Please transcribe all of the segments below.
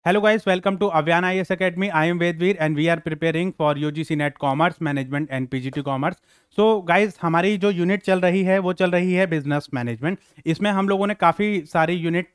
Hello guys, welcome to Avyana IAS Academy. I am Vedveer and we are preparing for UGC NET Commerce Management and PGT Commerce. So guys, हमारी जो unit चल रही है वो चल रही है बिजनेस मैनेजमेंट। इसमें हम लोगों ने काफ़ी सारी यूनिट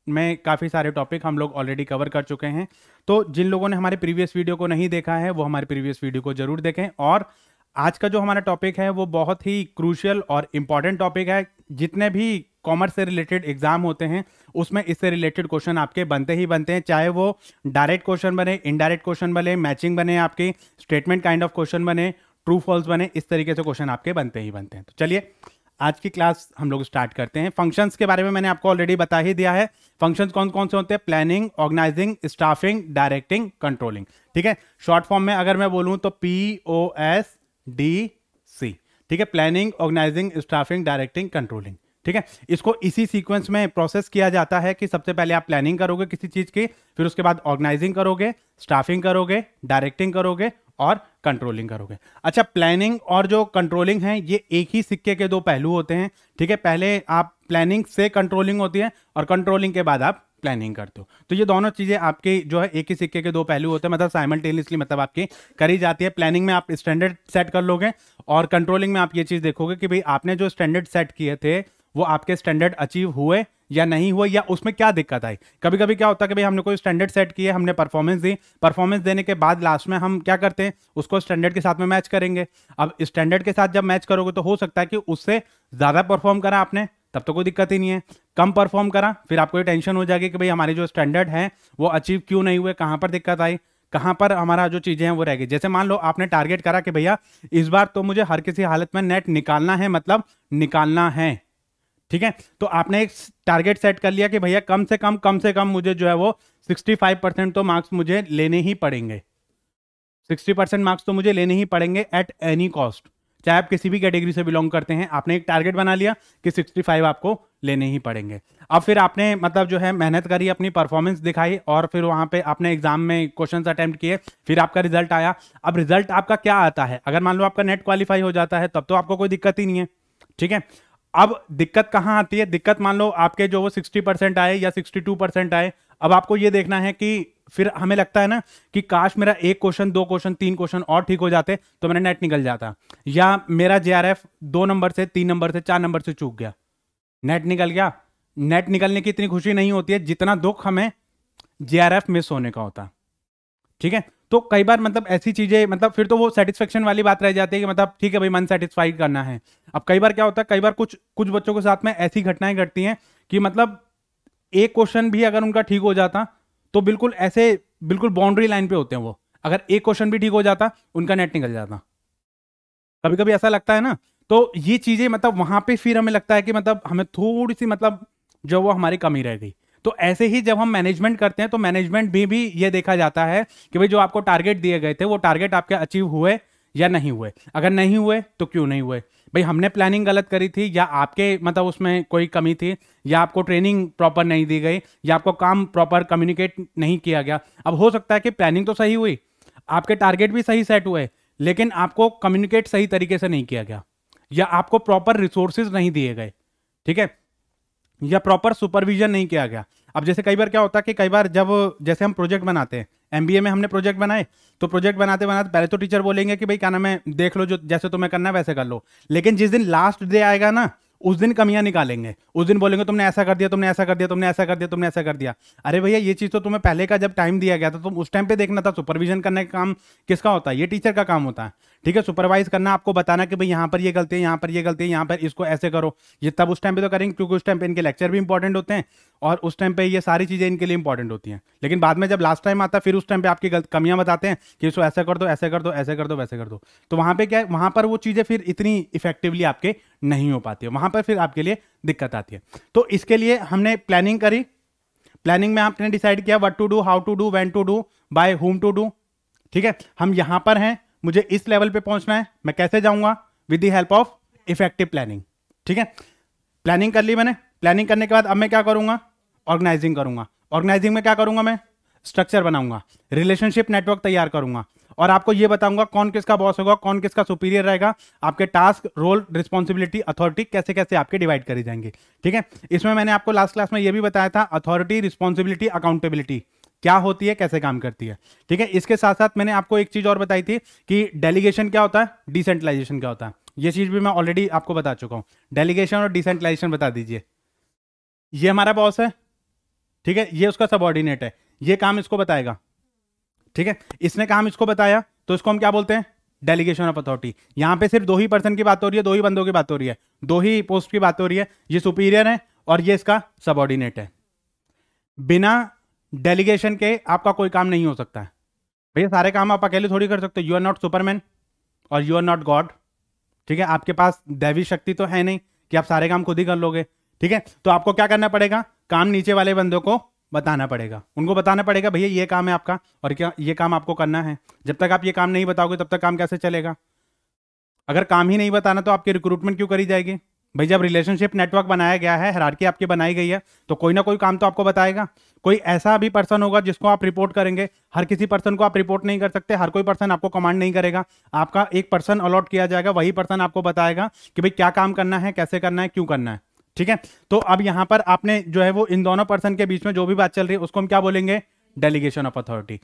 में काफ़ी सारे टॉपिक हम लोग ऑलरेडी कवर कर चुके हैं। तो जिन लोगों ने हमारे प्रीवियस वीडियो को नहीं देखा है वो हमारे प्रीवियस वीडियो को जरूर देखें। और आज का जो हमारा टॉपिक है वो बहुत ही क्रूशियल और इम्पॉर्टेंट टॉपिक है। जितने भी कॉमर्स से रिलेटेड एग्जाम होते हैं उसमें इससे रिलेटेड क्वेश्चन आपके बनते ही बनते हैं, चाहे वो डायरेक्ट क्वेश्चन बने, इनडायरेक्ट क्वेश्चन बने, मैचिंग बने, आपके स्टेटमेंट काइंड ऑफ क्वेश्चन बने, ट्रू फॉल्स बने, इस तरीके से क्वेश्चन आपके बनते ही बनते हैं। तो चलिए आज की क्लास हम लोग स्टार्ट करते हैं। फंक्शंस के बारे में मैंने आपको ऑलरेडी बता ही दिया है। फंक्शंस कौन कौन से होते हैं? Planning, organising, staffing, directing, controlling. ठीक है, शॉर्ट फॉर्म में अगर मैं बोलूं तो POSDC। ठीक है, planning, organising, staffing, directing, controlling. ठीक है, इसको इसी सीक्वेंस में प्रोसेस किया जाता है कि सबसे पहले आप प्लानिंग करोगे किसी चीज की, फिर उसके बाद ऑर्गेनाइजिंग करोगे, स्टाफिंग करोगे, डायरेक्टिंग करोगे और कंट्रोलिंग करोगे। अच्छा, प्लानिंग और जो कंट्रोलिंग है ये एक ही सिक्के के दो पहलू होते हैं। ठीक है, पहले आप प्लानिंग से कंट्रोलिंग होती है और कंट्रोलिंग के बाद आप प्लानिंग करते हो। तो ये दोनों चीजें आपकी जो है एक ही सिक्के के दो पहलू होते हैं, मतलब साइमल्टेनियसली मतलब आपकी करी जाती है। प्लानिंग में आप स्टैंडर्ड सेट कर लोगे और कंट्रोलिंग में आप ये चीज देखोगे कि भाई आपने जो स्टैंडर्ड सेट किए थे वो आपके स्टैंडर्ड अचीव हुए या नहीं हुए, या उसमें क्या दिक्कत आई। कभी कभी क्या होता है कि भाई हमने कोई स्टैंडर्ड सेट किए, हमने परफॉर्मेंस दी, परफॉर्मेंस देने के बाद लास्ट में हम क्या करते हैं, उसको स्टैंडर्ड के साथ में मैच करेंगे। अब स्टैंडर्ड के साथ जब मैच करोगे तो हो सकता है कि उससे ज्यादा परफॉर्म करा आपने, तब तो कोई दिक्कत ही नहीं है। कम परफॉर्म करा, फिर आपको ये टेंशन हो जाएगी कि भाई हमारे जो स्टैंडर्ड है वो अचीव क्यों नहीं हुए, कहां पर दिक्कत आई, कहां पर हमारा जो चीजें हैं वो रह गई। जैसे मान लो आपने टारगेट करा कि भैया इस बार तो मुझे हर किसी हालत में नेट निकालना है, मतलब निकालना है। ठीक है, तो आपने एक टारगेट सेट कर लिया कि भैया कम से कम मुझे जो है वो 65% तो मार्क्स मुझे लेने ही पड़ेंगे। 60% मार्क्स तो मुझे लेने ही पड़ेंगे एट एनी कॉस्ट, चाहे आप किसी भी कैटेगरी से बिलोंग करते हैं। आपने एक टारगेट बना लिया कि 65 आपको लेने ही पड़ेंगे। अब फिर आपने मतलब जो है मेहनत करी, अपनी परफॉर्मेंस दिखाई और फिर वहां पे आपने एग्जाम में क्वेश्चन अटेम्प्ट किए, फिर आपका रिजल्ट आया। अब रिजल्ट आपका क्या आता है? अगर मान लो आपका नेट क्वालिफाई हो जाता है तब तो आपको कोई दिक्कत ही नहीं है। ठीक है, अब दिक्कत कहां आती है? दिक्कत मान लो आपके जो वो 60% आए या 62% आए। अब आपको ये देखना है कि फिर हमें लगता है ना कि काश मेरा एक क्वेश्चन, दो क्वेश्चन, तीन क्वेश्चन और ठीक हो जाते तो मेरा नेट निकल जाता, या मेरा JRF 2 नंबर से, 3 नंबर से, 4 नंबर से चूक गया, नेट निकल गया। नेट निकलने की इतनी खुशी नहीं होती है जितना दुख हमें JRF मिस होने का होता। ठीक है, तो कई बार मतलब ऐसी चीजें, मतलब फिर तो वो सेटिस्फेक्शन वाली बात रह जाती है कि मतलब ठीक है भाई मन सेटिस्फाइड करना है। अब कई बार क्या होता है, कई बार कुछ कुछ बच्चों के साथ में ऐसी घटनाएं घटती हैं कि मतलब एक क्वेश्चन भी अगर उनका ठीक हो जाता तो बिल्कुल ऐसे बिल्कुल बाउंड्री लाइन पे होते हैं वो, अगर एक क्वेश्चन भी ठीक हो जाता उनका नेट निकल जाता। कभी कभी ऐसा लगता है ना, तो ये चीजें मतलब वहां पे फिर हमें लगता है कि मतलब हमें थोड़ी सी मतलब जो वो हमारी कमी रह गई। तो ऐसे ही जब हम मैनेजमेंट करते हैं तो मैनेजमेंट भी ये देखा जाता है कि भाई जो आपको टारगेट दिए गए थे वो टारगेट आपके अचीव हुए या नहीं हुए। अगर नहीं हुए तो क्यों नहीं हुए? भाई हमने प्लानिंग गलत करी थी, या आपके मतलब उसमें कोई कमी थी, या आपको ट्रेनिंग प्रॉपर नहीं दी गई, या आपको काम प्रॉपर कम्युनिकेट नहीं किया गया। अब हो सकता है कि प्लानिंग तो सही हुई, आपके टारगेट भी सही सेट हुए, लेकिन आपको कम्युनिकेट सही तरीके से नहीं किया गया, या आपको प्रॉपर रिसोर्सेज नहीं दिए गए। ठीक है, या प्रॉपर सुपरविजन नहीं किया गया। अब जैसे कई बार क्या होता है कि कई बार जब जैसे हम प्रोजेक्ट बनाते हैं, MBA में हमने प्रोजेक्ट बनाए, तो प्रोजेक्ट बनाते बनाते पहले तो टीचर बोलेंगे कि भाई क्या नाम है, देख लो जो जैसे तुम्हें करना है वैसे कर लो। लेकिन जिस दिन लास्ट डे आएगा ना, उस दिन कमियां निकालेंगे, उस दिन बोलेंगे तुमने ऐसा कर दिया, तुमने ऐसा कर दिया, तुमने ऐसा कर दिया, तुमने ऐसा कर दिया। अरे भैया ये चीज तो तुम्हें पहले का जब टाइम दिया गया था तुम उस टाइम पे देखना था। सुपरविजन करने का काम किसका होता है? ये टीचर का काम होता है। ठीक है, सुपरवाइज करना, आपको बताना कि भाई यहाँ पर ये गलती है, यहाँ पर ये गलती है, यहाँ पर इसको ऐसे करो। ये तब उस टाइम पे तो करेंगे क्योंकि उस टाइम पे इनके लेक्चर भी इंपॉर्टेंट होते हैं और उस टाइम पे ये सारी चीजें इनके लिए इंपॉर्टेंट होती हैं। लेकिन बाद में जब लास्ट टाइम आता है फिर उस टाइम पे आपकी कमियां बताते हैं कि इसको ऐसा कर दो, ऐसे कर दो, ऐसे कर दो, वैसे कर दो। तो वहां पे क्या है, वहां पर वो चीजें फिर इतनी इफेक्टिवली आपके नहीं हो पाती है, वहां पर फिर आपके लिए दिक्कत आती है। तो इसके लिए हमने प्लानिंग करी। प्लानिंग में आपने डिसाइड किया what to do, how to do, when to do, by whom to do. ठीक है, हम यहां पर हैं, मुझे इस लेवल पे पहुंचना है, मैं कैसे जाऊंगा? With the help of effective planning. ठीक है, प्लानिंग कर ली मैंने। प्लानिंग करने के बाद अब मैं क्या करूंगा? ऑर्गेनाइजिंग करूंगा। ऑर्गेनाइजिंग में क्या करूंगा? मैं स्ट्रक्चर बनाऊंगा, रिलेशनशिप नेटवर्क तैयार करूंगा और आपको यह बताऊंगा कौन किसका बॉस होगा, कौन किसका सुपीरियर रहेगा, आपके टास्क, रोल, रिस्पॉन्सिबिलिटी, अथॉरिटी कैसे कैसे आपके डिवाइड करी जाएंगे। ठीक है, इसमें मैंने आपको लास्ट क्लास में यह भी बताया था, अथॉरिटी, रिस्पॉन्सिबिलिटी, अकाउंटेबिलिटी, क्या होती है, कैसे काम करती है। ठीक है, इसके साथ साथ मैंने आपको एक चीज और बताई थी कि डेलीगेशन क्या होता है, डिसेंट्रलाइजेशन क्या होता है। ये चीज भी मैं ऑलरेडी आपको बता चुका हूं। डेलीगेशन और डिसेंट्रलाइजेशन बता दीजिए। ये हमारा बॉस है, ठीक है, ये उसका सबऑर्डिनेट है, ये काम इसको बताएगा। ठीक है, इसने काम इसको बताया तो इसको हम क्या बोलते हैं, डेलीगेशन ऑफ अथॉरिटी। यहां पे सिर्फ 2 ही पर्सन की बात हो रही है, 2 ही बंदों की बात हो रही है, 2 ही पोस्ट की बात हो रही है। ये सुपीरियर है और ये इसका सबऑर्डिनेट है। बिना डेलीगेशन के आपका कोई काम नहीं हो सकता है। भैया सारे काम आप अकेले थोड़ी कर सकते हो। यू आर नॉट सुपरमैन और यू आर नॉट गॉड। ठीक है, आपके पास दैवी शक्ति तो है नहीं कि आप सारे काम खुद ही कर लोगे। ठीक है, तो आपको क्या करना पड़ेगा, काम नीचे वाले बंदों को बताना पड़ेगा, उनको बताना पड़ेगा भैया ये काम है आपका और क्या ये काम आपको करना है। जब तक आप ये काम नहीं बताओगे तब तक काम कैसे चलेगा। अगर काम ही नहीं बताना तो आपकी रिक्रूटमेंट क्यों करी जाएगी। भाई जब रिलेशनशिप नेटवर्क बनाया गया है, हायरार्की आपकी बनाई गई है, तो कोई ना कोई काम तो आपको बताएगा। कोई ऐसा भी पर्सन होगा जिसको आप रिपोर्ट करेंगे। हर किसी पर्सन को आप रिपोर्ट नहीं कर सकते, हर कोई पर्सन आपको कमांड नहीं करेगा। आपका एक पर्सन अलॉट किया जाएगा, वही पर्सन आपको बताएगा कि भाई क्या काम करना है, कैसे करना है, क्यों करना है। ठीक है, तो अब यहां पर आपने जो है वो इन दोनों पर्सन के बीच में जो भी बात चल रही है उसको हम क्या बोलेंगे, डेलीगेशन ऑफ अथॉरिटी।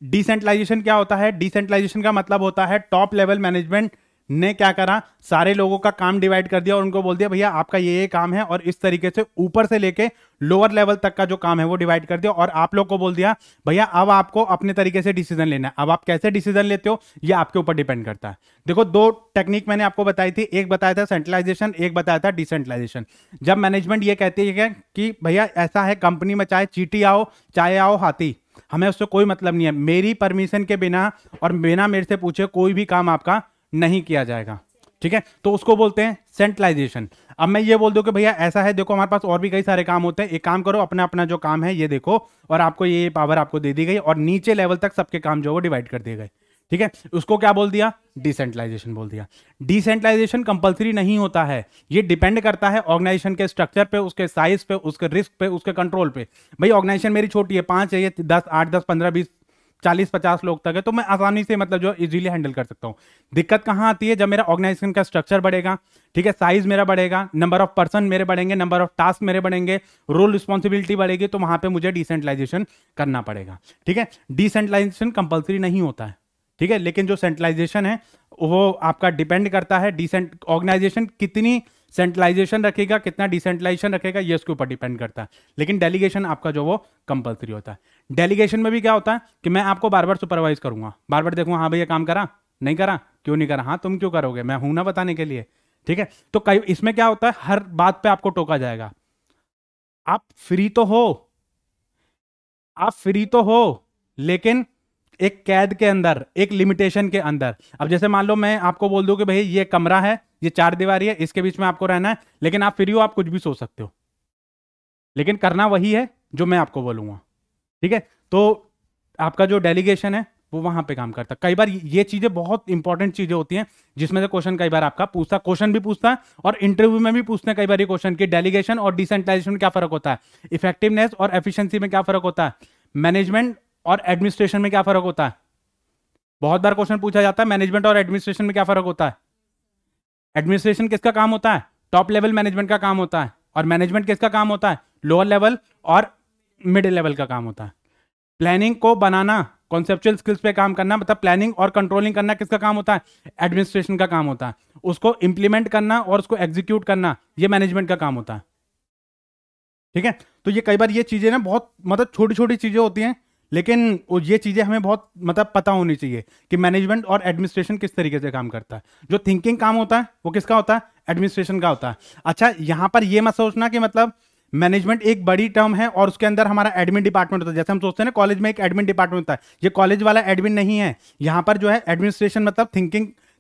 डिसेंट्रलाइजेशन क्या होता है, डिसेंट्रलाइजेशन का मतलब होता है टॉप लेवल मैनेजमेंट ने क्या करा, सारे लोगों का काम डिवाइड कर दिया और उनको बोल दिया भैया आपका ये काम है, और इस तरीके से ऊपर से लेके लोअर लेवल तक का जो काम है वो डिवाइड कर दिया और आप लोग को बोल दिया भैया अब आपको अपने तरीके से डिसीजन लेना है। अब आप कैसे डिसीजन लेते हो ये आपके ऊपर डिपेंड करता है। देखो 2 टेक्निक मैंने आपको बताई थी, एक बताया था सेंट्रलाइजेशन, एक बताया था डिसेंट्रलाइजेशन। जब मैनेजमेंट ये कहती है कि भैया ऐसा है कंपनी में चाहे चींटी आओ चाहे आओ हाथी, हमें उससे कोई मतलब नहीं है, मेरी परमिशन के बिना और बिना मेरे से पूछे कोई भी काम आपका नहीं किया जाएगा। ठीक है, तो उसको बोलते हैं सेंट्रलाइजेशन। अब मैं ये बोल दूं कि भैया ऐसा है, देखो हमारे पास और भी कई सारे काम होते हैं, एक काम करो अपना अपना जो काम है ये देखो, और आपको ये पावर आपको दे दी गई और नीचे लेवल तक सबके काम जो वो डिवाइड कर दिए गए। ठीक है, उसको क्या बोल दिया, डिसेंट्रलाइजेशन बोल दिया। डिसेंट्रलाइजेशन कंपलसरी नहीं होता है, ये डिपेंड करता है ऑर्गेनाइजेशन के स्ट्रक्चर पे, उसके साइज पे, उसके रिस्क पे, उसके कंट्रोल पे। भाई ऑर्गेनाइजेशन मेरी छोटी है, 5 है, ये 10 8 10 15 20 40 50 लोग तक है, तो मैं आसानी से मतलब जो इजीली हैंडल कर सकता हूं। दिक्कत कहां आती है, जब मेरा ऑर्गेनाइजेशन का स्ट्रक्चर बढ़ेगा, ठीक है, साइज मेरा बढ़ेगा, नंबर ऑफ पर्सन मेरे बढ़ेंगे, नंबर ऑफ टास्क मेरे बढ़ेंगे, रोल रिस्पॉन्सिबिलिटी बढ़ेगी, तो वहां पे मुझे डिसेंट्रलाइजेशन करना पड़ेगा। ठीक है, डिसेंट्रलाइजेशन कंपलसरी नहीं होता है। ठीक है, लेकिन जो सेंट्रलाइजेशन है वो आपका डिपेंड करता है, डिसेंट ऑर्गेनाइजेशन कितनी सेंट्रलाइजेशन रखेगा, कितना डिसेंट्रलाइजेशन रखेगा, ये उसके ऊपर डिपेंड करता है। लेकिन डेलीगेशन आपका जो वो कंपलसरी होता है। डेलीगेशन में भी क्या होता है कि मैं आपको बार बार सुपरवाइज करूंगा, बार बार देखूंगा हाँ भैया काम करा नहीं करा, क्यों नहीं करा, हाँ तुम क्यों करोगे, मैं हूं ना बताने के लिए। ठीक है, तो कई इसमें क्या होता है, हर बात पे आपको टोका जाएगा। आप फ्री तो हो, आप फ्री तो हो, लेकिन एक कैद के अंदर, एक लिमिटेशन के अंदर। अब जैसे मान लो मैं आपको बोल दूं कि भाई ये कमरा है, ये 4 दीवारी है, इसके बीच में आपको रहना है, लेकिन आप फ्री हो, आप कुछ भी सोच सकते हो, लेकिन करना वही है जो मैं आपको बोलूंगा। ठीक है, तो आपका जो डेलीगेशन है वो वहां पे काम करता है। कई बार ये चीजें बहुत इंपॉर्टेंट चीजें होती हैं जिसमें से क्वेश्चन कई बार आपका पूछता, क्वेश्चन भी पूछता है और इंटरव्यू में भी पूछते हैं कई बार ये क्वेश्चन कि डेलीगेशन और डिसेंट्रलाइजेशन में क्या फर्क होता है, इफेक्टिवनेस और एफिशिएंसी में क्या फर्क होता है, मैनेजमेंट और एडमिनिस्ट्रेशन में क्या फर्क होता है। बहुत बार क्वेश्चन पूछा जाता है मैनेजमेंट और एडमिनिस्ट्रेशन में क्या फर्क होता है। एडमिनिस्ट्रेशन किसका काम होता है, टॉप लेवल मैनेजमेंट का काम होता है, और मैनेजमेंट किसका काम होता है, लोअर लेवल और मिडिल लेवल का काम होता है। प्लानिंग को बनाना, कॉन्सेप्चुअल स्किल्स पे काम करना, मतलब प्लानिंग और कंट्रोलिंग करना किसका काम होता है, एडमिनिस्ट्रेशन का काम होता है। उसको इंप्लीमेंट करना और उसको एग्जीक्यूट करना ये मैनेजमेंट का काम होता है। ठीक है, तो ये कई बार ये चीजें ना बहुत मतलब छोटी छोटी चीजें होती हैं, लेकिन ये चीजें हमें बहुत मतलब पता होनी चाहिए कि मैनेजमेंट और एडमिनिस्ट्रेशन किस तरीके से काम करता है। जो थिंकिंग काम होता है वो किसका होता है, एडमिनिस्ट्रेशन का होता है। अच्छा, यहां पर ये मत सोचना कि मतलब मैनेजमेंट एक बड़ी टर्म है और उसके अंदर हमारा एडमिन डिपार्टमेंट होता है। जैसे हम सोचते हैं ना कॉलेज में एक एडमिन डिपार्टमेंट होता है, ये कॉलेज वाला एडमिन नहीं है। यहां पर जो है एडमिनिस्ट्रेशन मतलब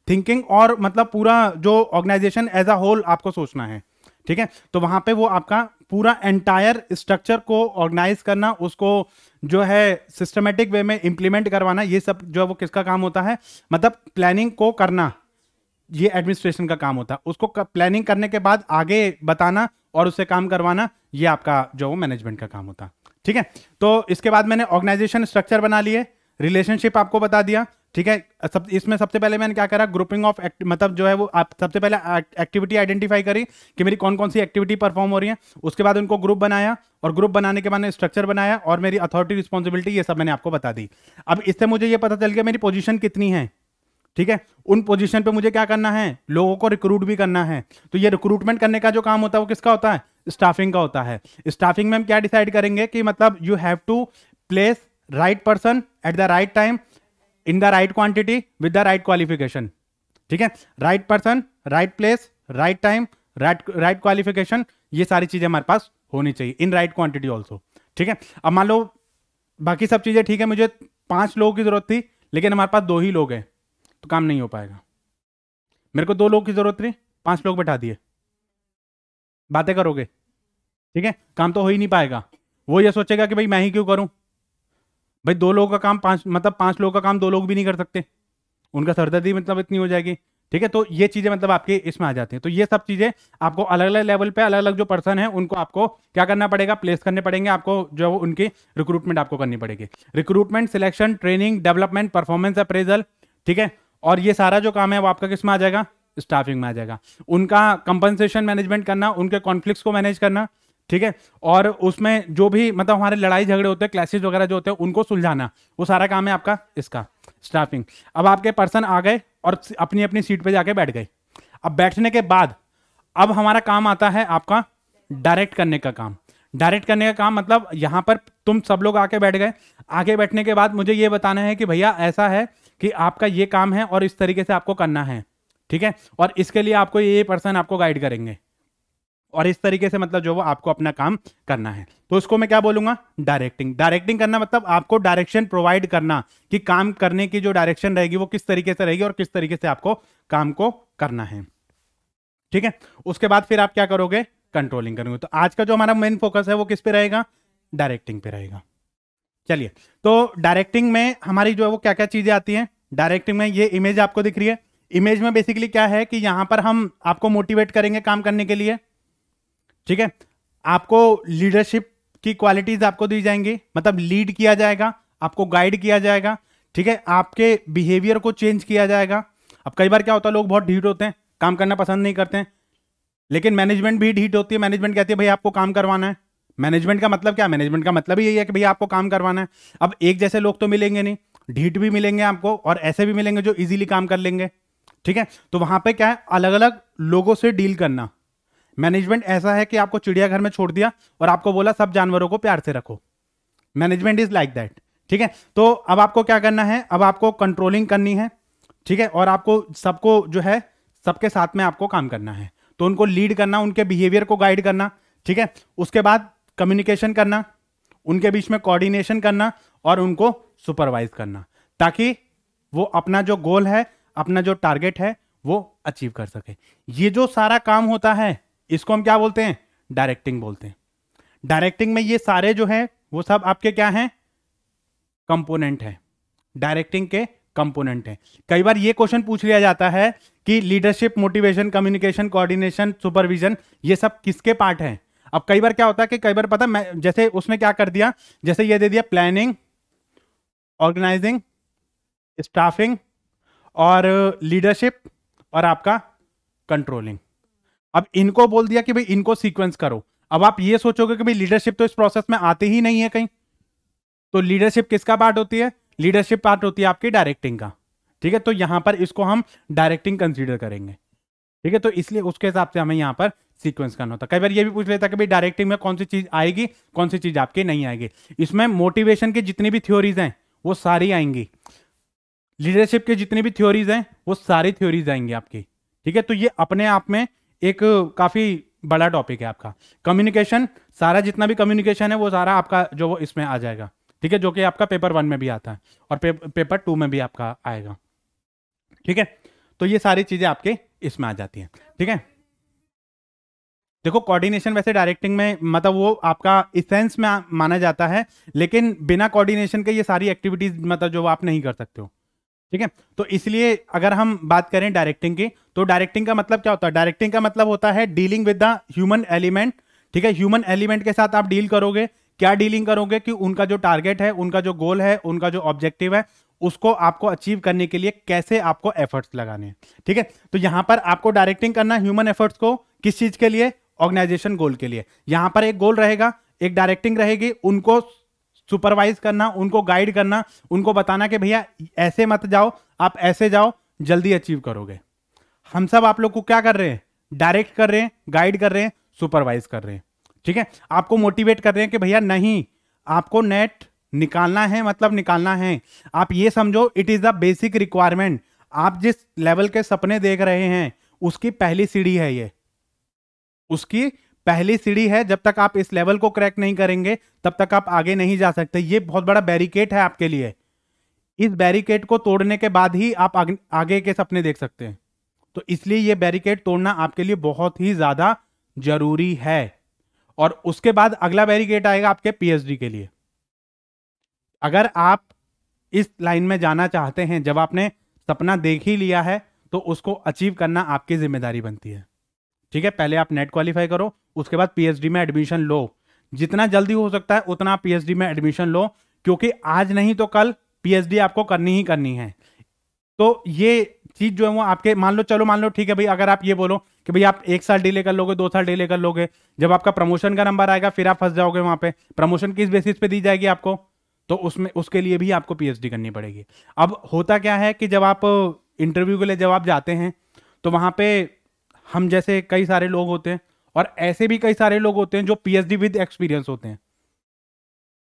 थिंकिंग और मतलब पूरा जो ऑर्गेनाइजेशन एज अ होल आपको सोचना है। ठीक है, तो वहां पे वो आपका पूरा एंटायर स्ट्रक्चर को ऑर्गेनाइज करना, उसको जो है सिस्टमेटिक वे में इंप्लीमेंट करवाना, ये सब जो है वो किसका काम होता है, मतलब प्लानिंग को करना ये एडमिनिस्ट्रेशन का काम होता है। उसको प्लानिंग करने के बाद आगे बताना और उससे काम करवाना ये आपका जो मैनेजमेंट का काम होता है। ठीक है, तो इसके बाद मैंने ऑर्गेनाइजेशन स्ट्रक्चर बना लिए, रिलेशनशिप आपको बता दिया, ठीक है। इसमें सबसे पहले मैंने क्या करा, ग्रुपिंग ऑफ मतलब जो है वो आप सबसे पहले एक्टिविटी आइडेंटिफाई करी कि मेरी कौन कौन सी एक्टिविटी परफॉर्म हो रही है, उसके बाद उनको ग्रुप बनाया, और ग्रुप बनाने के बाद मैंने स्ट्रक्चर बनाया, और मेरी अथॉरिटी रिस्पॉन्सिबिलिटी ये सब मैंने आपको बता दी। अब इससे मुझे ये पता चल गया मेरी पोजीशन कितनी है, ठीक है। उन पोजीशन पे मुझे क्या करना है, लोगों को रिक्रूट भी करना है। तो ये रिक्रूटमेंट करने का जो काम होता है वो किसका होता है, स्टाफिंग का होता है। स्टाफिंग में हम क्या डिसाइड करेंगे कि मतलब you have to place right person at the right time in the right quantity with the right qualification, ठीक है। Right person, right place, right time, right qualification, ये सारी चीजें हमारे पास होनी चाहिए, इन राइट क्वांटिटी ऑल्सो, ठीक है। अब मान लो बाकी सब चीजें ठीक है, मुझे 5 लोगों की जरूरत थी, लेकिन हमारे पास 2 ही लोग हैं, तो काम नहीं हो पाएगा। मेरे को 2 लोग की जरूरत थी, 5 लोग बैठा दिए, बातें करोगे, ठीक है, काम तो हो ही नहीं पाएगा। वो ये सोचेगा कि भाई मैं ही क्यों करूं, भाई 2 लोगों का काम 5 लोगों का काम 2 लोग भी नहीं कर सकते, उनका सरदर्दी मतलब इतनी हो जाएगी, ठीक है। तो ये चीजें मतलब आपके इसमें आ जाती हैं। तो ये सब चीजें आपको अलग अलग लेवल पे अलग अलग जो पर्सन है उनको आपको क्या करना पड़ेगा, प्लेस करने पड़ेंगे, आपको जो उनकी रिक्रूटमेंट आपको करनी पड़ेगी। Recruitment, selection, training, development, performance appraisal, ठीक है। और ये सारा जो काम है वो आपका किस में आ जाएगा, स्टाफिंग में आ जाएगा। उनका कंपनसेशन मैनेजमेंट करना, उनके कॉन्फ्लिक्ट्स को मैनेज करना, ठीक है। और उसमें जो भी मतलब हमारे लड़ाई झगड़े होते हैं, क्लैशेस वगैरह जो होते हैं, उनको सुलझाना, वो सारा काम है आपका इसका स्टाफिंग। अब आपके पर्सन आ गए और अपनी अपनी सीट पे जाके बैठ गए। अब बैठने के बाद अब हमारा काम आता है आपका डायरेक्ट करने का काम। डायरेक्ट करने का काम मतलब यहां पर तुम सब लोग आके बैठ गए, आगे बैठने के बाद मुझे ये बताना है कि भैया ऐसा है कि आपका ये काम है और इस तरीके से आपको करना है, ठीक है। और इसके लिए आपको ये पर्सन आपको गाइड करेंगे, और इस तरीके से मतलब जो वो आपको अपना काम करना है। तो इसको मैं क्या बोलूंगा, डायरेक्टिंग। डायरेक्टिंग करना मतलब आपको डायरेक्शन प्रोवाइड करना कि काम करने की जो डायरेक्शन रहेगी वो किस तरीके से रहेगी और किस तरीके से आपको काम को करना है, ठीक है। उसके बाद फिर आप क्या करोगे, कंट्रोलिंग करोगे। तो आज का जो हमारा मेन फोकस है वो किस पे रहेगा, डायरेक्टिंग पे रहेगा। चलिए, तो डायरेक्टिंग में हमारी जो है वो क्या क्या चीजें आती हैं। डायरेक्टिंग में ये इमेज आपको दिख रही है, इमेज में बेसिकली क्या है कि यहां पर हम आपको मोटिवेट करेंगे काम करने के लिए, ठीक है। आपको लीडरशिप की क्वालिटीज आपको दी जाएंगी, मतलब लीड किया जाएगा, आपको गाइड किया जाएगा, ठीक है। आपके बिहेवियर को चेंज किया जाएगा। अब कई बार क्या होता है, लोग बहुत ढीठ होते हैं, काम करना पसंद नहीं करते हैं, लेकिन मैनेजमेंट भी ढीठ होती है। मैनेजमेंट कहती है भाई आपको काम करवाना है। मैनेजमेंट का मतलब क्या, मैनेजमेंट का मतलब ही यही है कि भैया आपको काम करवाना है। अब एक जैसे लोग तो मिलेंगे नहीं, ढीठ भी मिलेंगे आपको और ऐसे भी मिलेंगे जो इजीली काम कर लेंगे, ठीक है। तो वहां पे क्या है, अलग अलग लोगों से डील करना। मैनेजमेंट ऐसा है कि आपको चिड़ियाघर में छोड़ दिया और आपको बोला सब जानवरों को प्यार से रखो। मैनेजमेंट इज लाइक दैट, ठीक है। तो अब आपको क्या करना है, अब आपको कंट्रोलिंग करनी है, ठीक है। और आपको सबको जो है सबके साथ में आपको काम करना है। तो उनको लीड करना, उनके बिहेवियर को गाइड करना, ठीक है। उसके बाद कम्युनिकेशन करना, उनके बीच में कोऑर्डिनेशन करना और उनको सुपरवाइज करना, ताकि वो अपना जो गोल है, अपना जो टारगेट है वो अचीव कर सके। ये जो सारा काम होता है इसको हम क्या बोलते हैं, डायरेक्टिंग बोलते हैं। डायरेक्टिंग में ये सारे जो है वो सब आपके क्या हैं, कंपोनेंट है, डायरेक्टिंग के कंपोनेंट है। कई बार ये क्वेश्चन पूछ लिया जाता है कि leadership, motivation, communication, coordination, supervision ये सब किसके पार्ट हैं। अब कई बार क्या होता है कि कई बार पता मैं जैसे उसमें क्या कर दिया, जैसे ये दे दिया प्लानिंग, ऑर्गेनाइजिंग, स्टाफिंग और लीडरशिप और आपका कंट्रोलिंग। अब इनको बोल दिया कि भाई इनको सीक्वेंस करो। अब आप ये सोचोगे कि भाई लीडरशिप तो इस प्रोसेस में आते ही नहीं है कहीं, तो लीडरशिप किसका पार्ट होती है, लीडरशिप पार्ट होती है आपकी डायरेक्टिंग का, ठीक है। तो यहां पर इसको हम डायरेक्टिंग कंसीडर करेंगे, ठीक है। तो इसलिए उसके हिसाब से हमें यहां पर सीक्वेंस करना होता है। कई बार ये भी पूछ लेता कि भाई डायरेक्टिंग में कौन सी चीज आएगी, कौन सी चीज आपकी नहीं आएगी। इसमें मोटिवेशन की जितनी भी थ्योरीज हैं वो सारी आएंगी, लीडरशिप की जितनी भी थ्योरीज हैं वो सारी थ्योरीज आएंगी आपकी, ठीक है। तो ये अपने आप में एक काफी बड़ा टॉपिक है आपका। कम्युनिकेशन, सारा जितना भी कम्युनिकेशन है वो सारा आपका जो वो इसमें आ जाएगा, ठीक है, जो कि आपका पेपर 1 में भी आता है और पेपर 2 में भी आपका आएगा, ठीक है। तो ये सारी चीजें आपके इसमें आ जाती हैं, ठीक है। देखो कोऑर्डिनेशन वैसे डायरेक्टिंग में मतलब वो आपका इसेंस में माना जाता है, लेकिन बिना कोऑर्डिनेशन के ये सारी एक्टिविटीज मतलब जो आप नहीं कर सकते हो, ठीक है। तो इसलिए अगर हम बात करें डायरेक्टिंग की, तो डायरेक्टिंग का मतलब क्या होता है, डायरेक्टिंग का मतलब होता है dealing with the human element, ठीक है। ह्यूमन एलिमेंट के साथ आप डील करोगे, क्या डीलिंग करोगे कि उनका जो टारगेट है, उनका जो गोल है, उनका जो ऑब्जेक्टिव है, उसको आपको अचीव करने के लिए कैसे आपको एफर्ट्स लगाने हैं। ठीक है, तो यहां पर आपको डायरेक्टिंग करना ह्यूमन एफर्ट्स को किस चीज के लिए, ऑर्गेनाइजेशन गोल के लिए। यहां पर एक गोल रहेगा, एक डायरेक्टिंग रहेगी, उनको सुपरवाइज करना, उनको गाइड करना, उनको बताना कि भैया ऐसे मत जाओ, आप ऐसे जाओ, जल्दी अचीव करोगे। हम सब आप लोग को क्या कर रहे हैं, डायरेक्ट कर रहे हैं, गाइड कर रहे हैं, सुपरवाइज कर रहे हैं। ठीक है, आपको मोटिवेट कर रहे हैं कि भैया नहीं, आपको नेट निकालना है, मतलब निकालना है। आप ये समझो, it is the basic requirement. आप जिस लेवल के सपने देख रहे हैं उसकी पहली सीढ़ी है, ये उसकी पहली सीढ़ी है। जब तक आप इस लेवल को क्रैक नहीं करेंगे तब तक आप आगे नहीं जा सकते। ये बहुत बड़ा बैरिकेड है आपके लिए। इस बैरिकेड को तोड़ने के बाद ही आप आगे के सपने देख सकते हैं। तो इसलिए ये बैरिकेड तोड़ना आपके लिए बहुत ही ज्यादा जरूरी है। और उसके बाद अगला बैरिकेड आएगा आपके पीएचडी के लिए। अगर आप इस लाइन में जाना चाहते हैं, जब आपने सपना देख ही लिया है, तो उसको अचीव करना आपकी जिम्मेदारी बनती है। ठीक है, पहले आप नेट क्वालिफाई करो, उसके बाद पीएचडी में एडमिशन लो। जितना जल्दी हो सकता है उतना पीएचडी में एडमिशन लो, क्योंकि आज नहीं तो कल पीएचडी आपको करनी ही करनी है। तो ये चीज जो है वो आपके, मान लो ठीक है भाई, अगर आप ये बोलो कि भाई आप 1 साल डिले कर लोगे, 2 साल डिले कर लोगे, जब आपका प्रमोशन का नंबर आएगा फिर आप फंस जाओगे वहां पे। प्रमोशन किस बेसिस पे दी जाएगी आपको, तो उसमें उसके लिए भी आपको पीएचडी करनी पड़ेगी। अब होता क्या है कि जब आप इंटरव्यू के लिए जब आप जाते हैं तो वहां पे हम जैसे कई सारे लोग होते हैं, और ऐसे भी कई सारे लोग होते हैं जो पीएचडी विद एक्सपीरियंस होते हैं।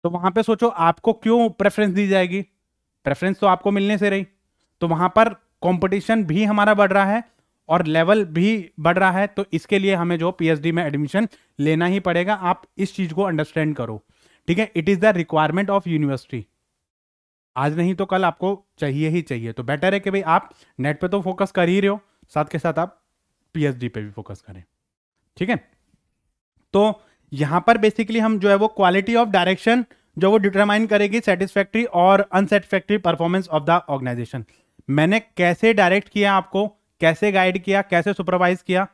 तो वहां पे सोचो आपको क्यों प्रेफरेंस दी जाएगी, प्रेफरेंस तो आपको मिलने से रही। तो वहां पर कंपटीशन भी हमारा बढ़ रहा है और लेवल भी बढ़ रहा है। तो इसके लिए हमें जो पीएचडी में एडमिशन लेना ही पड़ेगा। आप इस चीज को अंडरस्टैंड करो। ठीक है, it is the requirement of university. आज नहीं तो कल आपको चाहिए ही चाहिए। तो बेटर है कि भाई आप नेट पे तो फोकस कर ही रहे हो, साथ के साथ आप पीएचडी पे भी फोकस करें। ठीक है, तो यहां पर बेसिकली हम जो है वो क्वालिटी ऑफ डायरेक्शन जो वो डिटरमाइन करेगी सेटिस्फैक्ट्री और unsatisfactory performance of the organisation. मैंने कैसे डायरेक्ट किया आपको, कैसे गाइड किया, कैसे सुपरवाइज किया,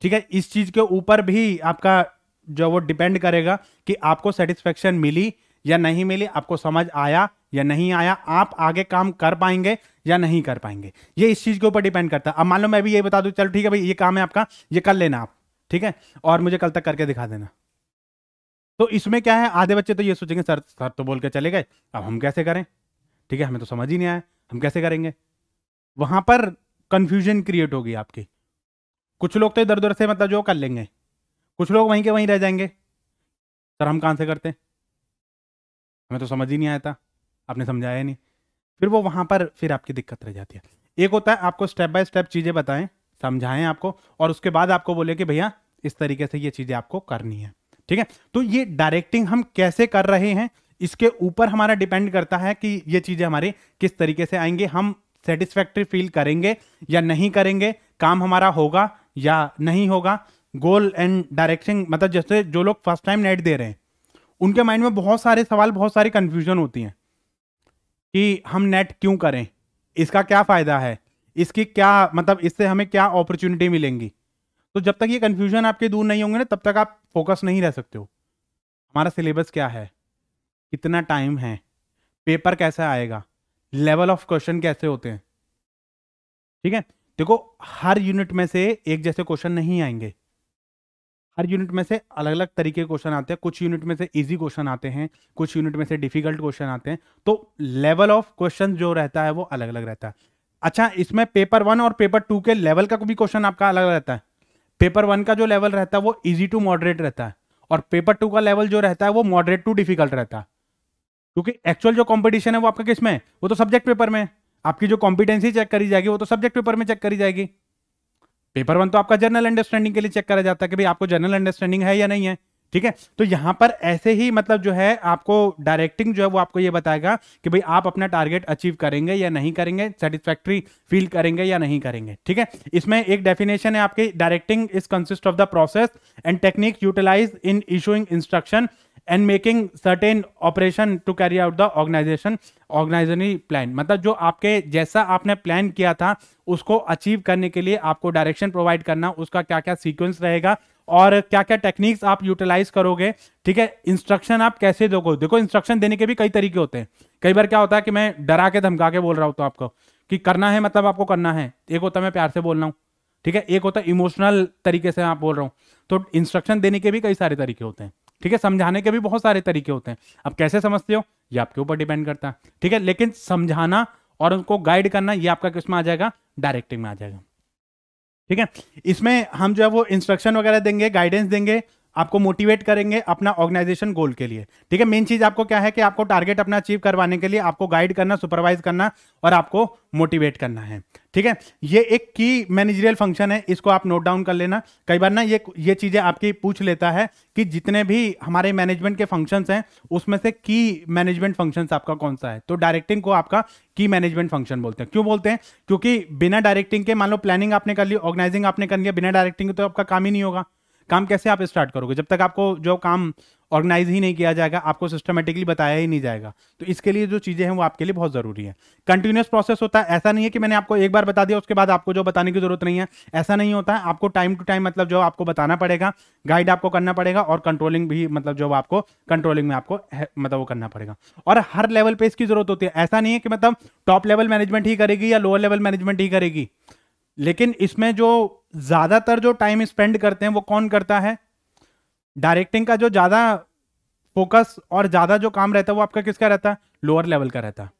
ठीक है, इस चीज के ऊपर भी आपका जो वो डिपेंड करेगा कि आपको सेटिस्फेक्शन मिली या नहीं मिली, आपको समझ आया या नहीं आया, आप आगे काम कर पाएंगे या नहीं कर पाएंगे। ये इस चीज के ऊपर डिपेंड करता है। अब मान लो मैं भी ये बता दूं, चलो ठीक है भाई ये काम है आपका, ये कर लेना आप, ठीक है, और मुझे कल तक करके दिखा देना। तो इसमें क्या है, आधे बच्चे तो ये सोचेंगे सर तो बोल के चले गए, अब हम कैसे करें, ठीक है, हमें तो समझ ही नहीं आया, हम कैसे करेंगे। वहां पर कंफ्यूजन क्रिएट होगी आपकी। कुछ लोग तो इधर उधर से मतलब जो कर लेंगे, कुछ लोग वहीं के वहीं रह जाएंगे, सर हम कहां से करते, हमें तो समझ ही नहीं आया था, आपने समझाया नहीं। फिर वो वहां पर फिर आपकी दिक्कत रह जाती है। एक होता है आपको स्टेप बाय स्टेप चीजें बताएं, समझाएं आपको, और उसके बाद आपको बोले कि भैया इस तरीके से ये चीजें आपको करनी है। ठीक है, तो ये डायरेक्टिंग हम कैसे कर रहे हैं इसके ऊपर हमारा डिपेंड करता है कि ये चीजें हमारी किस तरीके से आएंगे, हम सेटिस्फैक्ट्री फील करेंगे या नहीं करेंगे, काम हमारा होगा या नहीं होगा। गोल एंड डायरेक्शन, मतलब जैसे जो लोग फर्स्ट टाइम नेट दे रहे हैं उनके माइंड में बहुत सारे सवाल, बहुत सारी कंफ्यूजन होती हैं कि हम नेट क्यों करें, इसका क्या फायदा है, इसकी क्या मतलब, इससे हमें क्या अपॉर्चुनिटी मिलेंगी। तो जब तक ये कंफ्यूजन आपके दूर नहीं होंगे ना, तब तक आप फोकस नहीं रह सकते हो। हमारा सिलेबस क्या है, कितना टाइम है, पेपर कैसा आएगा, लेवल ऑफ क्वेश्चन कैसे होते हैं। ठीक है, देखो हर यूनिट में से एक जैसे क्वेश्चन नहीं आएंगे, हर यूनिट में से अलग अलग तरीके के क्वेश्चन आते हैं। कुछ यूनिट में से इजी क्वेश्चन आते हैं, कुछ यूनिट में से डिफिकल्ट क्वेश्चन आते हैं। तो लेवल ऑफ क्वेश्चन जो रहता है वो अलग अलग रहता है। अच्छा, इसमें पेपर 1 और पेपर 2 के लेवल का भी क्वेश्चन आपका अलग रहता है। पेपर 1 का जो लेवल रहता है वो इजी टू मॉडरेट रहता है, और पेपर 2 का लेवल जो रहता है वो मॉडरेट टू डिफिकल्ट रहता है। क्योंकि एक्चुअल जो कंपटीशन है वो आपका किस में है, वो तो सब्जेक्ट पेपर में है। आपकी जो कॉम्पिटेंसी चेक करी जाएगी वो तो सब्जेक्ट पेपर में चेक करी जाएगी। पेपर 1 तो आपका जनरल अंडरस्टैंडिंग के लिए चेक करा जाता है कि भाई आपको जनरल अंडरस्टैंडिंग है या नहीं है। ठीक है, तो यहां पर ऐसे ही मतलब जो है आपको डायरेक्टिंग जो है वो आपको ये बताएगा कि भाई आप अपना टारगेट अचीव करेंगे या नहीं करेंगे, सेटिस्फैक्ट्री फील करेंगे या नहीं करेंगे। ठीक है, इसमें एक डेफिनेशन है आपकी, directing is consist of the process and technique utilise in issuing instruction and making certain operation to carry out the organisational plan. मतलब जो आपके जैसा आपने प्लान किया था उसको अचीव करने के लिए आपको डायरेक्शन प्रोवाइड करना, उसका क्या क्या सीक्वेंस रहेगा और क्या क्या टेक्निक्स आप यूटिलाइज करोगे, ठीक है। इंस्ट्रक्शन आप कैसे दोगे, देखो इंस्ट्रक्शन देने के भी कई तरीके होते हैं। कई बार क्या होता है कि मैं डरा के धमका के बोल रहा हूँ तो आपको कि करना है मतलब आपको करना है, एक होता है मैं प्यार से बोल रहा हूँ, ठीक है, एक होता है इमोशनल तरीके से आप बोल रहा हूँ। तो इंस्ट्रक्शन देने के भी कई सारे तरीके होते हैं, ठीक है, समझाने के भी बहुत सारे तरीके होते हैं। अब कैसे समझते हो ये आपके ऊपर डिपेंड करता है, ठीक है। लेकिन समझाना और उनको गाइड करना ये आपका किस में आ जाएगा, डायरेक्टिंग में आ जाएगा, ठीक है। इसमें हम जो है वो इंस्ट्रक्शन वगैरह देंगे, गाइडेंस देंगे, आपको मोटिवेट करेंगे अपना ऑर्गेनाइजेशन गोल के लिए, ठीक है। मेन चीज आपको क्या है कि आपको टारगेट अपना अचीव करवाने के लिए आपको गाइड करना, सुपरवाइज करना और आपको मोटिवेट करना है, ठीक है। ये एक की मैनेजरियल फंक्शन है, इसको आप नोट डाउन कर लेना। कई बार ना ये चीजें आपकी पूछ लेता है कि जितने भी हमारे मैनेजमेंट के फंक्शंस हैं उसमें से की मैनेजमेंट फंक्शंस आपका कौन सा है, तो डायरेक्टिंग को आपका की मैनेजमेंट फंक्शन बोलते हैं। क्यों बोलते हैं, क्योंकि बिना डायरेक्टिंग के, मान लो प्लानिंग आपने कर ली, ऑर्गेनाइजिंग आपने कर लिया, बिना डायरेक्टिंग के तो आपका काम ही नहीं होगा। काम कैसे आप स्टार्ट करोगे जब तक आपको जो काम ऑर्गेनाइज ही नहीं किया जाएगा, आपको सिस्टमेटिकली बताया ही नहीं जाएगा। तो इसके लिए जो चीजें हैं वो आपके लिए बहुत जरूरी है। कंटिन्यूअस प्रोसेस होता है, ऐसा नहीं है कि मैंने आपको एक बार बता दिया उसके बाद आपको जो बताने की जरूरत नहीं है, ऐसा नहीं होता है। आपको टाइम टू टाइम मतलब जो आपको बताना पड़ेगा, गाइड आपको करना पड़ेगा, और कंट्रोलिंग भी मतलब जो आपको कंट्रोलिंग में आपको मतलब वो करना पड़ेगा। और हर लेवल पे इसकी जरूरत होती है, ऐसा नहीं है कि मतलब टॉप लेवल मैनेजमेंट ही करेगी या लोअर लेवल मैनेजमेंट ही करेगी। लेकिन इसमें जो ज्यादातर जो टाइम स्पेंड करते हैं वो कौन करता है, डायरेक्टिंग का जो ज्यादा फोकस और ज्यादा जो काम रहता है वो आपका किसका रहता है, लोअर लेवल का रहता है।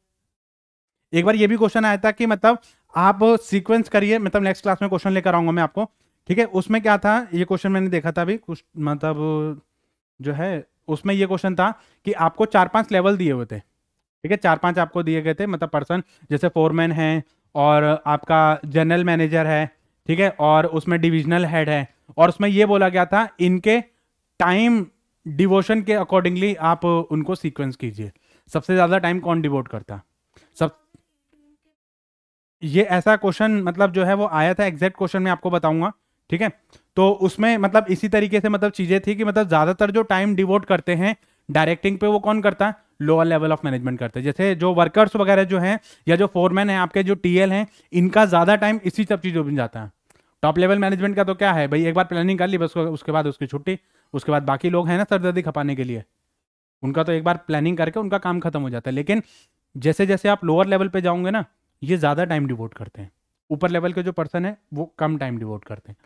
एक बार ये भी क्वेश्चन आया था कि मतलब आप सीक्वेंस करिए, मतलब नेक्स्ट क्लास में क्वेश्चन लेकर आऊंगा मैं आपको, ठीक है। उसमें क्या था, ये क्वेश्चन मैंने देखा था अभी कुछ, मतलब जो है उसमें ये क्वेश्चन था कि आपको 4-5 लेवल दिए हुए थे, ठीक है, 4-5 आपको दिए गए थे, मतलब पर्सन, जैसे फोरमैन है और आपका जनरल मैनेजर है, ठीक है, और उसमें डिविजनल हेड है, और उसमें ये बोला गया था इनके टाइम डिवोशन के अकॉर्डिंगली आप उनको सीक्वेंस कीजिए, सबसे ज्यादा टाइम कौन डिवोट करता सब। ये ऐसा क्वेश्चन मतलब जो है वो आया था, एग्जैक्ट क्वेश्चन मैं आपको बताऊंगा, ठीक है। तो उसमें मतलब इसी तरीके से मतलब चीजें थी कि मतलब ज्यादातर जो टाइम डिवोट करते हैं डायरेक्टिंग पे वो कौन करता है, लोअर लेवल ऑफ मैनेजमेंट करते हैं। जैसे जो वर्कर्स वगैरह जो हैं या जो फोरमैन है आपके, जो टीएल हैं, इनका ज्यादा टाइम इसी सब चीजों में जाता है। टॉप लेवल मैनेजमेंट का तो क्या है भाई, एक बार प्लानिंग कर ली बस, उसके बाद उसकी छुट्टी, उसके बाद बाकी लोग हैं ना सरदर्दी खपाने के लिए, उनका तो एक बार प्लानिंग करके उनका काम खत्म हो जाता है। लेकिन जैसे जैसे आप लोअर लेवल पे जाओगे ना, ये ज़्यादा टाइम डिवोट करते हैं। ऊपर लेवल के जो पर्सन है वो कम टाइम डिवोट करते हैं।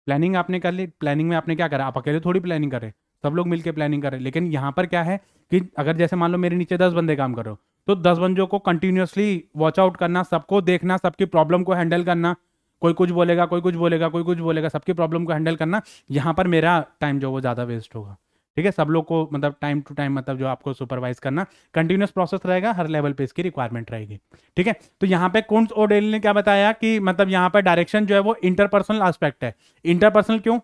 प्लानिंग आपने कर ली, प्लानिंग में आपने क्या करा, आप अकेले थोड़ी प्लानिंग कर रहे, सब लोग मिलकर प्लानिंग कर रहे। लेकिन यहाँ पर क्या है कि अगर जैसे मान लो मेरे नीचे 10 बंदे काम कर रहे हो, तो 10 बंदों को कंटिन्यूसली वॉच आउट करना, सबको देखना, सबकी प्रॉब्लम को हैंडल करना, कोई कुछ बोलेगा, कोई कुछ बोलेगा, कोई कुछ बोलेगा, सबकी प्रॉब्लम को हैंडल करना, यहाँ पर मेरा टाइम जो वो ज़्यादा वेस्ट होगा, ठीक है। सब लोग को मतलब टाइम टू टाइम मतलब जो आपको सुपरवाइज करना, कंटिन्यूस प्रोसेस रहेगा, हर लेवल पे इसकी रिक्वायरमेंट रहेगी, ठीक है। तो यहाँ पे कुंट्ज और डेल ने क्या बताया कि मतलब यहाँ पर डायरेक्शन जो है वो इंटरपर्सनल एस्पेक्ट है। इंटरपर्सनल क्यों,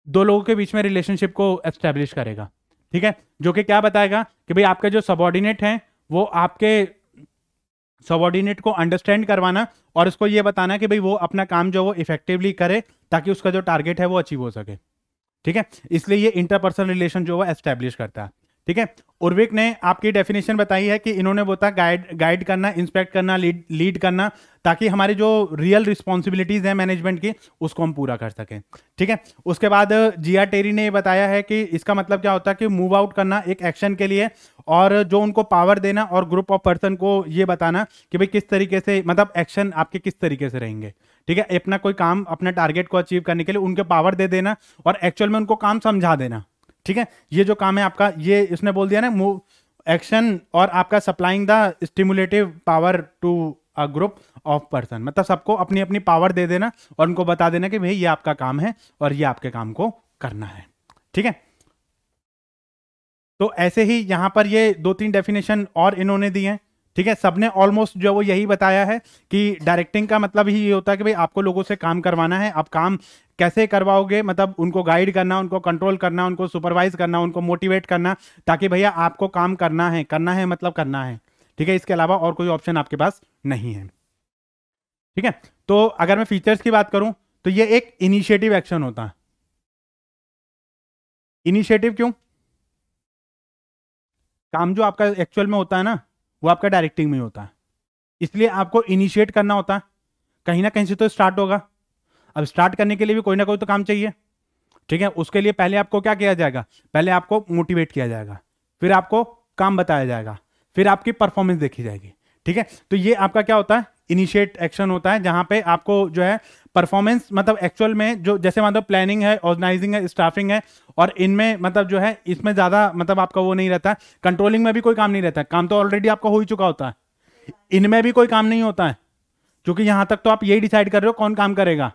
दो लोगों के बीच में रिलेशनशिप को एस्टेब्लिश करेगा, ठीक है। जो कि क्या बताएगा कि भाई आपके जो सबॉर्डिनेट हैं वो आपके सबॉर्डिनेट को अंडरस्टैंड करवाना और उसको ये बताना कि भाई वो अपना काम जो वो इफेक्टिवली करे ताकि उसका जो टारगेट है वो अचीव हो सके, ठीक है। इसलिए ये इंटरपर्सनल रिलेशन जो है एस्टेब्लिश करता है, ठीक है। उर्विक ने आपकी डेफिनेशन बताई है कि इन्होंने बोला गाइड करना, इंस्पेक्ट करना, लीड करना, ताकि हमारी जो रियल रिस्पॉन्सिबिलिटीज है मैनेजमेंट की उसको हम पूरा कर सकें, ठीक है। उसके बाद जिया टेरी ने बताया है कि इसका मतलब क्या होता है कि मूव आउट करना एक एक्शन के लिए, और जो उनको पावर देना और ग्रुप ऑफ पर्सन को ये बताना कि भाई किस तरीके से मतलब एक्शन आपके किस तरीके से रहेंगे, ठीक है। अपना कोई काम, अपने टारगेट को अचीव करने के लिए उनके पावर दे देना और एक्चुअल में उनको काम समझा देना, ठीक है। ये जो काम है आपका, ये इसने बोल दिया ना, मूव एक्शन और आपका supplying the stimulative power to a group of person, मतलब सबको अपनी अपनी पावर दे देना और उनको बता देना कि भाई ये आपका काम है और ये आपके काम को करना है, ठीक है। तो ऐसे ही यहां पर ये 2-3 डेफिनेशन और इन्होंने दी हैं, ठीक है। सबने ऑलमोस्ट जो वो यही बताया है कि डायरेक्टिंग का मतलब ही ये होता है कि भाई आपको लोगों से काम करवाना है। आप काम कैसे करवाओगे, मतलब उनको गाइड करना, उनको कंट्रोल करना, उनको सुपरवाइज करना, उनको मोटिवेट करना, ताकि भैया आपको काम करना है मतलब करना है, ठीक है। इसके अलावा और कोई ऑप्शन आपके पास नहीं है, ठीक है। तो अगर मैं फीचर्स की बात करूं तो ये एक इनिशिएटिव एक्शन होता है। इनिशिएटिव क्यों, काम जो आपका एक्चुअल में होता है ना वो आपका डायरेक्टिंग में होता है, इसलिए आपको इनिशिएट करना होता है, कहीं ना कहीं से तो स्टार्ट होगा। अब स्टार्ट करने के लिए भी कोई ना कोई तो काम चाहिए, ठीक है। उसके लिए पहले आपको क्या किया जाएगा, पहले आपको मोटिवेट किया जाएगा, फिर आपको काम बताया जाएगा, फिर आपकी परफॉर्मेंस देखी जाएगी, ठीक है। तो ये आपका क्या होता है, इनिशिएट एक्शन होता है, जहां पे आपको जो है परफॉर्मेंस मतलब एक्चुअल में जो जैसे मतलब प्लानिंग है, ऑर्गेनाइजिंग है, स्टाफिंग है, और इनमें मतलब जो है इसमें ज्यादा मतलब आपका वो नहीं रहता है। कंट्रोलिंग में भी कोई काम नहीं रहता है, काम तो ऑलरेडी आपका हो ही चुका होता है। इनमें भी कोई काम नहीं होता है, क्योंकि यहां तक तो आप यही डिसाइड कर रहे हो कौन काम करेगा।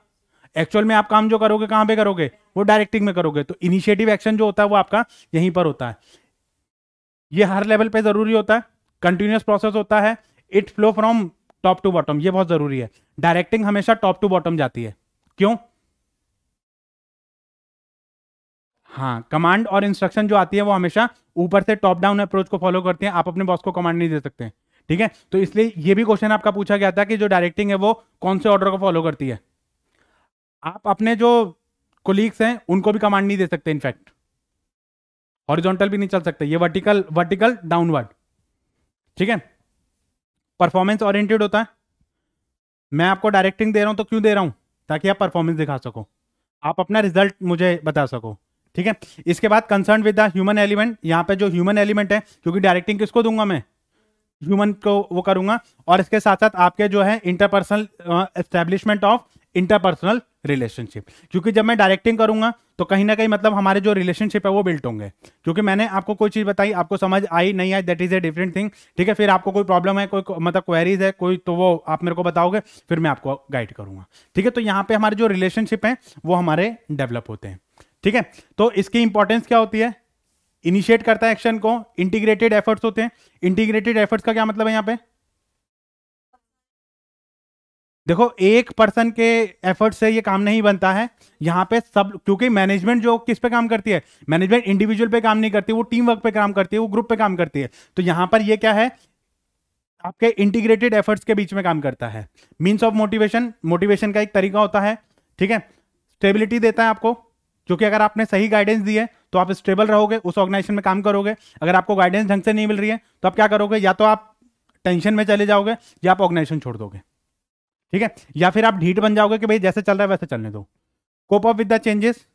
एक्चुअल में आप काम जो करोगे कहां पे करोगे, वो डायरेक्टिंग में करोगे। तो इनिशिएटिव एक्शन जो होता है वो आपका यहीं पर होता है। ये हर लेवल पे जरूरी होता है, कंटिन्यूअस प्रोसेस होता है, it flow from top to bottom, ये बहुत जरूरी है। डायरेक्टिंग हमेशा टॉप टू बॉटम जाती है, क्यों? हाँ, कमांड और इंस्ट्रक्शन जो आती है वो हमेशा ऊपर से टॉप डाउन अप्रोच को फॉलो करती है, आप अपने बॉस को कमांड नहीं दे सकते, ठीक है। तो इसलिए ये भी क्वेश्चन आपका पूछा गया था कि जो डायरेक्टिंग है वो कौन से ऑर्डर को फॉलो करती है। आप अपने जो कोलीग्स हैं उनको भी कमांड नहीं दे सकते, इनफैक्ट हॉरिजॉन्टल भी नहीं चल सकते, ये वर्टिकल वर्टिकल डाउनवर्ड, ठीक है। परफॉर्मेंस ओरिएंटेड होता है। मैं आपको डायरेक्टिंग दे रहा हूं तो क्यों दे रहा हूं, ताकि आप परफॉर्मेंस दिखा सको, आप अपना रिजल्ट मुझे बता सको, ठीक है। इसके बाद concern with the human element, यहां पे जो ह्यूमन एलिमेंट है, क्योंकि डायरेक्टिंग किसको दूंगा मैं, ह्यूमन को वो करूंगा। और इसके साथ साथ आपके जो है interpersonal establishment of interpersonal relationship, क्योंकि जब मैं डायरेक्टिंग करूंगा तो कहीं ना कहीं मतलब हमारे जो रिलेशनशिप है वो बिल्ट होंगे। क्योंकि मैंने आपको कोई चीज बताई, आपको समझ आई नहीं आई, that is a different thing, ठीक है। फिर आपको कोई प्रॉब्लम है, कोई मतलब क्वेरीज है कोई, तो वो आप मेरे को बताओगे, फिर मैं आपको गाइड करूंगा, ठीक है। तो यहाँ पे हमारे जो रिलेशनशिप है वो हमारे डेवलप होते हैं, ठीक है। तो इसकी इंपॉर्टेंस क्या होती है, इनिशिएट करता है एक्शन को, इंटीग्रेटेड एफर्ट्स होते हैं। इंटीग्रेटेड एफर्ट्स का क्या मतलब है यहाँ पे, देखो एक पर्सन के एफर्ट से ये काम नहीं बनता है, यहां पे सब, क्योंकि मैनेजमेंट जो किस पे काम करती है, मैनेजमेंट इंडिविजुअल पे काम नहीं करती, वो टीम वर्क पे काम करती है, वो ग्रुप पे काम करती है। तो यहां पर ये क्या है, आपके इंटीग्रेटेड एफर्ट्स के बीच में काम करता है। मीन्स ऑफ मोटिवेशन, मोटिवेशन का एक तरीका होता है, ठीक है। स्टेबिलिटी देता है आपको, क्योंकि अगर आपने सही गाइडेंस दी है तो आप स्टेबल रहोगे, उस ऑर्गेनाइजेशन में काम करोगे। अगर आपको गाइडेंस ढंग से नहीं मिल रही है तो आप क्या करोगे, या तो आप टेंशन में चले जाओगे या आप ऑर्गेनाइजेशन छोड़ दोगे, ठीक है। या फिर आप ढीठ बन जाओगे कि भाई जैसे चल रहा है वैसे चलने दो। Cope up with the changes,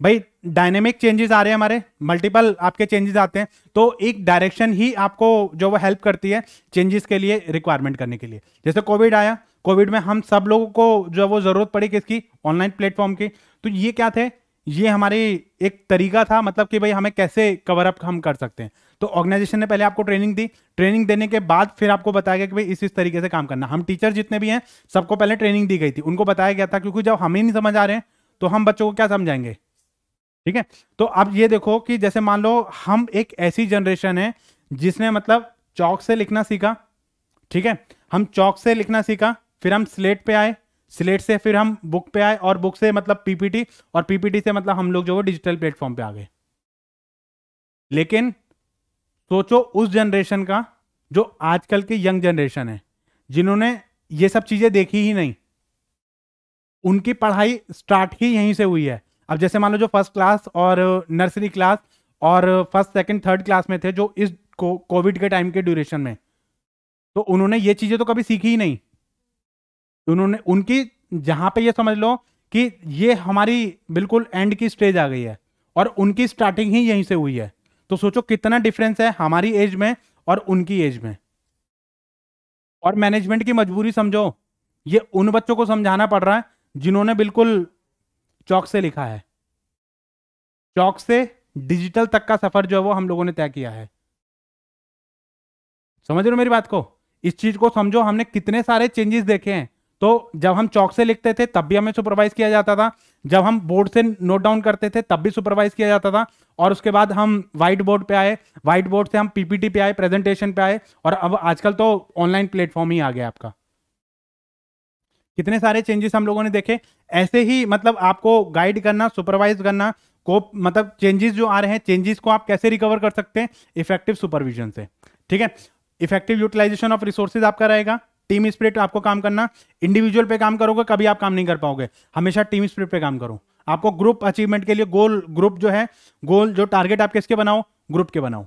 भाई डायनेमिक चेंजेस आ रहे हैं हमारे, मल्टीपल आपके चेंजेस आते हैं, तो एक डायरेक्शन ही आपको जो वो हेल्प करती है चेंजेस के लिए, रिक्वायरमेंट करने के लिए। जैसे कोविड आया, कोविड में हम सब लोगों को जो वो जरूरत पड़ी किसकी, ऑनलाइन प्लेटफॉर्म की। तो ये क्या थे, ये हमारी एक तरीका था, मतलब कि भाई हमें कैसे कवर अप हम कर सकते हैं। तो ऑर्गेनाइजेशन ने पहले आपको ट्रेनिंग दी, ट्रेनिंग देने के बाद फिर आपको बताया गया कि भाई इस तरीके से काम करना। हम टीचर जितने भी हैं सबको पहले ट्रेनिंग दी गई थी, उनको बताया गया था, क्योंकि जब हमें नहीं समझ आ रहे हैं तो हम बच्चों को क्या समझाएंगे, ठीक है। तो अब ये देखो कि जैसे मान लो हम एक ऐसी जनरेशन है जिसने मतलब चौक से लिखना सीखा, ठीक है। हम चौक से लिखना सीखा, फिर हम स्लेट पे आए, स्लेट से फिर हम बुक पे आए, और बुक से मतलब पीपीटी, और पीपीटी से मतलब हम लोग जो वो डिजिटल प्लेटफॉर्म पे आ गए। लेकिन सोचो उस जनरेशन का जो आजकल की यंग जनरेशन है, जिन्होंने ये सब चीजें देखी ही नहीं, उनकी पढ़ाई स्टार्ट ही यहीं से हुई है। अब जैसे मान लो जो फर्स्ट क्लास और नर्सरी क्लास और फर्स्ट सेकंड थर्ड क्लास में थे, जो इस कोविड के टाइम के ड्यूरेशन में, तो उन्होंने ये चीजें तो कभी सीखी ही नहीं। उन्होंने उनकी जहां पे ये समझ लो कि ये हमारी बिल्कुल एंड की स्टेज आ गई है, और उनकी स्टार्टिंग ही यहीं से हुई है। तो सोचो कितना डिफरेंस है हमारी एज में और उनकी एज में। और मैनेजमेंट की मजबूरी समझो, ये उन बच्चों को समझाना पड़ रहा है जिन्होंने बिल्कुल चौक से लिखा है, चौक से डिजिटल तक का सफर जो है वो हम लोगों ने तय किया है। समझ रहे हो मेरी बात को, इस चीज को समझो, हमने कितने सारे चेंजेस देखे हैं। तो जब हम चौक से लिखते थे तब भी हमें सुपरवाइज किया जाता था, जब हम बोर्ड से नोट डाउन करते थे तब भी सुपरवाइज किया जाता था, और उसके बाद हम व्हाइट बोर्ड पे आए, व्हाइट बोर्ड से हम पीपीटी पे आए, प्रेजेंटेशन पे आए, और अब आजकल तो ऑनलाइन प्लेटफॉर्म ही आ गया आपका। कितने सारे चेंजेस हम लोगों ने देखे। ऐसे ही मतलब आपको गाइड करना, सुपरवाइज करना को, मतलब चेंजेस जो आ रहे हैं, चेंजेस को आप कैसे रिकवर कर सकते हैं, इफेक्टिव सुपरविजन से, ठीक है। इफेक्टिव यूटिलाइजेशन ऑफ रिसोर्सेज आपका रहेगा, टीम स्पिरिट आपको काम करना। इंडिविजुअल पे काम करोगे कभी आप काम नहीं कर पाओगे, हमेशा टीम स्पिरिट पे काम करो। आपको ग्रुप अचीवमेंट के लिए गोल, ग्रुप जो है गोल, जो टारगेट आप किसके बनाओ, ग्रुप के बनाओ,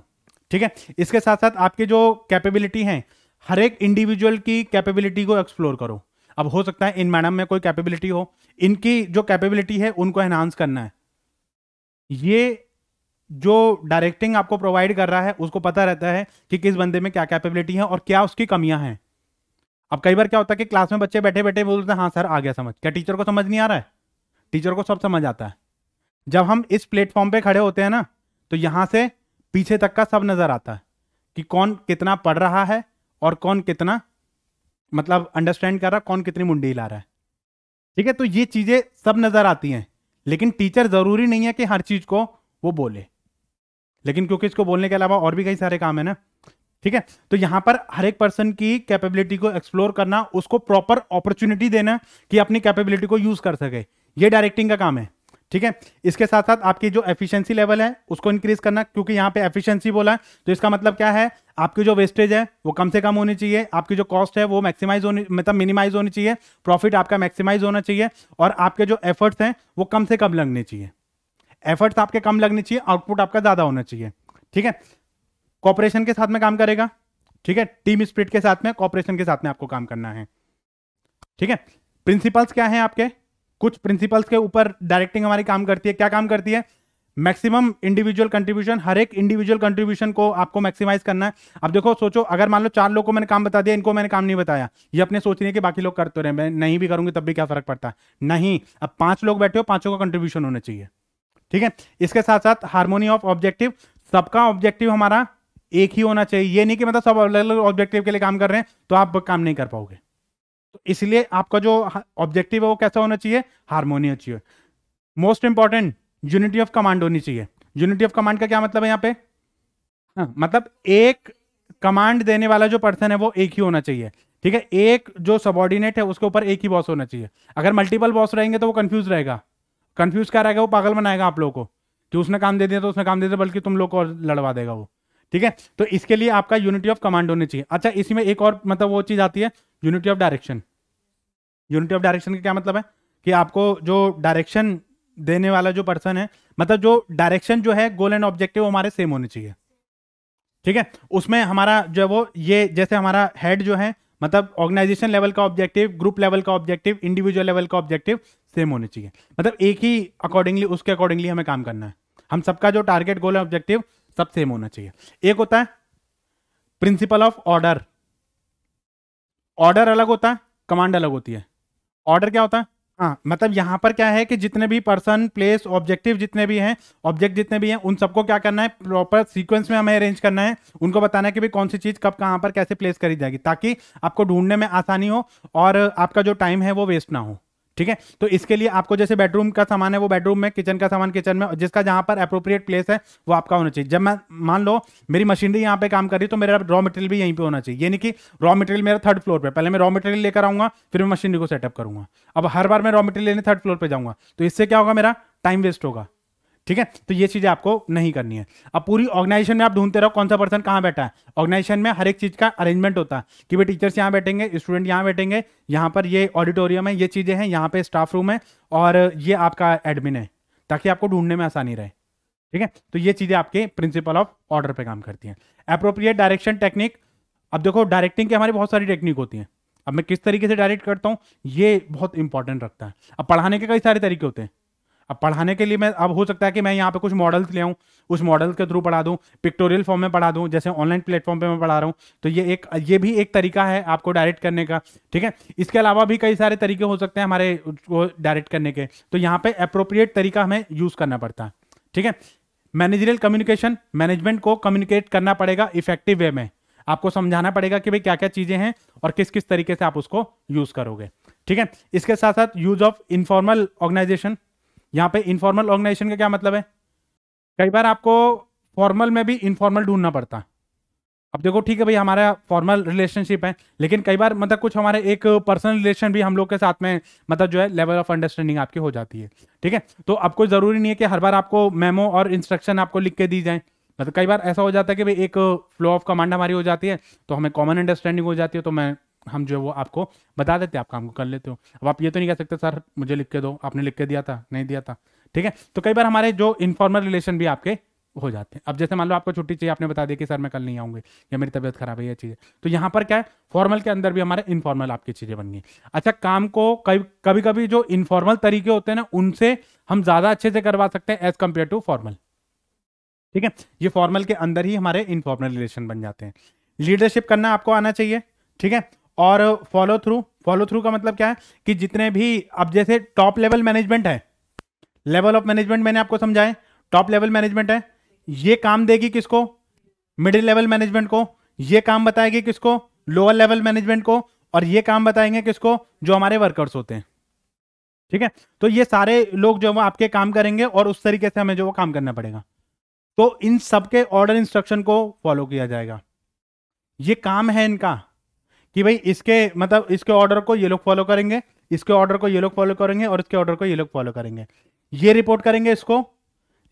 ठीक है। इसके साथ साथ आपके जो कैपेबिलिटी है, हर एक इंडिविजुअल की कैपेबिलिटी को एक्सप्लोर करो। अब हो सकता है इन मैडम में कोई कैपेबिलिटी हो, इनकी जो कैपेबिलिटी है उनको एनहांस करना है। ये जो डायरेक्टिंग आपको प्रोवाइड कर रहा है उसको पता रहता है कि किस बंदे में क्या कैपेबिलिटी है और क्या उसकी कमियां हैं। अब कई बार क्या होता है कि क्लास में बच्चे बैठे बैठे बोलते हैं हाँ सर आ गया समझ, क्या टीचर को समझ नहीं आ रहा है? टीचर को सब समझ आता है। जब हम इस प्लेटफॉर्म पे खड़े होते हैं ना, तो यहां से पीछे तक का सब नजर आता है कि कौन कितना पढ़ रहा है और कौन कितना मतलब अंडरस्टैंड कर रहा है, कौन कितनी मुंडी हिला रहा है। ठीक है, तो ये चीजें सब नजर आती हैं, लेकिन टीचर जरूरी नहीं है कि हर चीज को वो बोले, लेकिन क्योंकि इसको बोलने के अलावा और भी कई सारे काम है ना। ठीक है, तो यहां पर हर एक पर्सन की कैपेबिलिटी को एक्सप्लोर करना, उसको प्रॉपर अपॉर्चुनिटी देना कि अपनी कैपेबिलिटी को यूज कर सके, ये डायरेक्टिंग का काम है। ठीक है, इसके साथ साथ आपकी जो एफिशिएंसी लेवल है उसको इंक्रीज करना, क्योंकि यहां पे एफिशिएंसी बोला है तो इसका मतलब क्या है, आपकी जो वेस्टेज है वो कम से कम होनी चाहिए, आपकी जो कॉस्ट है वो मैक्सिमाइज होनी मतलब मिनिमाइज होनी चाहिए, प्रॉफिट आपका मैक्सिमाइज होना चाहिए, और आपके जो एफर्ट्स हैं वो कम से कम लगने चाहिए। एफर्ट्स आपके कम लगने चाहिए, आउटपुट आपका ज्यादा होना चाहिए। ठीक है, कॉपरेशन के साथ में काम करेगा। ठीक है, टीम स्पिरिट के साथ में, कॉपरेशन के साथ में आपको काम करना है। ठीक है, प्रिंसिपल्स क्या है आपके, कुछ प्रिंसिपल्स के ऊपर डायरेक्टिंग हमारी काम करती है। क्या काम करती है? मैक्सिमम इंडिविजुअल कंट्रीब्यूशन, हर एक इंडिविजुअल कंट्रीब्यूशन को आपको मैक्सिमाइज करना है। अब देखो सोचो, अगर मान लो 4 लोगों को मैंने काम बता दिया, इनको मैंने काम नहीं बताया, ये अपने सोच रहे हैं कि बाकी लोग कर तो रहे, मैं नहीं भी करूंगी तब भी क्या फर्क पड़ता है? नहीं, अब 5 लोग बैठे हो, 5 का कंट्रीब्यूशन होना चाहिए। ठीक है, इसके साथ साथ हार्मोनी ऑफ ऑब्जेक्टिव, सबका ऑब्जेक्टिव हमारा एक ही होना चाहिए। ये नहीं कि मतलब सब अलग अलग ऑब्जेक्टिव के लिए काम कर रहे हैं तो आप काम नहीं कर पाओगे, तो इसलिए आपका जो ऑब्जेक्टिव है वो कैसा होना चाहिए? हार्मोनियस चाहिए। Most important, unity of command होनी चाहिए। यूनिटी ऑफ कमांड का क्या मतलब है यहाँ पे? हाँ, मतलब एक कमांड देने वाला जो पर्सन है वो एक ही होना चाहिए। ठीक है, एक जो सबॉर्डिनेट है उसके ऊपर एक ही बॉस होना चाहिए। अगर मल्टीपल बॉस रहेंगे तो वो कंफ्यूज रहेगा। कंफ्यूज क्या रहेगा? वो पागल बनाएगा आप लोगों को कि उसने काम दे दिया तो उसने काम दे दिया, बल्कि तुम लोग को और लड़वा देगा वो। ठीक है, तो इसके लिए आपका यूनिटी ऑफ कमांड होनी चाहिए। अच्छा, इसमें एक और मतलब वो चीज आती है, unity of direction. Unity of direction का क्या मतलब है कि आपको जो डायरेक्शन देने वाला जो पर्सन है, मतलब जो डायरेक्शन जो है, गोल एंड ऑब्जेक्टिव हमारे सेम होने चाहिए। ठीक है, उसमें हमारा जो है वो ये, जैसे हमारा हेड जो है, मतलब ऑर्गेनाइजेशन लेवल का ऑब्जेक्टिव, ग्रुप लेवल का ऑब्जेक्टिव, इंडिविजुअल लेवल का ऑब्जेक्टिव सेम होने चाहिए। मतलब एक ही अकॉर्डिंगली, उसके अकॉर्डिंगली हमें काम करना है। हम सबका जो टारगेट, गोल, ऑब्जेक्टिव सब सेम होना चाहिए। एक होता है प्रिंसिपल ऑफ ऑर्डर। ऑर्डर अलग होता है, कमांड अलग होती है। ऑर्डर क्या होता है? हाँ, मतलब यहां पर क्या है कि जितने भी पर्सन, प्लेस, ऑब्जेक्टिव जितने भी हैं, ऑब्जेक्ट जितने भी हैं, उन सबको क्या करना है? प्रॉपर सीक्वेंस में हमें अरेंज करना है। उनको बताना है कि भाई कौन सी चीज कब कहां पर कैसे प्लेस करी जाएगी, ताकि आपको ढूंढने में आसानी हो और आपका जो टाइम है वो वेस्ट ना हो। ठीक है, तो इसके लिए आपको जैसे बेडरूम का सामान है वो बेडरूम में, किचन का सामान किचन में, और जिसका जहां पर अप्रोप्रिएट प्लेस है वो आपका होना चाहिए। जब मैं मान लो मेरी मशीनरी यहाँ पे काम कर रही है तो मेरा रॉ मटेरियल भी यहीं पे होना चाहिए। ये नहीं कि रॉ मटेरियल मेरा 3rd फ्लोर पे, पहले मैं रॉ मटेरियल लेकर आऊंगा फिर मैं मशीनरी को सेटअप करूंगा। अब हर बार मैं रॉ मटेरियल लेने 3rd फ्लोर पे जाऊंगा तो इससे क्या होगा? मेरा टाइम वेस्ट होगा। ठीक है, तो ये चीजें आपको नहीं करनी है। अब पूरी ऑर्गेनाइजेशन में आप ढूंढते रहो कौन सा पर्सन कहां बैठा है। ऑर्गेनाइजेशन में हर एक चीज का अरेंजमेंट होता है कि भाई टीचर्स यहाँ बैठेंगे, स्टूडेंट यहाँ बैठेंगे, यहाँ पर ये ऑडिटोरियम है, ये चीजें हैं, यहाँ पे स्टाफ रूम है, और ये आपका एडमिन है, ताकि आपको ढूंढने में आसानी रहे। ठीक है, तो ये चीजें आपके प्रिंसिपल ऑफ ऑर्डर पे काम करती हैं। Appropriate direction technique. अब देखो, डायरेक्टिंग की हमारी बहुत सारी टेक्निक होती हैं। अब मैं किस तरीके से डायरेक्ट करता हूं ये बहुत इंपॉर्टेंट रखता है। अब पढ़ाने के कई सारे तरीके होते हैं। अब पढ़ाने के लिए मैं, अब हो सकता है कि मैं यहाँ पे कुछ मॉडल्स ले आऊँ, उस मॉडल्स के थ्रू पढ़ा दूँ, पिक्टोरियल फॉर्म में पढ़ा दूँ, जैसे ऑनलाइन प्लेटफॉर्म पे मैं पढ़ा रहा हूँ, तो ये भी एक तरीका है आपको डायरेक्ट करने का। ठीक है, इसके अलावा भी कई सारे तरीके हो सकते हैं हमारे उसको डायरेक्ट करने के, तो यहाँ पे अप्रोप्रिएट तरीका हमें यूज करना पड़ता है। ठीक है, मैनेजरियल कम्युनिकेशन, मैनेजमेंट को कम्युनिकेट करना पड़ेगा इफेक्टिव वे में। आपको समझाना पड़ेगा कि भाई क्या क्या चीजें हैं और किस किस तरीके से आप उसको यूज करोगे। ठीक है, इसके साथ साथ यूज ऑफ इनफॉर्मल ऑर्गेनाइजेशन। यहाँ पे इनफॉर्मल ऑर्गेनाइजेशन का क्या मतलब है? कई बार आपको फॉर्मल में भी इनफॉर्मल ढूंढना पड़ता है। अब देखो, ठीक है भाई, हमारा फॉर्मल रिलेशनशिप है, लेकिन कई बार मतलब कुछ हमारे एक पर्सनल रिलेशन भी हम लोग के साथ में, मतलब जो है लेवल ऑफ अंडरस्टैंडिंग आपकी हो जाती है। ठीक है, तो अब कोई जरूरी नहीं है कि हर बार आपको मेमो और इंस्ट्रक्शन आपको लिख के दी जाए। मतलब कई बार ऐसा हो जाता है कि भाई एक फ्लो ऑफ कमांड हमारी हो जाती है, तो हमें कॉमन अंडरस्टैंडिंग हो जाती है, तो हम जो है वो आपको बता देते हैं, आप काम को कर लेते हो। अब आप ये तो नहीं कह सकते सर मुझे लिख के दो, आपने लिख के दिया था, नहीं दिया था। ठीक है, तो कई बार हमारे जो इनफॉर्मल रिलेशन भी आपके हो जाते हैं। अब जैसे मान लो आपको छुट्टी चाहिए, आपने बता दिया कि सर मैं कल नहीं आऊंगी या मेरी तबीयत खराब है, ये चीज़ें, तो यहाँ पर क्या है, फॉर्मल के अंदर भी हमारे इनफॉर्मल आपकी चीज़ें बन गई। अच्छा, काम को कभी कभी जो इनफॉर्मल तरीके होते हैं ना, उनसे हम ज़्यादा अच्छे से करवा सकते हैं एज कंपेयर टू फॉर्मल। ठीक है, ये फॉर्मल के अंदर ही हमारे इनफॉर्मल रिलेशन बन जाते हैं। लीडरशिप करना आपको आना चाहिए, ठीक है। और फॉलो थ्रू का मतलब क्या है कि जितने भी, अब जैसे टॉप लेवल मैनेजमेंट है, लेवल ऑफ मैनेजमेंट मैंने आपको समझाया, टॉप लेवल मैनेजमेंट है, ये काम देगी किसको, मिडिल लेवल मैनेजमेंट को, ये काम बताएगी किसको, लोअर लेवल मैनेजमेंट को, और ये काम बताएंगे किसको, जो हमारे वर्कर्स होते हैं। ठीक है, तो ये सारे लोग जो वो आपके काम करेंगे और उस तरीके से हमें जो वो काम करना पड़ेगा। तो इन सबके ऑर्डर इंस्ट्रक्शन को फॉलो किया जाएगा। ये काम है इनका कि भाई इसके मतलब इसके ऑर्डर को ये लोग फॉलो करेंगे, इसके ऑर्डर को ये लोग फॉलो करेंगे, और इसके ऑर्डर को ये लोग फॉलो करेंगे। ये रिपोर्ट करेंगे इसको,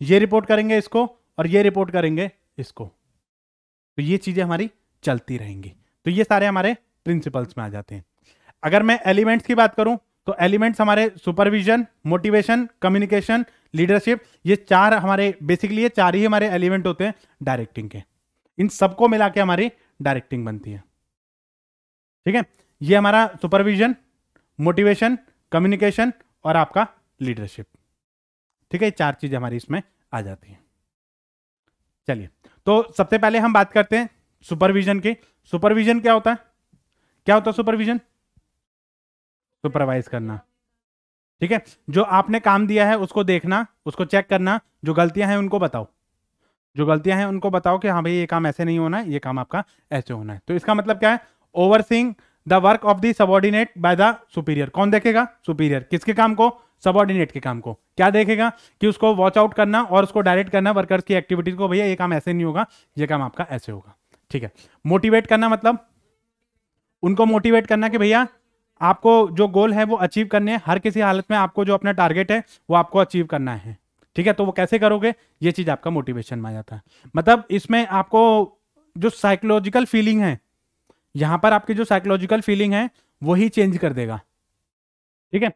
ये रिपोर्ट करेंगे इसको, और ये रिपोर्ट करेंगे इसको। तो ये चीजें हमारी चलती रहेंगी। तो ये सारे हमारे प्रिंसिपल्स में आ जाते हैं। अगर मैं एलिमेंट्स की बात करूं तो एलिमेंट्स हमारे सुपरविजन, मोटिवेशन, कम्युनिकेशन, लीडरशिप, ये चार हमारे बेसिकली ये चार ही हमारे एलिमेंट होते हैं डायरेक्टिंग के। इन सबको मिला के हमारी डायरेक्टिंग बनती है। ठीक है, ये हमारा सुपरविजन, मोटिवेशन, कम्युनिकेशन और आपका लीडरशिप। ठीक है, ये चार चीजें हमारी इसमें आ जाती हैं। चलिए, तो सबसे पहले हम बात करते हैं सुपरविजन की। सुपरविजन क्या होता है? क्या होता है सुपरविजन? सुपरवाइज करना। ठीक है, जो आपने काम दिया है उसको देखना, उसको चेक करना, जो गलतियां हैं उनको बताओ, जो गलतियां हैं उनको बताओ कि हाँ भाई ये काम ऐसे नहीं होना है, ये काम आपका ऐसे होना है। तो इसका मतलब क्या है? Overseeing the work of the subordinate by the superior. कौन देखेगा? सुपीरियर। किसके काम को? सबऑर्डिनेट के काम को। क्या देखेगा? कि उसको वॉच आउट करना और उसको डायरेक्ट करना वर्कर्स की एक्टिविटीज को, भैया ये काम ऐसे नहीं होगा, ये काम आपका ऐसे होगा। ठीक है, मोटिवेट करना मतलब उनको मोटिवेट करना कि भैया आपको जो गोल है वो अचीव करने हैं, हर किसी हालत में आपको जो अपना टारगेट है वो आपको अचीव करना है। ठीक है, तो वो कैसे करोगे, ये चीज आपका मोटिवेशन में आ जाता है। मतलब इसमें आपको जो साइकोलॉजिकल फीलिंग है, यहां पर आपकी जो साइकोलॉजिकल फीलिंग है वही चेंज कर देगा। ठीक है,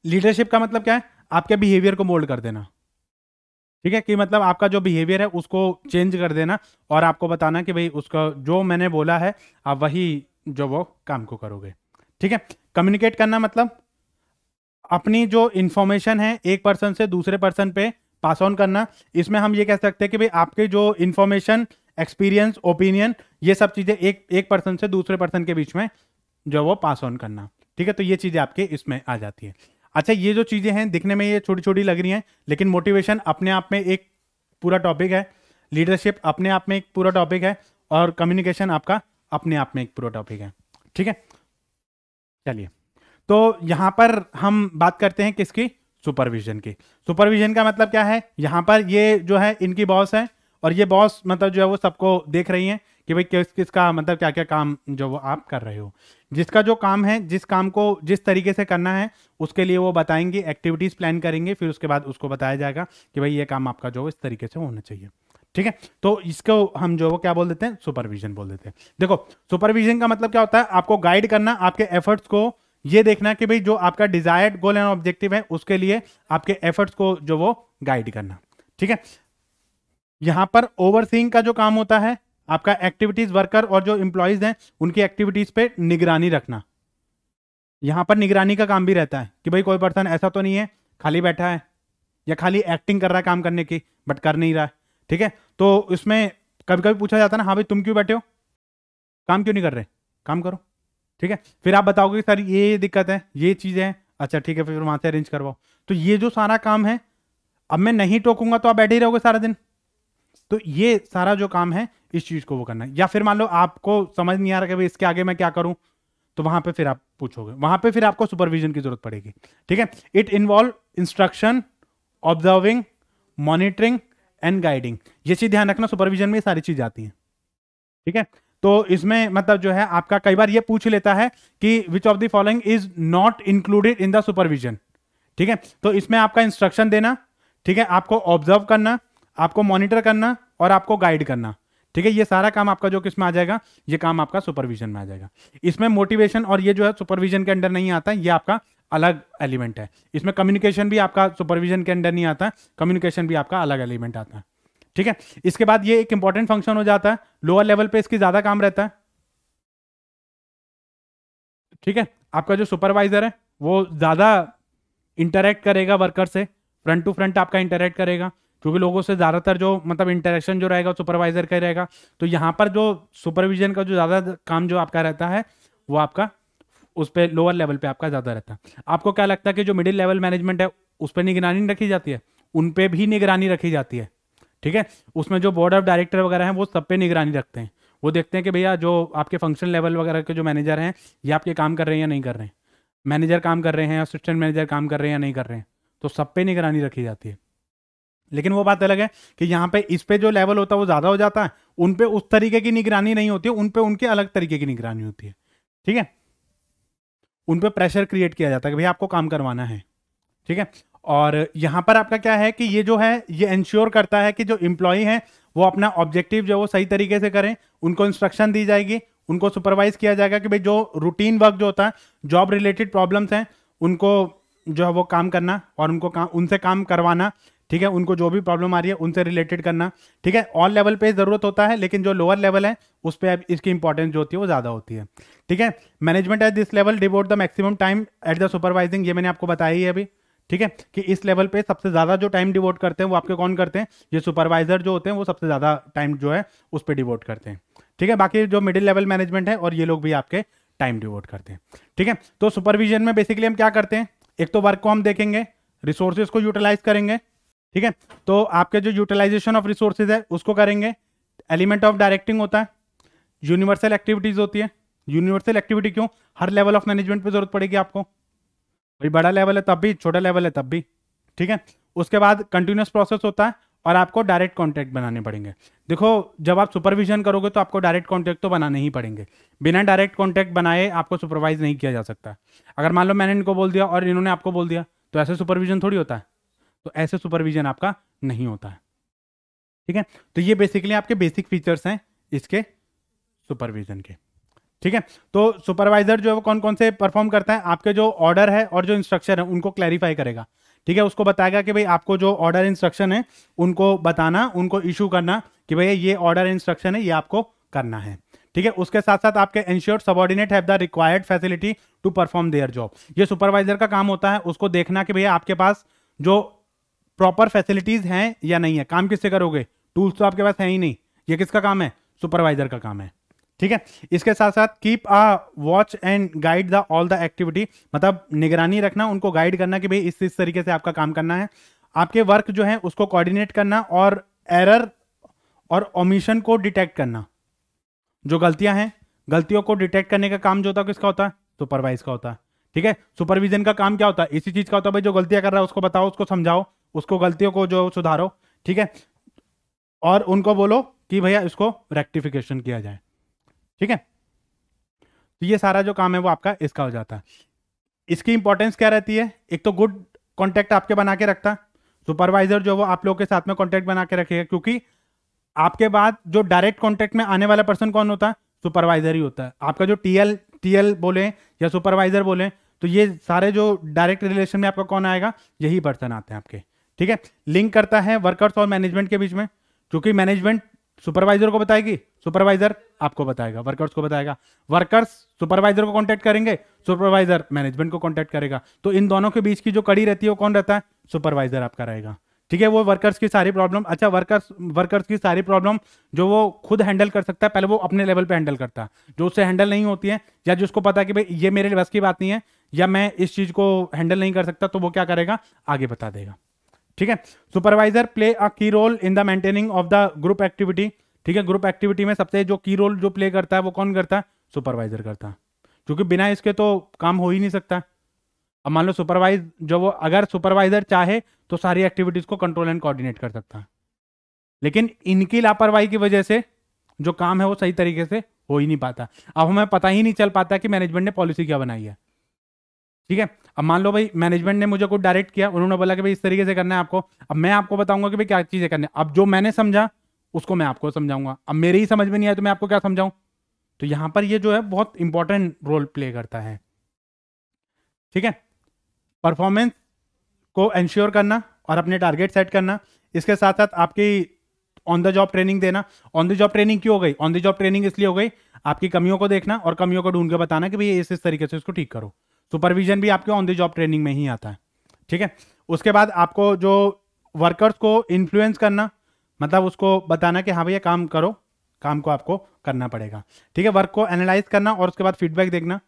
लीडरशिप का मतलब क्या है? आपके बिहेवियर को मोल्ड कर देना। ठीक है, कि मतलब आपका जो बिहेवियर है उसको चेंज कर देना और आपको बताना कि भाई उसका जो मैंने बोला है आप वही जो वो काम को करोगे। ठीक है, कम्युनिकेट करना मतलब अपनी जो इंफॉर्मेशन है एक पर्सन से दूसरे पर्सन पे पास ऑन करना। इसमें हम ये कह सकते हैं कि भाई आपके जो इंफॉर्मेशन, एक्सपीरियंस, ओपिनियन, ये सब चीजें एक पर्सन से दूसरे पर्सन के बीच में जो वो पास ऑन करना। ठीक है, तो ये चीजें आपके इसमें आ जाती है। अच्छा, ये जो चीजें हैं दिखने में ये छोटी छोटी लग रही हैं, लेकिन मोटिवेशन अपने आप में एक पूरा टॉपिक है, लीडरशिप अपने आप में एक पूरा टॉपिक है, और कम्युनिकेशन आपका अपने आप में एक पूरा टॉपिक है। ठीक है, चलिए, तो यहां पर हम बात करते हैं किसकी? सुपरविजन की। सुपरविजन का मतलब क्या है? यहां पर ये जो है इनकी बॉस है, और ये बॉस मतलब जो है वो सबको देख रही है कि भाई किस किसका मतलब क्या क्या काम जो वो आप कर रहे हो। जिसका जो काम है, जिस काम को जिस तरीके से करना है उसके लिए वो बताएंगे, एक्टिविटीज प्लान करेंगे, फिर उसके बाद उसको बताया जाएगा कि भाई ये काम आपका जो इस तरीके से होना चाहिए। ठीक है, तो इसको हम जो वो क्या बोल देते हैं? सुपरविजन बोल देते हैं। देखो, सुपरविजन का मतलब क्या होता है? आपको गाइड करना, आपके एफर्ट्स को ये देखना कि भाई जो आपका डिजायर्ड गोल एंड ऑब्जेक्टिव है उसके लिए आपके एफर्ट्स को जो वो गाइड करना। ठीक है, यहां पर ओवरसीइंग का जो काम होता है आपका एक्टिविटीज, वर्कर और जो इंप्लॉइज हैं उनकी एक्टिविटीज पे निगरानी रखना। यहां पर निगरानी का काम भी रहता है कि भाई कोई पर्सन ऐसा तो नहीं है खाली बैठा है या खाली एक्टिंग कर रहा है काम करने की बट कर नहीं रहा है। ठीक है, तो इसमें कभी कभी पूछा जाता है ना, हाँ भाई तुम क्यों बैठे हो, काम क्यों नहीं कर रहे, काम करो। ठीक है, फिर आप बताओगे सर ये दिक्कत है, ये चीजें हैं, अच्छा ठीक है फिर वहां से अरेंज करवाओ। तो ये जो सारा काम है, अब मैं नहीं टोकूंगा तो आप बैठे ही रहोगे सारा दिन। तो ये सारा जो काम है इस चीज को वो करना है। या फिर मान लो आपको समझ नहीं आ रहा कि भाई इसके आगे मैं क्या करूं, तो वहां पे फिर आप पूछोगे, वहां पे फिर आपको सुपरविजन की जरूरत पड़ेगी। ठीक है, it involve instruction, observing, monitoring and guiding. ये चीज ध्यान रखना, सुपरविजन में ये सारी चीज आती है। ठीक है, तो इसमें मतलब जो है आपका कई बार ये पूछ लेता है कि which of the following is not included in the supervision. ठीक है, तो इसमें आपका इंस्ट्रक्शन देना, ठीक है, आपको ऑब्जर्व करना, आपको मॉनिटर करना और आपको गाइड करना। ठीक है, ये सारा काम आपका जो किस में आ जाएगा? ये काम आपका सुपरविजन में आ जाएगा। इसमें मोटिवेशन और ये जो है सुपरविजन के अंडर नहीं आता, ये आपका अलग एलिमेंट है। इसमें कम्युनिकेशन भी आपका सुपरविजन के अंडर नहीं आता, कम्युनिकेशन भी आपका अलग एलिमेंट आता है। ठीक है, इसके बाद ये एक इंपॉर्टेंट फंक्शन हो जाता है, लोअर लेवल पे इसकी ज्यादा काम रहता है। ठीक है, आपका जो सुपरवाइजर है वो ज्यादा इंटरेक्ट करेगा वर्कर से, फ्रंट टू फ्रंट आपका इंटरेक्ट करेगा, क्योंकि लोगों से ज्यादातर जो मतलब इंटरेक्शन जो रहेगा सुपरवाइजर का रहेगा। तो यहाँ पर जो सुपरविजन का जो ज्यादा काम जो आपका रहता है वो आपका उस पर लोअर लेवल पे आपका ज्यादा रहता है। आपको क्या लगता है कि जो मिडिल लेवल मैनेजमेंट है उस पर निगरानी नहीं रखी जाती है? उन पे भी निगरानी रखी जाती है। ठीक है, उसमें जो बोर्ड ऑफ डायरेक्टर वगैरह हैं वो सब पे निगरानी रखते हैं। वो देखते हैं कि भैया जो आपके फंक्शन लेवल वगैरह के जो मैनेजर हैं ये आपके काम कर रहे हैं या नहीं कर रहे हैं, मैनेजर काम कर रहे हैं, असिस्टेंट मैनेजर काम कर रहे हैं या नहीं कर रहे हैं, तो सब पे निगरानी रखी जाती है। लेकिन वो बात अलग है कि यहाँ पे इस पे जो लेवल होता है वो ज़्यादा हो जाता है, उन पे उस तरीके की निगरानी नहीं होती है, उन पे उनके अलग तरीके की निगरानी होती है। ठीक है, उन पे प्रेशर क्रिएट किया जाता है कि भैया आपको काम करवाना है। ठीक है, और यहाँ पर आपका क्या है कि ये जो है ये इंश्योर करता है कि जो एम्प्लॉय हैं वो अपना ऑब्जेक्टिव जो वो सही तरीके से करें, उनको इंस्ट्रक्शन दी जाएगी, उनको सुपरवाइज किया जाएगा कि भाई जो रूटीन वर्क जो होता है, जॉब रिलेटेड प्रॉब्लम्स हैं उनको जो है वो काम करना और उनको उनसे काम करवाना। ठीक है, उनको जो भी प्रॉब्लम आ रही है उनसे रिलेटेड करना। ठीक है, ऑल लेवल पे जरूरत होता है, लेकिन जो लोअर लेवल है उस पर इसकी इंपॉर्टेंस जो होती है वो ज़्यादा होती है। ठीक है, management at this level devote the maximum time at the supervising, ये मैंने आपको बताया ही है अभी। ठीक है, कि इस लेवल पे सबसे ज़्यादा जो टाइम डिवोट करते हैं वो आपके कौन करते हैं? ये सुपरवाइजर जो होते हैं वो सबसे ज़्यादा टाइम जो है उस पर डिवोट करते हैं। ठीक है, बाकी जो मिडिल लेवल मैनेजमेंट है और ये लोग भी आपके टाइम डिवोट करते हैं। ठीक है, तो सुपरविजन में बेसिकली हम क्या करते हैं, एक तो वर्क को हम देखेंगे, रिसोर्सेज को यूटिलाइज करेंगे। ठीक है, तो आपके जो यूटिलाइजेशन ऑफ रिसोर्सेज है उसको करेंगे। एलिमेंट ऑफ डायरेक्टिंग होता है, यूनिवर्सल एक्टिविटीज होती है। यूनिवर्सल एक्टिविटी क्यों? हर लेवल ऑफ मैनेजमेंट पे जरूरत पड़ेगी आपको, भाई बड़ा लेवल है तब भी, छोटा लेवल है तब भी। ठीक है, उसके बाद कंटिन्यूस प्रोसेस होता है और आपको डायरेक्ट कॉन्टैक्ट बनाने पड़ेंगे। देखो जब आप सुपरविजन करोगे तो आपको डायरेक्ट कॉन्टैक्ट तो बनाने ही पड़ेंगे, बिना डायरेक्ट कॉन्टैक्ट बनाए आपको सुपरवाइज नहीं किया जा सकता। अगर मान लो मैंने इनको बोल दिया और इन्होंने आपको बोल दिया तो ऐसे सुपरविजन थोड़ी होता है, तो ऐसे सुपरविजन आपका नहीं होता है। ठीक है, तो ये बेसिकली आपके बेसिक फीचर्स हैं इसके सुपरविजन के। ठीक है, तो सुपरवाइजर जो है वो कौन कौन से परफॉर्म करता है? आपके जो ऑर्डर है और जो इंस्ट्रक्शन है उनको क्लैरिफाई करेगा। ठीक है, उसको बताएगा कि भाई आपको जो ऑर्डर इंस्ट्रक्शन है उनको बताना, उनको इशू करना कि भैया ये ऑर्डर इंस्ट्रक्शन है, ये आपको करना है। ठीक है, उसके साथ साथ आपके ensured subordinate have the required facility to perform their job. ये सुपरवाइजर का काम होता है उसको देखना कि भैया आपके पास जो प्रॉपर फैसिलिटीज हैं या नहीं है। काम किससे करोगे? टूल्स तो आपके पास है ही नहीं, ये किसका काम है? सुपरवाइजर का काम है। ठीक है, इसके साथ साथ keep a watch and guide the all the activity, मतलब निगरानी रखना, उनको गाइड करना कि भाई इस तरीके से आपका काम करना है। आपके वर्क जो है उसको कोऑर्डिनेट करना और एरर और ओमिशन को डिटेक्ट करना। जो गलतियां हैं, गलतियों को डिटेक्ट करने का काम जो होता है किसका होता है? सुपरवाइज का होता है। ठीक है, सुपरविजन का काम क्या होता है? इसी चीज का होता है भाई, जो गलतियां कर रहा है उसको बताओ, उसको समझाओ, उसको गलतियों को जो सुधारो। ठीक है, और उनको बोलो कि भैया इसको रेक्टिफिकेशन किया जाए। ठीक है, तो ये सारा जो काम है वो आपका इसका हो जाता है। इसकी इंपॉर्टेंस क्या रहती है? एक तो गुड कांटेक्ट आपके बना के रखता है, सुपरवाइजर जो वो आप लोगों के साथ में कांटेक्ट बना के रखेगा, क्योंकि आपके बाद जो डायरेक्ट कांटेक्ट में आने वाला पर्सन कौन होता है? सुपरवाइजर ही होता है। आपका जो टीएल बोले या सुपरवाइजर बोले, तो ये सारे जो डायरेक्ट रिलेशन में आपका कौन आएगा? यही पर्सन आते हैं आपके। ठीक है, लिंक करता है वर्कर्स और मैनेजमेंट के बीच में, क्योंकि मैनेजमेंट सुपरवाइजर को बताएगी, सुपरवाइजर आपको बताएगा, वर्कर्स को बताएगा, वर्कर्स सुपरवाइजर को कांटेक्ट करेंगे, सुपरवाइजर मैनेजमेंट को कांटेक्ट करेगा। तो इन दोनों के बीच की जो कड़ी रहती है वो कौन रहता है? सुपरवाइजर आपका रहेगा। ठीक है, वो वर्कर्स की सारी प्रॉब्लम, अच्छा वर्कर्स की सारी प्रॉब्लम जो वो खुद हैंडल कर सकता है, पहले वो अपने लेवल पे हैंडल करता है। जो उससे हैंडल नहीं होती है या जिसको पता है कि भाई ये मेरे बस की बात नहीं है या मैं इस चीज को हैंडल नहीं कर सकता, तो वो क्या करेगा? आगे बता देगा। ठीक है, supervisor play a key role in the maintaining of the group activity. ठीक है, ग्रुप एक्टिविटी में सबसे जो की रोल जो प्ले करता है वो कौन करता है? सुपरवाइजर करता है, क्योंकि बिना इसके तो काम हो ही नहीं सकता। अब मान लो सुपरवाइज जो वो, अगर सुपरवाइजर चाहे तो सारी एक्टिविटीज को कंट्रोल एंड कोऑर्डिनेट कर सकता है, लेकिन इनकी लापरवाही की वजह से जो काम है वो सही तरीके से हो ही नहीं पाता। अब हमें पता ही नहीं चल पाता कि मैनेजमेंट ने पॉलिसी क्या बनाई है। ठीक है, अब मान लो भाई मैनेजमेंट ने मुझे कुछ डायरेक्ट किया, उन्होंने बोला कि भाई इस तरीके से करना है आपको, अब मैं आपको बताऊंगा कि भाई क्या चीजें करनी है। अब जो मैंने समझा उसको मैं आपको समझाऊंगा, अब मेरे ही समझ में नहीं आया तो मैं आपको क्या समझाऊं? तो यहां पर ये जो है बहुत इंपॉर्टेंट रोल प्ले करता है। ठीक है, परफॉर्मेंस को इंश्योर करना और अपने टारगेट सेट करना, इसके साथ साथ आपकी ऑन द जॉब ट्रेनिंग देना। ऑन द जॉब ट्रेनिंग क्यों हो गई? ऑन द जॉब ट्रेनिंग इसलिए हो गई आपकी कमियों को देखना और कमियों को ढूंढ के बताना कि भाई इस तरीके से इसको ठीक करो। सुपरविजन भी आपके ऑन द जॉब ट्रेनिंग में ही आता है, ठीक है। उसके बाद आपको जो वर्कर्स को इन्फ्लुएंस करना, मतलब उसको बताना कि हाँ भैया काम करो, काम को आपको करना पड़ेगा, ठीक है। वर्क को एनालाइज करना और उसके बाद फीडबैक देखना,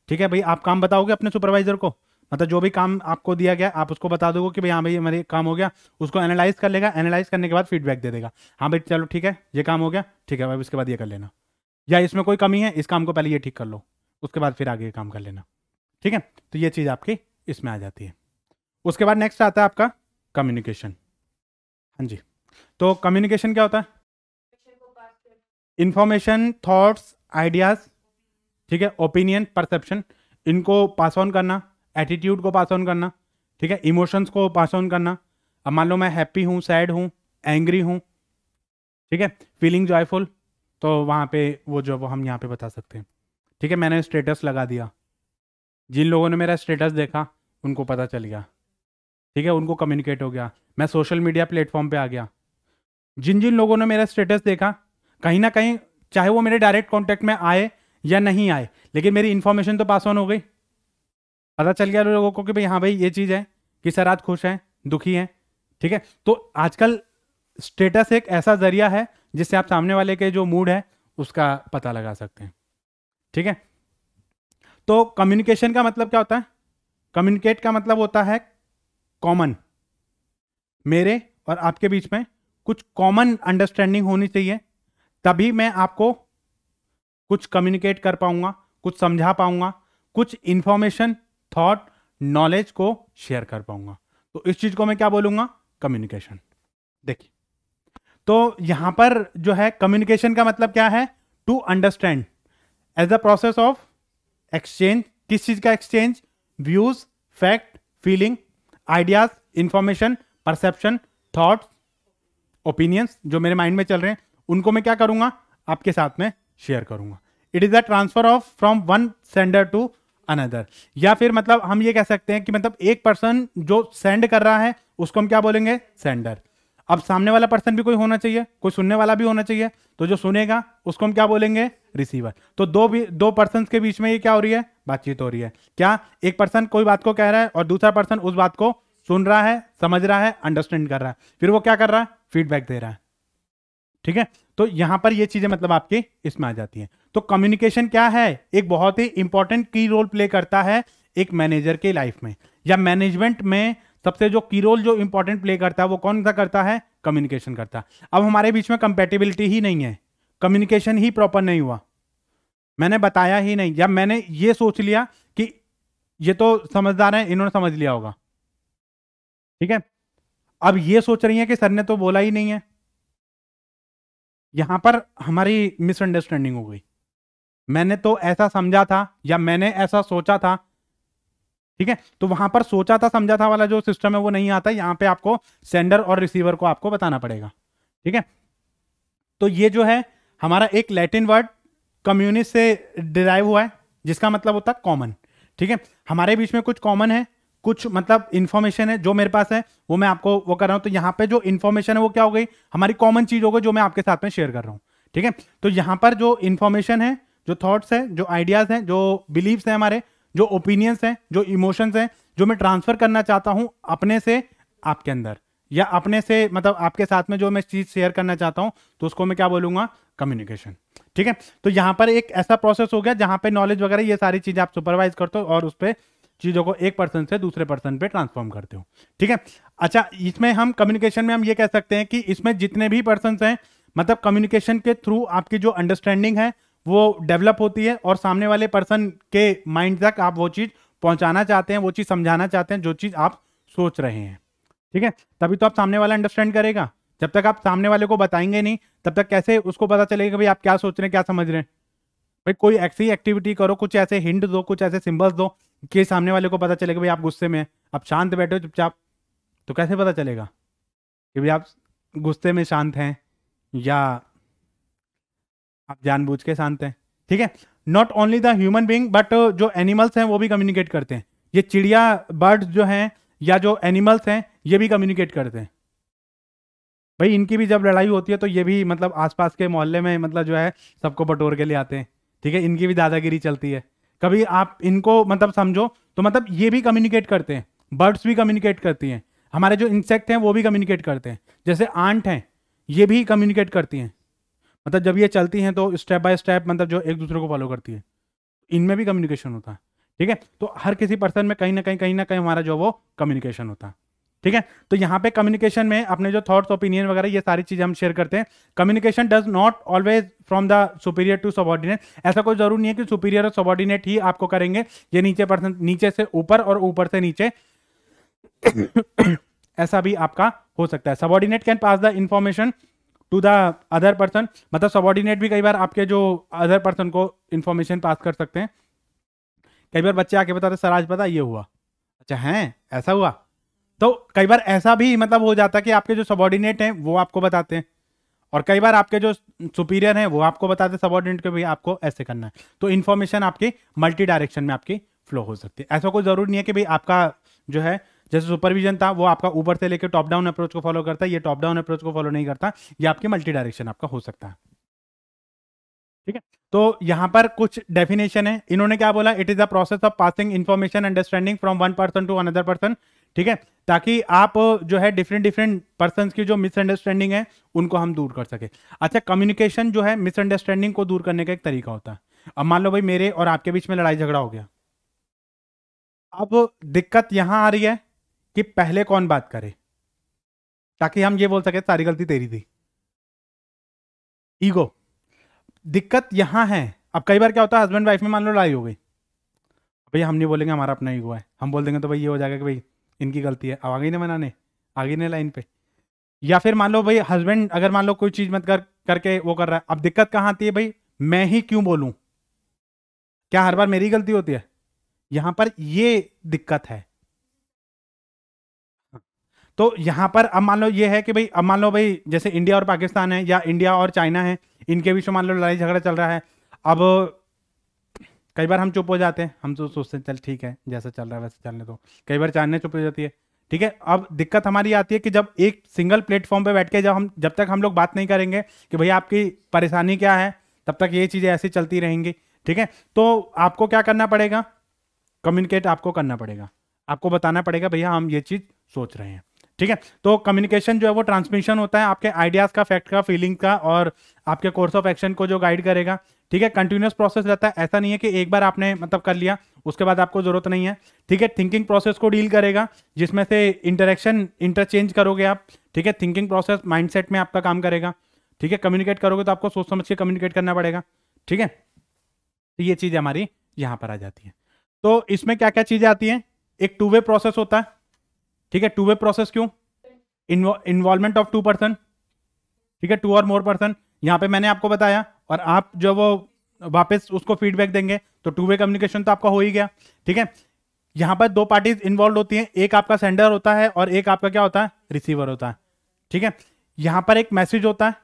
ठीक है। भाई आप काम बताओगे अपने सुपरवाइजर को, मतलब जो भी काम आपको दिया गया आप उसको बता दोगे कि भाई हाँ भाई मेरे काम हो गया, उसको एनालाइज कर लेगा, एनालाइज करने के बाद फीडबैक दे देगा, हाँ भाई चलो ठीक है ये काम हो गया, ठीक है भाई उसके बाद ये कर लेना, या इसमें कोई कमी है इस काम को पहले ये ठीक कर लो, उसके बाद फिर आगे काम कर लेना, ठीक है। तो ये चीज़ आपकी इसमें आ जाती है। उसके बाद नेक्स्ट आता है आपका कम्युनिकेशन। हाँ जी, तो कम्युनिकेशन क्या होता है? इंफॉर्मेशन, थॉट्स, आइडियाज, ठीक है, ओपिनियन, परसेप्शन, इनको पास ऑन करना, एटीट्यूड को पास ऑन करना, ठीक है, इमोशंस को पास ऑन करना। अब मान लो मैं हैप्पी हूँ, सैड हूँ, एंग्री हूँ, ठीक है, फीलिंग जॉयफुल, तो वहाँ पे वो हम यहाँ पे बता सकते हैं, ठीक है। मैंने स्टेटस लगा दिया, जिन लोगों ने मेरा स्टेटस देखा उनको पता चल गया, ठीक है, उनको कम्युनिकेट हो गया। मैं सोशल मीडिया प्लेटफॉर्म पे आ गया, जिन जिन लोगों ने मेरा स्टेटस देखा कहीं ना कहीं, चाहे वो मेरे डायरेक्ट कांटेक्ट में आए या नहीं आए, लेकिन मेरी इन्फॉर्मेशन तो पास ऑन हो गई, पता चल गया लोगों को कि भाई हाँ भाई ये चीज़ है कि सर आज खुश हैं, दुखी हैं, ठीक है। तो आजकल स्टेटस एक ऐसा जरिया है जिससे आप सामने वाले के जो मूड है उसका पता लगा सकते हैं, ठीक है। तो कम्युनिकेशन का मतलब क्या होता है? कम्युनिकेट का मतलब होता है कॉमन, मेरे और आपके बीच में कुछ कॉमन अंडरस्टैंडिंग होनी चाहिए, तभी मैं आपको कुछ कम्युनिकेट कर पाऊंगा, कुछ समझा पाऊंगा, कुछ इंफॉर्मेशन, थॉट, नॉलेज को शेयर कर पाऊंगा। तो इस चीज को मैं क्या बोलूंगा? कम्युनिकेशन। देखिए, तो यहां पर जो है कम्युनिकेशन का मतलब क्या है? To understand as a process of exchange. किस चीज का exchange? Views, fact, feeling, ideas, information, perception, thoughts, opinions जो मेरे माइंड में चल रहे हैं उनको मैं क्या करूंगा? आपके साथ में शेयर करूंगा। It is the transfer of from one sender to another. या फिर मतलब हम ये कह सकते हैं कि मतलब एक पर्सन जो सेंड कर रहा है उसको हम क्या बोलेंगे? सेंडर। अब सामने वाला पर्सन भी कोई होना चाहिए, कोई सुनने वाला भी होना चाहिए, तो जो सुनेगा उसको हम क्या बोलेंगे? रिसीवर। तो दो पर्सन के बीच में ये क्या हो रही है? बातचीत हो रही है। क्या एक पर्सन कोई बात को कह रहा है और दूसरा पर्सन उस बात को सुन रहा है, समझ रहा है, अंडरस्टैंड कर रहा है, फिर वो क्या कर रहा है? फीडबैक दे रहा है, ठीक है। तो यहां पर ये चीजें मतलब आपके इसमें आ जाती हैं। तो कम्युनिकेशन क्या है? एक बहुत ही इंपॉर्टेंट की रोल प्ले करता है एक मैनेजर के लाइफ में, या मैनेजमेंट में सबसे जो की रोल जो इंपॉर्टेंट प्ले करता है वो कौन सा करता है? कम्युनिकेशन करता है। अब हमारे बीच में कंपेटिबिलिटी ही नहीं है, कम्युनिकेशन ही प्रॉपर नहीं हुआ, मैंने बताया ही नहीं, या मैंने ये सोच लिया कि ये तो समझदार है, इन्होंने समझ लिया होगा, ठीक है। अब ये सोच रही है कि सर ने तो बोला ही नहीं है, यहां पर हमारी मिसअंडरस्टैंडिंग हो गई। मैंने तो ऐसा समझा था या मैंने ऐसा सोचा था, ठीक है। तो वहां पर सोचा था समझा था वाला जो सिस्टम है वो नहीं आता, यहां पे आपको सेंडर और रिसीवर को आपको बताना पड़ेगा, ठीक है। तो ये जो है हमारा एक लैटिन वर्ड कम्युनिस्ट से डिराइव हुआ है जिसका मतलब होता है कॉमन, ठीक है। हमारे बीच में कुछ कॉमन है, कुछ मतलब इंफॉर्मेशन है जो मेरे पास है वो मैं आपको वो कर रहा हूं। तो यहां पे जो इंफॉर्मेशन है वो क्या हो गई? हमारी कॉमन चीज हो गई जो मैं आपके साथ में शेयर कर रहा हूं, ठीक है। तो यहां पर जो इंफॉर्मेशन है, जो थॉट्स है, जो आइडियाज हैं, जो बिलीव्स हैं हमारे, जो ओपिनियंस हैं, जो इमोशंस हैं, जो मैं ट्रांसफर करना चाहता हूं अपने से आपके अंदर, या अपने से मतलब आपके साथ में जो मैं चीज शेयर करना चाहता हूं, तो उसको मैं क्या बोलूंगा? कम्युनिकेशन, ठीक है। तो यहां पर एक ऐसा प्रोसेस हो गया जहां पे नॉलेज वगैरह ये सारी चीजें आप सुपरवाइज करते हो और उस पर चीजों को एक पर्सन से दूसरे पर्सन पे ट्रांसफॉर्म करते हो, ठीक है। अच्छा, इसमें हम कम्युनिकेशन में हम ये कह सकते हैं कि इसमें जितने भी पर्सन हैं, मतलब कम्युनिकेशन के थ्रू आपकी जो अंडरस्टैंडिंग है वो डेवलप होती है और सामने वाले पर्सन के माइंड तक आप वो चीज पहुंचाना चाहते हैं, वो चीज समझाना चाहते हैं जो चीज आप सोच रहे हैं, ठीक है। तभी तो आप सामने वाला अंडरस्टैंड करेगा। जब तक आप सामने वाले को बताएंगे नहीं तब तक कैसे उसको पता चलेगा कि भाई आप क्या सोच रहे हैं, क्या समझ रहे हैं? भाई कोई ऐसी एक्टिविटी करो, कुछ ऐसे हिंट दो, कुछ ऐसे सिंबल्स दो कि सामने वाले को पता चलेगा भाई आप गुस्से में हैं, आप शांत बैठे हो चुपचाप, तो कैसे पता चलेगा कि भाई आप गुस्से में शांत हैं या आप जानबूझ के शांत हैं, ठीक है। Not only the human being but जो एनिमल्स हैं वो भी कम्युनिकेट करते हैं। ये चिड़िया, बर्ड्स जो हैं या जो एनिमल्स हैं ये भी कम्युनिकेट करते हैं, भाई इनकी भी जब लड़ाई होती है तो ये भी मतलब आसपास के मोहल्ले में मतलब जो है सबको बटोर के ले आते हैं, ठीक है, इनकी भी दादागिरी चलती है। कभी आप इनको मतलब समझो तो मतलब ये भी कम्युनिकेट करते हैं, बर्ड्स भी कम्युनिकेट करती हैं, हमारे जो इंसेक्ट हैं वो भी कम्युनिकेट करते हैं, जैसे आंट हैं ये भी कम्युनिकेट करती हैं, मतलब जब ये चलती हैं तो स्टेप बाय स्टेप मतलब जो एक दूसरे को फॉलो करती है, इनमें भी कम्युनिकेशन होता है, ठीक है। तो हर किसी पर्सन में कहीं ना कहीं हमारा जो वो कम्युनिकेशन होता है, ठीक है। तो यहाँ पे कम्युनिकेशन में अपने जो थॉट्स ओपिनियन वगैरह ये सारी चीजें हम शेयर करते हैं। Communication does not always from the superior to subordinate, ऐसा कोई जरूरी नहीं है कि सुपीरियर और सबॉर्डिनेट ही आपको करेंगे, ये नीचे पर्सन नीचे से ऊपर और ऊपर से नीचे ऐसा भी आपका हो सकता है। Subordinate can pass the information to the other person, मतलब सबॉर्डिनेट भी कई बार आपके जो अदर पर्सन को इंफॉर्मेशन पास कर सकते हैं। कई बार बच्चे आके बताते सर आज पता ये हुआ, अच्छा है ऐसा हुआ, तो कई बार ऐसा भी मतलब हो जाता है कि आपके जो सबॉर्डिनेट हैं वो आपको बताते हैं, और कई बार आपके जो सुपीरियर हैं वो आपको बताते हैं सबॉर्डिनेट को भी आपको ऐसे करना है। तो इन्फॉर्मेशन आपकी मल्टी डायरेक्शन में आपकी फ्लो हो सकती है। ऐसा कोई जरूरी नहीं है कि भाई आपका जो है जैसे सुपरविजन था वो आपका ऊपर से लेकर टॉप डाउन अप्रोच को फॉलो करता है, ये टॉप डाउन अप्रोच को फॉलो नहीं करता, ये आपकी मल्टी डायरेक्शन आपका हो सकता है, ठीक है। तो यहां पर कुछ डेफिनेशन है, इन्होंने क्या बोला, it is the process of passing information understanding from one person to another person, ठीक है, ताकि आप जो है डिफरेंट डिफरेंट पर्सन की जो मिसअंडरस्टैंडिंग है उनको हम दूर कर सके। अच्छा, कम्युनिकेशन जो है मिसअंडरस्टैंडिंग को दूर करने का एक तरीका होता है। अब मान लो भाई मेरे और आपके बीच में लड़ाई झगड़ा हो गया, अब दिक्कत यहां आ रही है कि पहले कौन बात करे, ताकि हम ये बोल सके सारी गलती तेरी थी, ईगो। दिक्कत यहां है। अब कई बार क्या होता है हस्बैंड वाइफ में मान लो लड़ाई हो गई, भैया हम नहीं बोलेंगे हमारा अपना ईगो है, हम बोल देंगे तो भाई ये हो जाएगा कि भाई इनकी गलती है, अब आ गई ना बनाने, आ गई ना लाइन पे। या फिर मान लो भाई हस्बैंड अगर मान लो कोई चीज मत करके वो कर रहा है, अब दिक्कत कहाँ आती है भाई, मैं ही क्यों बोलूं, क्या हर बार मेरी गलती होती है, यहां पर ये दिक्कत है। तो यहां पर अब मान लो ये है कि भाई अब मान लो भाई जैसे इंडिया और पाकिस्तान है या इंडिया और चाइना है, इनके बीच में मान लो लड़ाई झगड़ा चल रहा है। अब कई बार हम चुप हो जाते हैं, हम तो सोचते हैं चल ठीक है जैसा चल रहा है वैसे चलने दो, कई बार चाइना चुप हो जाती है, ठीक है। अब दिक्कत हमारी आती है कि जब एक सिंगल प्लेटफॉर्म पे बैठ के जब तक हम लोग बात नहीं करेंगे कि भैया आपकी परेशानी क्या है, तब तक ये चीज़ें ऐसी चलती रहेंगी, ठीक है। तो आपको क्या करना पड़ेगा, कम्युनिकेट आपको करना पड़ेगा, आपको बताना पड़ेगा भैया हम ये चीज़ सोच रहे हैं, ठीक है। तो कम्युनिकेशन जो है वो ट्रांसमिशन होता है आपके आइडियाज का, फैक्ट का, फीलिंग का, और आपके कोर्स ऑफ एक्शन को जो गाइड करेगा, ठीक है। कंटिन्यूअस प्रोसेस रहता है, ऐसा नहीं है कि एक बार आपने मतलब कर लिया उसके बाद आपको जरूरत नहीं है, ठीक है। थिंकिंग प्रोसेस को डील करेगा जिसमें से इंटरेक्शन इंटरचेंज करोगे आप, ठीक है। थिंकिंग प्रोसेस माइंडसेट में आपका काम करेगा, ठीक है। कम्युनिकेट करोगे तो आपको सोच समझ के कम्युनिकेट करना पड़ेगा, ठीक है। तो ये चीज़ हमारी यहाँ पर आ जाती है। तो इसमें क्या क्या चीज़ें आती हैं, एक टू वे प्रोसेस होता है, ठीक है। टू वे प्रोसेस क्यों, इन्वॉल्वमेंट ऑफ टू पर्सन, ठीक है, टू और मोर पर्सन, यहां पे मैंने आपको बताया और आप जो वो वापस उसको फीडबैक देंगे, तो टू वे कम्युनिकेशन तो आपका हो ही गया, ठीक है। यहां पर दो पार्टीज इन्वॉल्व होती हैं, एक आपका सेंडर होता है और एक आपका क्या होता है, रिसीवर होता है, ठीक है। यहां पर एक मैसेज होता है,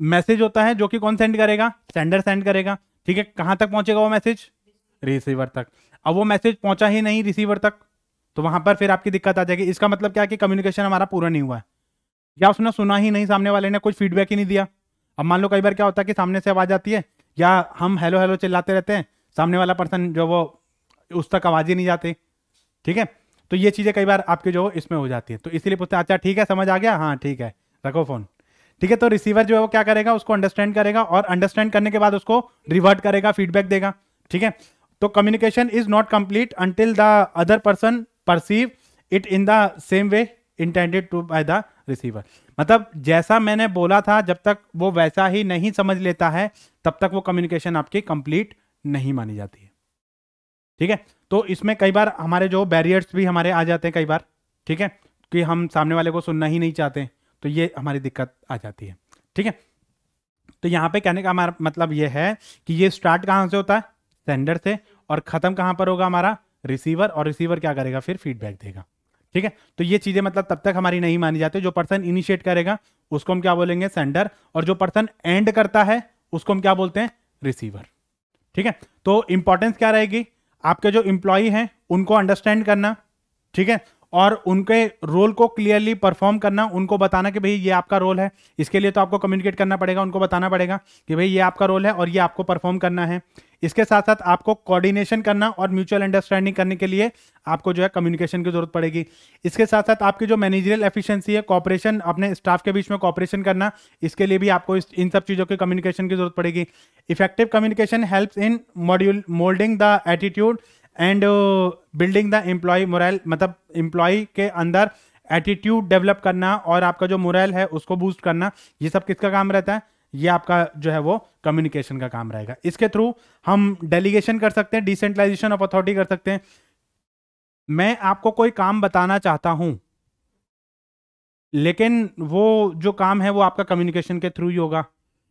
मैसेज होता है जो कि कौन सेंड करेगा, सेंडर सेंड करेगा, ठीक है। कहां तक पहुंचेगा वो मैसेज, रिसीवर तक। अब वो मैसेज पहुंचा ही नहीं रिसीवर तक, तो वहां पर फिर आपकी दिक्कत आ जाएगी। इसका मतलब क्या है कि कम्युनिकेशन हमारा पूरा नहीं हुआ है, या उसने सुना ही नहीं, सामने वाले ने कुछ फीडबैक ही नहीं दिया। अब मान लो कई बार क्या होता है कि सामने से आवाज आती है या हम हेलो हेलो चिल्लाते रहते हैं, सामने वाला पर्सन जो वो उस तक आवाज ही नहीं जाती, ठीक है। तो ये चीजें कई बार आपके जो इसमें हो जाती है, तो इसीलिए पूछते हैं अच्छा ठीक है समझ आ गया, हाँ ठीक है रखो फोन, ठीक है। तो रिसीवर जो है वो क्या करेगा, उसको अंडरस्टैंड करेगा और अंडरस्टैंड करने के बाद उसको रिवर्ट करेगा, फीडबैक देगा, ठीक है। तो communication is not complete until the other person perceive it in the same way intended to by the receiver. मतलब जैसा मैंने बोला था जब तक वो वैसा ही नहीं समझ लेता है तब तक वो कम्युनिकेशन आपकी कंप्लीट नहीं मानी जाती है, ठीक है। तो इसमें कई बार हमारे जो बैरियर्स भी हमारे आ जाते हैं कई बार, ठीक है, कि हम सामने वाले को सुनना ही नहीं चाहते, तो ये हमारी दिक्कत आ जाती है, ठीक है। तो यहाँ पे कहने का हमारा मतलब ये है कि ये स्टार्ट कहाँ से होता है, सेंडर से, और खत्म कहाँ पर होगा हमारा, रिसीवर, और रिसीवर क्या करेगा फिर फीडबैक देगा, ठीक है। तो ये चीजें मतलब तब तक हमारी नहीं मानी जाती, जो पर्सन इनिशिएट करेगा उसको हम क्या बोलेंगे, सेंडर, और जो पर्सन एंड करता है उसको हम क्या बोलते हैं, रिसीवर, ठीक है। तो इंपॉर्टेंस क्या रहेगी, आपके जो इंप्लॉई हैं उनको अंडरस्टैंड करना, ठीक है, और उनके रोल को क्लियरली परफॉर्म करना, उनको बताना कि भाई ये आपका रोल है। इसके लिए तो आपको कम्युनिकेट करना पड़ेगा, उनको बताना पड़ेगा कि भाई ये आपका रोल है और ये आपको परफॉर्म करना है। इसके साथ साथ आपको कोऑर्डिनेशन करना और म्यूचुअल अंडरस्टैंडिंग करने के लिए आपको जो है कम्युनिकेशन की जरूरत पड़ेगी। इसके साथ साथ आपकी जो मैनेजरियल एफिशिएंसी है, कॉपरेशन, अपने स्टाफ के बीच में कॉपरेशन करना, इसके लिए भी आपको इन सब चीज़ों की कम्युनिकेशन की जरूरत पड़ेगी। Effective communication helps in moulding the attitude and building the employee morale, मतलब एम्प्लॉय के अंदर एटीट्यूड डेवलप करना और आपका जो मोरल है उसको बूस्ट करना, ये सब किसका काम रहता है? ये आपका जो है वो कम्युनिकेशन का काम रहेगा। इसके थ्रू हम डेलीगेशन कर सकते हैं, डिसेंट्रलाइजेशन ऑफ अथॉरिटी कर सकते हैं। मैं आपको कोई काम बताना चाहता हूं, लेकिन वो जो काम है वो आपका कम्युनिकेशन के थ्रू ही होगा।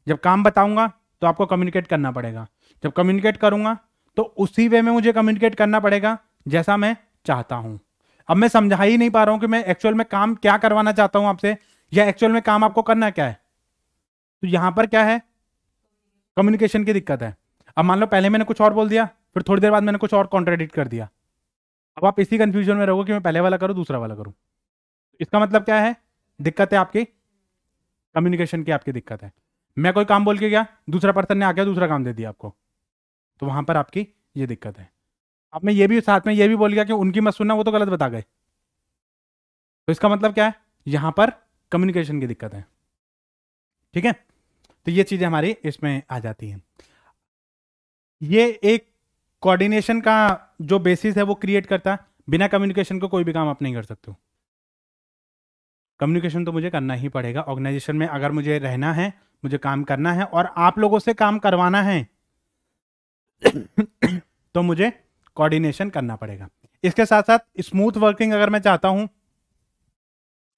जब काम बताऊंगा तो आपको कम्युनिकेट करना पड़ेगा, जब कम्युनिकेट करूंगा तो उसी वे में मुझे कम्युनिकेट करना पड़ेगा जैसा मैं चाहता हूं। अब मैं समझा ही नहीं पा रहा हूं कि मैं एक्चुअल में काम क्या करवाना चाहता हूं आपसे, या एक्चुअल में काम आपको करना क्या है। तो यहां पर क्या है? कम्युनिकेशन की दिक्कत है। अब मान लो पहले मैंने कुछ और बोल दिया, फिर थोड़ी देर बाद मैंने कुछ और कॉन्ट्राडिक्ट कर दिया। अब आप इसी कंफ्यूजन में रहोगे कि मैं पहले वाला करूं दूसरा वाला करूं। इसका मतलब क्या है? दिक्कत है आपकी कम्युनिकेशन की, आपकी दिक्कत है। मैं कोई काम बोल के गया, दूसरा पर्सन ने आके दूसरा काम दे दिया आपको, तो वहां पर आपकी ये दिक्कत है। अब मैं ये भी साथ में ये भी बोल गया कि उनकी मत सुनना, वो तो गलत बता गए, तो इसका मतलब क्या है? यहां पर कम्युनिकेशन की दिक्कत है। ठीक है, तो ये चीजें हमारी इसमें आ जाती हैं। ये एक कोऑर्डिनेशन का जो बेसिस है वो क्रिएट करता है। बिना कम्युनिकेशन को कोई भी काम आप नहीं कर सकते हो। कम्युनिकेशन तो मुझे करना ही पड़ेगा ऑर्गेनाइजेशन में, अगर मुझे रहना है, मुझे काम करना है और आप लोगों से काम करवाना है तो मुझे कोऑर्डिनेशन करना पड़ेगा। इसके साथ साथ स्मूथ वर्किंग अगर मैं चाहता हूं,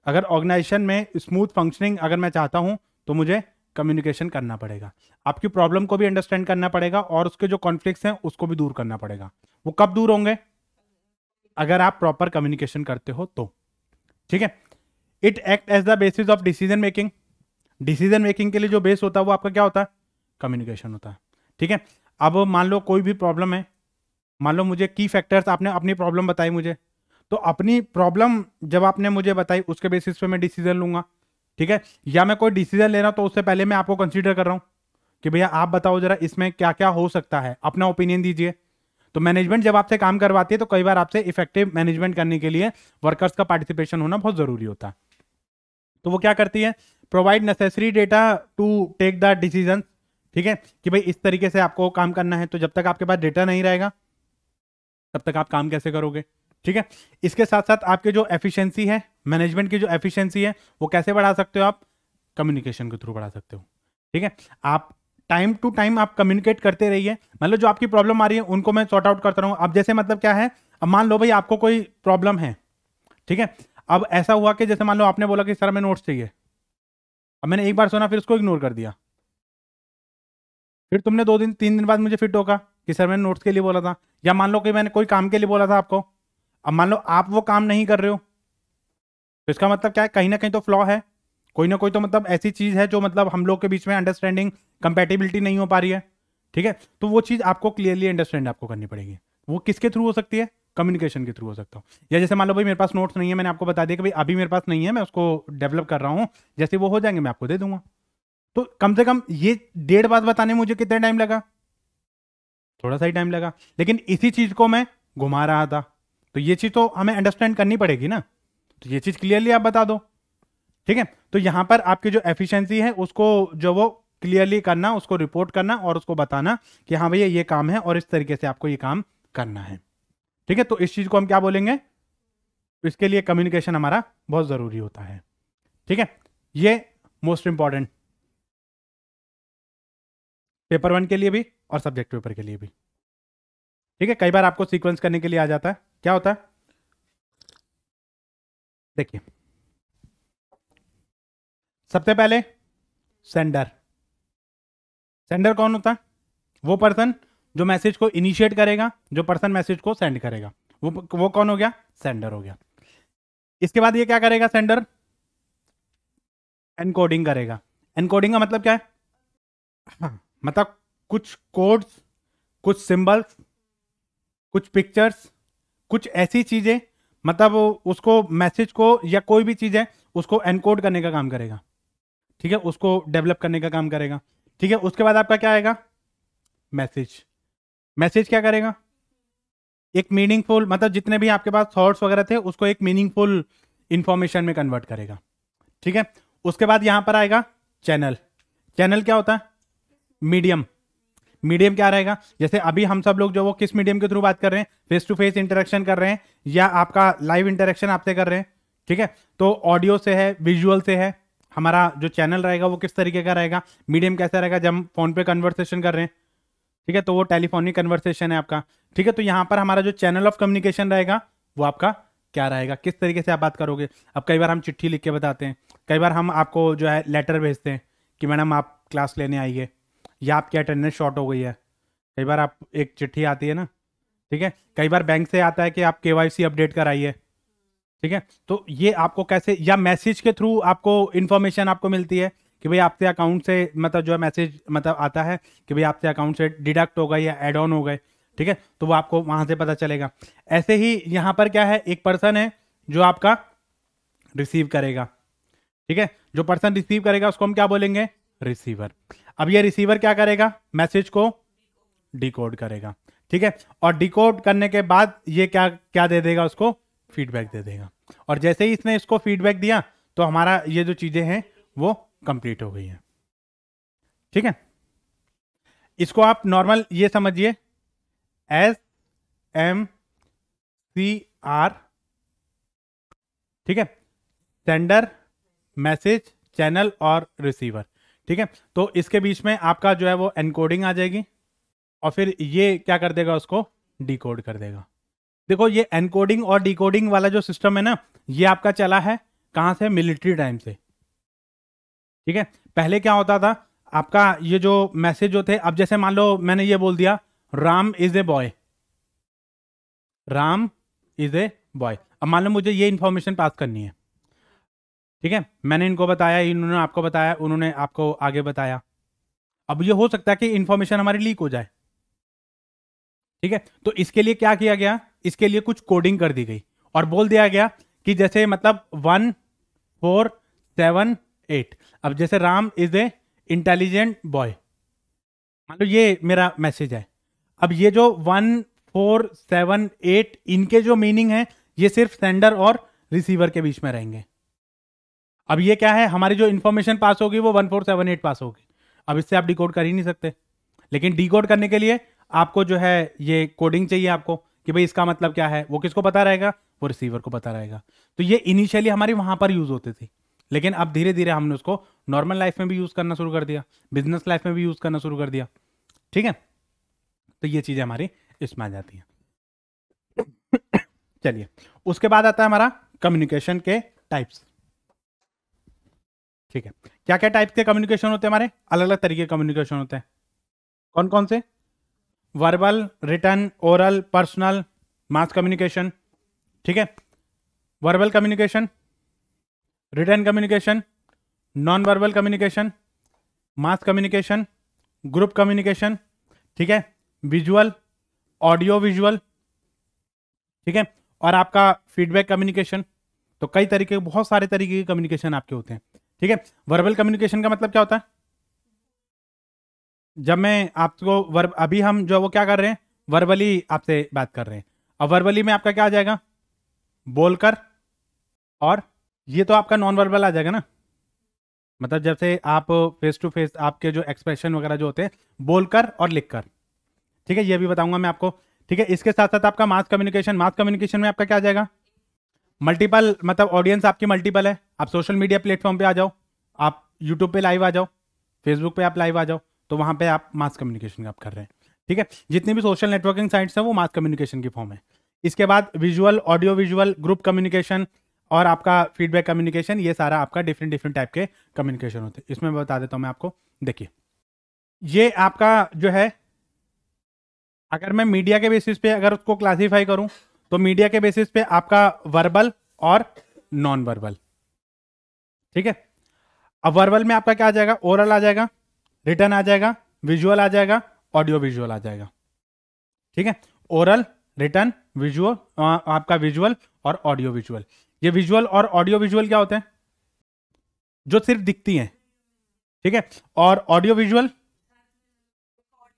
अगर ऑर्गेनाइजेशन में स्मूथ फंक्शनिंग अगर मैं चाहता हूं, तो मुझे कम्युनिकेशन करना पड़ेगा। आपकी प्रॉब्लम को भी अंडरस्टैंड करना पड़ेगा और उसके जो कॉन्फ्लिक्ट्स हैं उसको भी दूर करना पड़ेगा। वो कब दूर होंगे? अगर आप प्रॉपर कम्युनिकेशन करते हो तो। ठीक है, it act as the basis of decision making. Decision making के लिए जो बेस होता है वो आपका क्या होता है? कम्युनिकेशन होता है। ठीक है, अब मान लो कोई भी प्रॉब्लम है, मान लो मुझे की फैक्टर्स, आपने अपनी प्रॉब्लम बताई मुझे, तो अपनी प्रॉब्लम जब आपने मुझे बताई उसके बेसिस पे मैं डिसीजन लूंगा। ठीक है, या मैं कोई डिसीजन ले रहा हूं तो उससे पहले मैं आपको कंसीडर कर रहा हूं कि भैया आप बताओ जरा इसमें क्या क्या हो सकता है, अपना ओपिनियन दीजिए। तो मैनेजमेंट जब आपसे काम करवाती है तो कई बार आपसे इफेक्टिव मैनेजमेंट करने के लिए वर्कर्स का पार्टिसिपेशन होना बहुत जरूरी होता है। तो वो क्या करती है? Provide necessary data to take the decision. ठीक है, कि भाई इस तरीके से आपको काम करना है, तो जब तक आपके पास डेटा नहीं रहेगा तब तक आप काम कैसे करोगे? ठीक है, इसके साथ साथ आपके जो एफिशिएंसी है, मैनेजमेंट की जो एफिशिएंसी है, वो कैसे बढ़ा सकते हो आप? कम्युनिकेशन के थ्रू बढ़ा सकते हो। ठीक है, आप टाइम टू टाइम आप कम्युनिकेट करते रहिए। मतलब जो आपकी प्रॉब्लम आ रही है उनको मैं सॉर्ट आउट करता रहूं। अब जैसे मतलब क्या है, अब मान लो भाई आपको कोई प्रॉब्लम है, ठीक है, अब ऐसा हुआ कि जैसे मान लो आपने बोला कि सर हमें नोट्स चाहिए, अब मैंने एक बार सुना फिर उसको इग्नोर कर दिया, फिर तुमने 2 दिन 3 दिन बाद मुझे फिर टोका कि सर मैंने नोट्स के लिए बोला था, या मान लो कि मैंने कोई काम के लिए बोला था आपको, अब मान लो आप वो काम नहीं कर रहे हो, तो इसका मतलब क्या है? कहीं ना कहीं तो फ्लॉ है, कोई ना कोई तो मतलब ऐसी चीज है जो मतलब हम लोग के बीच में अंडरस्टैंडिंग, कंपैटिबिलिटी नहीं हो पा रही है। ठीक है, तो वो चीज आपको क्लियरली अंडरस्टैंड आपको करनी पड़ेगी। वो किसके थ्रू हो सकती है? कम्युनिकेशन के थ्रू हो सकता हूँ। या जैसे मान लो भाई मेरे पास नोट्स नहीं है, मैंने आपको बता दिया कि भाई अभी मेरे पास नहीं है, मैं उसको डेवलप कर रहा हूँ, जैसे वो हो जाएंगे मैं आपको दे दूंगा। तो कम से कम ये 1.5 बात बताने में मुझे कितना टाइम लगा? थोड़ा सा ही टाइम लगा, लेकिन इसी चीज को मैं घुमा रहा था। तो ये चीज तो हमें अंडरस्टैंड करनी पड़ेगी ना, तो ये चीज क्लियरली आप बता दो। ठीक है, तो यहां पर आपकी जो एफिशिएंसी है उसको जो वो क्लियरली करना, उसको रिपोर्ट करना और उसको बताना कि हाँ भैया ये काम है और इस तरीके से आपको ये काम करना है। ठीक है, तो इस चीज को हम क्या बोलेंगे? इसके लिए कम्युनिकेशन हमारा बहुत जरूरी होता है। ठीक है, ये मोस्ट इंपॉर्टेंट पेपर 1 के लिए भी और सब्जेक्ट पेपर के लिए भी। ठीक है, कई बार आपको सीक्वेंस करने के लिए आ जाता है, क्या होता है? देखिए, सबसे पहले सेंडर। सेंडर कौन होता है? वो पर्सन जो मैसेज को इनिशिएट करेगा, जो पर्सन मैसेज को सेंड करेगा, वो कौन हो गया? सेंडर हो गया। इसके बाद ये क्या करेगा? सेंडर एनकोडिंग करेगा। एनकोडिंग का मतलब क्या है? हाँ, मतलब कुछ कोड्स, कुछ सिंबल्स, कुछ पिक्चर्स, कुछ ऐसी चीजें मतलब उसको मैसेज को या कोई भी चीज़ है उसको एनकोड करने का काम करेगा, ठीक है, उसको डेवलप करने का काम करेगा, ठीक है। उसके बाद आपका क्या आएगा, मैसेज। मैसेज क्या करेगा, एक मीनिंगफुल, मतलब जितने भी आपके पास थॉट्स वगैरह थे उसको एक मीनिंगफुल इंफॉर्मेशन में कन्वर्ट करेगा, ठीक है। उसके बाद यहां पर आएगा चैनल। चैनल क्या होता है, मीडियम। मीडियम क्या रहेगा, जैसे अभी हम सब लोग जो वो किस मीडियम के थ्रू बात कर रहे हैं, फेस टू फेस इंटरेक्शन कर रहे हैं या आपका लाइव इंटरेक्शन आपसे कर रहे हैं, ठीक है। तो ऑडियो से है, विजुअल से है, हमारा जो चैनल रहेगा वो किस तरीके का रहेगा, मीडियम कैसा रहेगा, जब हम फोन पे कन्वर्सेशन कर रहे हैं, ठीक है, तो वो टेलीफोनिक कन्वर्सेशन है आपका, ठीक है। तो यहाँ पर हमारा जो चैनल ऑफ कम्युनिकेशन रहेगा वो आपका क्या रहेगा, किस तरीके से आप बात करोगे। अब कई बार हम चिट्ठी लिख के बताते हैं, कई बार हम आपको जो है लेटर भेजते हैं कि मैडम आप क्लास लेने आइए, या आपकी अटेंडेंस शॉर्ट हो गई है, कई बार आप एक चिट्ठी आती है ना, ठीक है। कई बार बैंक से आता है कि आप केवाईसी अपडेट कराइए, ठीक है। तो ये आपको कैसे, या मैसेज के थ्रू आपको इंफॉर्मेशन आपको मिलती है कि भाई आपसे अकाउंट से मतलब जो है मैसेज मतलब आता है कि भाई आपसे अकाउंट से डिडक्ट हो गए या एड ऑन हो गए, ठीक है, तो वो आपको वहां से पता चलेगा। ऐसे ही यहां पर क्या है, एक पर्सन है जो आपका रिसीव करेगा, ठीक है, जो पर्सन रिसीव करेगा उसको हम क्या बोलेंगे, रिसीवर। अब ये रिसीवर क्या करेगा, मैसेज को डिकोड करेगा, ठीक है, और डिकोड करने के बाद ये क्या क्या दे देगा, उसको फीडबैक दे देगा। और जैसे ही इसने इसको फीडबैक दिया तो हमारा ये जो चीजें हैं वो कंप्लीट हो गई हैं, ठीक है। इसको आप नॉर्मल ये समझिए, SMCR, ठीक है, सेंडर, मैसेज, चैनल और रिसीवर, ठीक है। तो इसके बीच में आपका जो है वो एनकोडिंग आ जाएगी और फिर ये क्या कर देगा, उसको डिकोड कर देगा। देखो ये एनकोडिंग और डिकोडिंग वाला जो सिस्टम है ना, ये आपका चला है कहां से, मिलिट्री टाइम से, ठीक है। पहले क्या होता था, आपका ये जो मैसेज जो थे, अब जैसे मान लो मैंने ये बोल दिया Ram is a boy, Ram is a boy, अब मान लो मुझे ये इंफॉर्मेशन पास करनी है, ठीक है, मैंने इनको बताया, इन्होंने आपको बताया, उन्होंने आपको आगे बताया। अब ये हो सकता है कि इंफॉर्मेशन हमारी लीक हो जाए, ठीक है। तो इसके लिए क्या किया गया, इसके लिए कुछ कोडिंग कर दी गई और बोल दिया गया कि जैसे मतलब 1478, अब जैसे Ram is a intelligent boy, मान लो ये मेरा मैसेज है। अब ये जो 1478 इनके जो मीनिंग है ये सिर्फ सेंडर और रिसीवर के बीच में रहेंगे। अब ये क्या है, हमारी जो इंफॉर्मेशन पास होगी वो 1478 पास होगी, अब इससे आप डिकोड कर ही नहीं सकते। लेकिन डिकोड करने के लिए आपको जो है ये कोडिंग चाहिए आपको कि भाई इसका मतलब क्या है, वो किसको पता रहेगा, वो रिसीवर को पता रहेगा। तो ये इनिशियली हमारी वहां पर यूज होती थी, लेकिन अब धीरे धीरे हमने उसको नॉर्मल लाइफ में भी यूज करना शुरू कर दिया, बिजनेस लाइफ में भी यूज करना शुरू कर दिया, ठीक है। तो ये चीजें हमारी इसमें आ जाती हैं। चलिए, उसके बाद आता है हमारा कम्युनिकेशन के टाइप्स, ठीक है। क्या क्या टाइप के कम्युनिकेशन होते हैं हमारे, अलग अलग तरीके के कम्युनिकेशन होते हैं। कौन कौन से, verbal, written, oral, personal, mass communication, ठीक है। Verbal communication, written communication, non verbal communication, mass communication, group communication, ठीक है, विजुअल, ऑडियो विजुअल, ठीक है, और आपका फीडबैक कम्युनिकेशन। तो कई तरीके, बहुत सारे तरीके के कम्युनिकेशन आपके होते हैं, ठीक है। वर्बल कम्युनिकेशन का मतलब क्या होता है, जब मैं आपको वर्ब, अभी हम जो वो क्या कर रहे हैं, वर्बली आपसे बात कर रहे हैं, अब वर्बली में आपका क्या आ जाएगा, बोलकर, और ये तो आपका नॉन वर्बल आ जाएगा ना, मतलब जैसे आप फेस टू फेस आपके जो एक्सप्रेशन वगैरह जो होते हैं, बोलकर और लिखकर, ठीक है, ये भी बताऊंगा मैं आपको, ठीक है। इसके साथ साथ आपका मास कम्युनिकेशन, मास कम्युनिकेशन में आपका क्या आ जाएगा, मल्टीपल, मतलब ऑडियंस आपकी मल्टीपल है, आप सोशल मीडिया प्लेटफॉर्म पे आ जाओ, आप यूट्यूब पे लाइव आ जाओ, फेसबुक पे आप लाइव आ जाओ, तो वहां पे आप मास कम्युनिकेशन आप कर रहे हैं, ठीक है। जितनी भी सोशल नेटवर्किंग साइट्स है वो मास कम्युनिकेशन की फॉर्म है। इसके बाद visual, audio visual, group communication और आपका फीडबैक कम्युनिकेशन, ये सारा आपका डिफरेंट डिफरेंट टाइप के कम्युनिकेशन होते हैं। इसमें बता देता हूं मैं आपको, देखिए ये आपका जो है, अगर मैं मीडिया के बेसिस पे अगर उसको क्लासीफाई करूं तो मीडिया के बेसिस पे आपका वर्बल और नॉन वर्बल, ठीक है। अब वर्बल में आपका क्या आ जाएगा, ओरल आ जाएगा, रिटन आ जाएगा, विजुअल आ जाएगा, ऑडियो विजुअल आ जाएगा, ठीक है। ओरल, रिटन, विजुअल, आपका विजुअल, और ऑडियो विजुअल। ये विजुअल और ऑडियो विजुअल क्या होते हैं? जो सिर्फ दिखती हैं, ठीक है। और ऑडियो विजुअल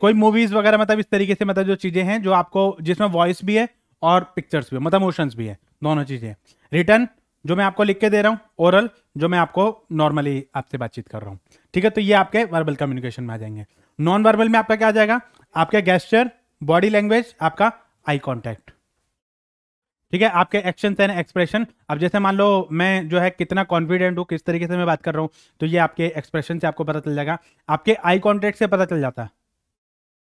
कोई मूवीज वगैरह, मतलब इस तरीके से, मतलब जो चीजें हैं जो आपको, जिसमें वॉइस भी है और पिक्चर्स भी है, मतलब मोशंस भी है, दोनों चीजें। रिटर्न जो मैं आपको लिख के दे रहा हूं, ओरल जो मैं आपको नॉर्मली आपसे बातचीत कर रहा हूं, ठीक है। तो ये आपके वर्बल कम्युनिकेशन में आ जाएंगे। नॉन वर्बल में आपका क्या आ जाएगा? आपके गेस्चर, बॉडी लैंग्वेज, आपका आई कॉन्टैक्ट, ठीक है, आपके एक्शन एंड एक्सप्रेशन। अब जैसे मान लो मैं जो है कितना कॉन्फिडेंट हूं, किस तरीके से मैं बात कर रहा हूं, तो ये आपके एक्सप्रेशन से आपको पता चल जाएगा, आपके आई कॉन्टैक्ट से पता चल जाता है,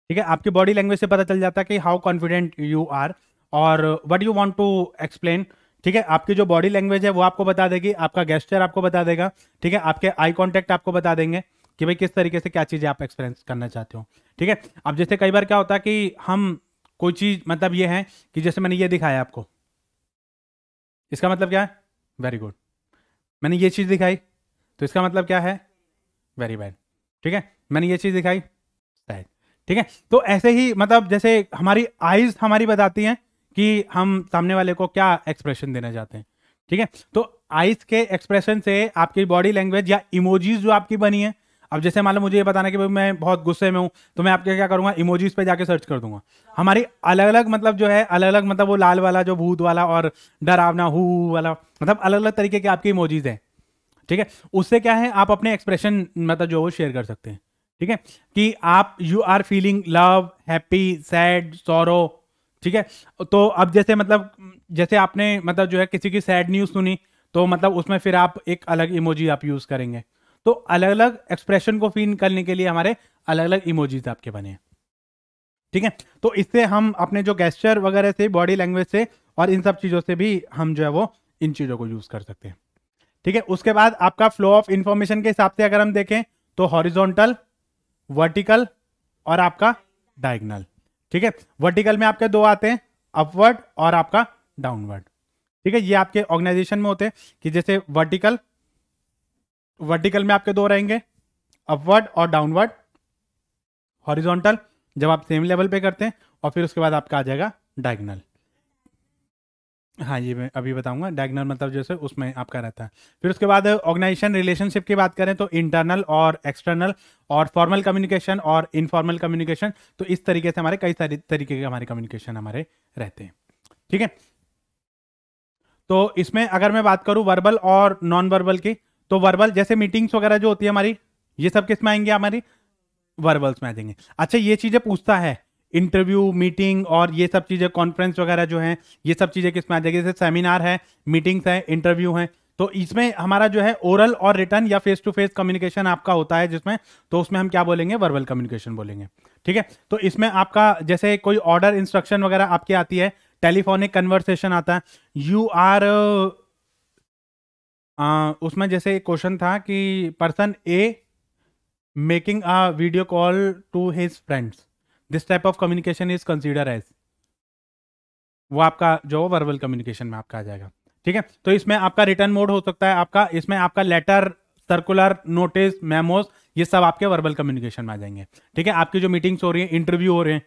ठीक है, आपकी बॉडी लैंग्वेज से पता चल जाता है कि हाउ कॉन्फिडेंट यू आर और what you want to explain, ठीक है। आपकी जो बॉडी लैंग्वेज है वो आपको बता देगी, आपका गेस्चर आपको बता देगा, ठीक है, आपके आई कॉन्टैक्ट आपको बता देंगे कि भाई किस तरीके से क्या चीज़ें आप एक्सपीरियंस करना चाहते हो, ठीक है। अब जैसे कई बार क्या होता है कि हम कोई चीज़, मतलब ये है कि जैसे मैंने ये दिखाया आपको, इसका मतलब क्या है? Very good. मैंने ये चीज़ दिखाई तो इसका मतलब क्या है? वेरी बैड, ठीक है। मैंने ये चीज़ दिखाई, सैड, ठीक है। तो ऐसे ही, मतलब जैसे हमारी आईज हमारी बताती हैं कि हम सामने वाले को क्या एक्सप्रेशन देना चाहते हैं, ठीक है। तो आईज के एक्सप्रेशन से आपकी बॉडी लैंग्वेज या इमोजीज जो आपकी बनी है, अब जैसे मान लो मुझे ये बताना कि भाई मैं बहुत गुस्से में हूं, तो मैं आपके क्या करूंगा, इमोजीज पे जाके सर्च कर दूंगा। हमारी अलग अलग, मतलब जो है अलग अलग, मतलब वो लाल वाला जो भूत वाला और डरावना हु वाला, मतलब अलग अलग तरीके के आपके इमोजीज हैं, ठीक है। उससे क्या है, आप अपने एक्सप्रेशन मतलब जो वो शेयर कर सकते हैं, ठीक है, कि आप you are feeling love, happy, sad, sorrow, ठीक है। तो अब जैसे मतलब जैसे आपने मतलब जो है किसी की सैड न्यूज सुनी, तो मतलब उसमें फिर आप एक अलग इमोजी आप यूज करेंगे। तो अलग अलग एक्सप्रेशन को फील करने के लिए हमारे अलग अलग इमोजीज आपके बने हैं, ठीक है। तो इससे हम अपने जो गेस्चर वगैरह से, बॉडी लैंग्वेज से और इन सब चीजों से भी हम जो है वो इन चीजों को यूज कर सकते हैं, ठीक है। उसके बाद आपका फ्लो ऑफ इंफॉर्मेशन के हिसाब से अगर हम देखें तो हॉरिजॉन्टल, वर्टिकल और आपका डायगोनल, ठीक है। वर्टिकल में आपके दो आते हैं, अपवर्ड और आपका डाउनवर्ड, ठीक है। ये आपके ऑर्गेनाइजेशन में होते हैं कि जैसे वर्टिकल, वर्टिकल में आपके दो रहेंगे, अपवर्ड और डाउनवर्ड। हॉरिजॉन्टल जब आप सेम लेवल पे करते हैं, और फिर उसके बाद आपका आ जाएगा डायगोनल। हाँ, ये मैं अभी बताऊंगा। डायगोनल मतलब जैसे उसमें आपका रहता है। फिर उसके बाद ऑर्गेनाइजेशन रिलेशनशिप की बात करें तो इंटरनल और एक्सटर्नल और फॉर्मल कम्युनिकेशन और इनफॉर्मल कम्युनिकेशन। तो इस तरीके से हमारे कई सारे तरीके के हमारे कम्युनिकेशन हमारे रहते हैं, ठीक है। तो इसमें अगर मैं बात करूं वर्बल और नॉन वर्बल की, तो वर्बल जैसे मीटिंग्स वगैरह जो होती है हमारी, ये सब किस में आएंगे? हमारी वर्बल्स में आ जाएंगे। अच्छा, ये चीजें पूछता है, इंटरव्यू, मीटिंग और ये सब चीजें, कॉन्फ्रेंस वगैरह जो है, ये सब चीजें किस में आ जाएगी? जैसे सेमिनार है, मीटिंग्स है, इंटरव्यू है। तो इसमें हमारा जो है ओरल और रिटर्न या फेस टू फेस कम्युनिकेशन आपका होता है, जिसमें तो उसमें हम क्या बोलेंगे? वर्बल कम्युनिकेशन बोलेंगे, ठीक है। तो इसमें आपका जैसे कोई ऑर्डर, इंस्ट्रक्शन वगैरह आपकी आती है, टेलीफोनिक कन्वर्सेशन आता है, यू आर उसमें जैसे क्वेश्चन था कि person A making a video call to his friends, this type of communication is consider as, वो आपका जो वर्बल कम्युनिकेशन में आपका आ जाएगा, ठीक है। तो इसमें आपका रिटर्न मोड हो सकता है आपका, इसमें आपका लेटर, सर्कुलर, नोटिस, मेमोस, ये सब आपके वर्बल कम्युनिकेशन में आ जाएंगे, ठीक है। आपकी जो मीटिंग्स हो रही है, इंटरव्यू हो रहे हैं,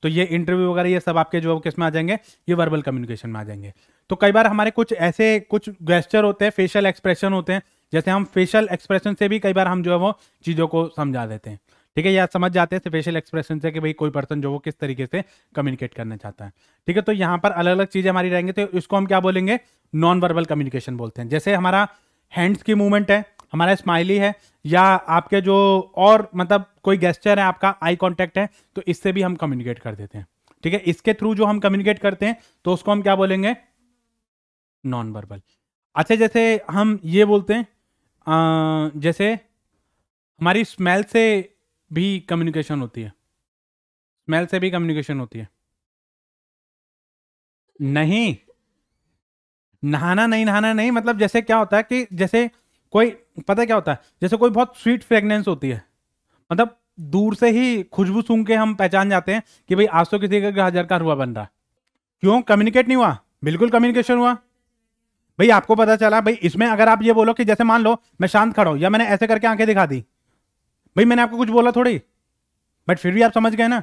तो ये इंटरव्यू वगैरह ये सब आपके जो किस में आ जाएंगे? ये वर्बल कम्युनिकेशन में आ जाएंगे। तो कई बार हमारे कुछ ऐसे कुछ गेस्चर होते हैं, फेशियल एक्सप्रेशन होते हैं, जैसे हम फेशियल एक्सप्रेशन से भी कई बार हम जो है वो चीज़ों को समझा देते हैं, ठीक है, या समझ जाते हैं फेशियल एक्सप्रेशन से कि भाई कोई पर्सन जो वो किस तरीके से कम्युनिकेट करना चाहता है, ठीक है। तो यहाँ पर अलग अलग चीज़ें हमारी रहेंगी, तो इसको हम क्या बोलेंगे? नॉन वर्बल कम्युनिकेशन बोलते हैं। जैसे हमारा हैंड्स की मूवमेंट है, हमारा स्माइली है, या आपके जो और मतलब कोई गेस्चर है, आपका आई कॉन्टैक्ट है, तो इससे भी हम कम्युनिकेट कर देते हैं, ठीक है। इसके थ्रू जो हम कम्युनिकेट करते हैं तो उसको हम क्या बोलेंगे? Non verbal. अच्छा, जैसे हम ये बोलते हैं जैसे हमारी स्मेल से भी कम्युनिकेशन होती है, स्मेल से भी कम्युनिकेशन होती है। नहीं, नहाना नहीं, नहाना नहीं, मतलब जैसे क्या होता है कि जैसे कोई, पता है क्या होता है, जैसे कोई बहुत स्वीट फ्रेग्रेंस होती है, मतलब दूर से ही खुशबू सूंघ के हम पहचान जाते हैं कि भाई आज तो किसी के गाजर का हलवा बन रहा है। क्यों? कम्युनिकेट नहीं हुआ? बिल्कुल कम्युनिकेशन हुआ। भाई आपको पता चला, भाई इसमें अगर आप ये बोलो कि जैसे मान लो मैं शांत खड़ा हूं, या मैंने ऐसे करके आंखें दिखा दी, भाई मैंने आपको कुछ बोला थोड़ी, बट फिर भी आप समझ गए ना,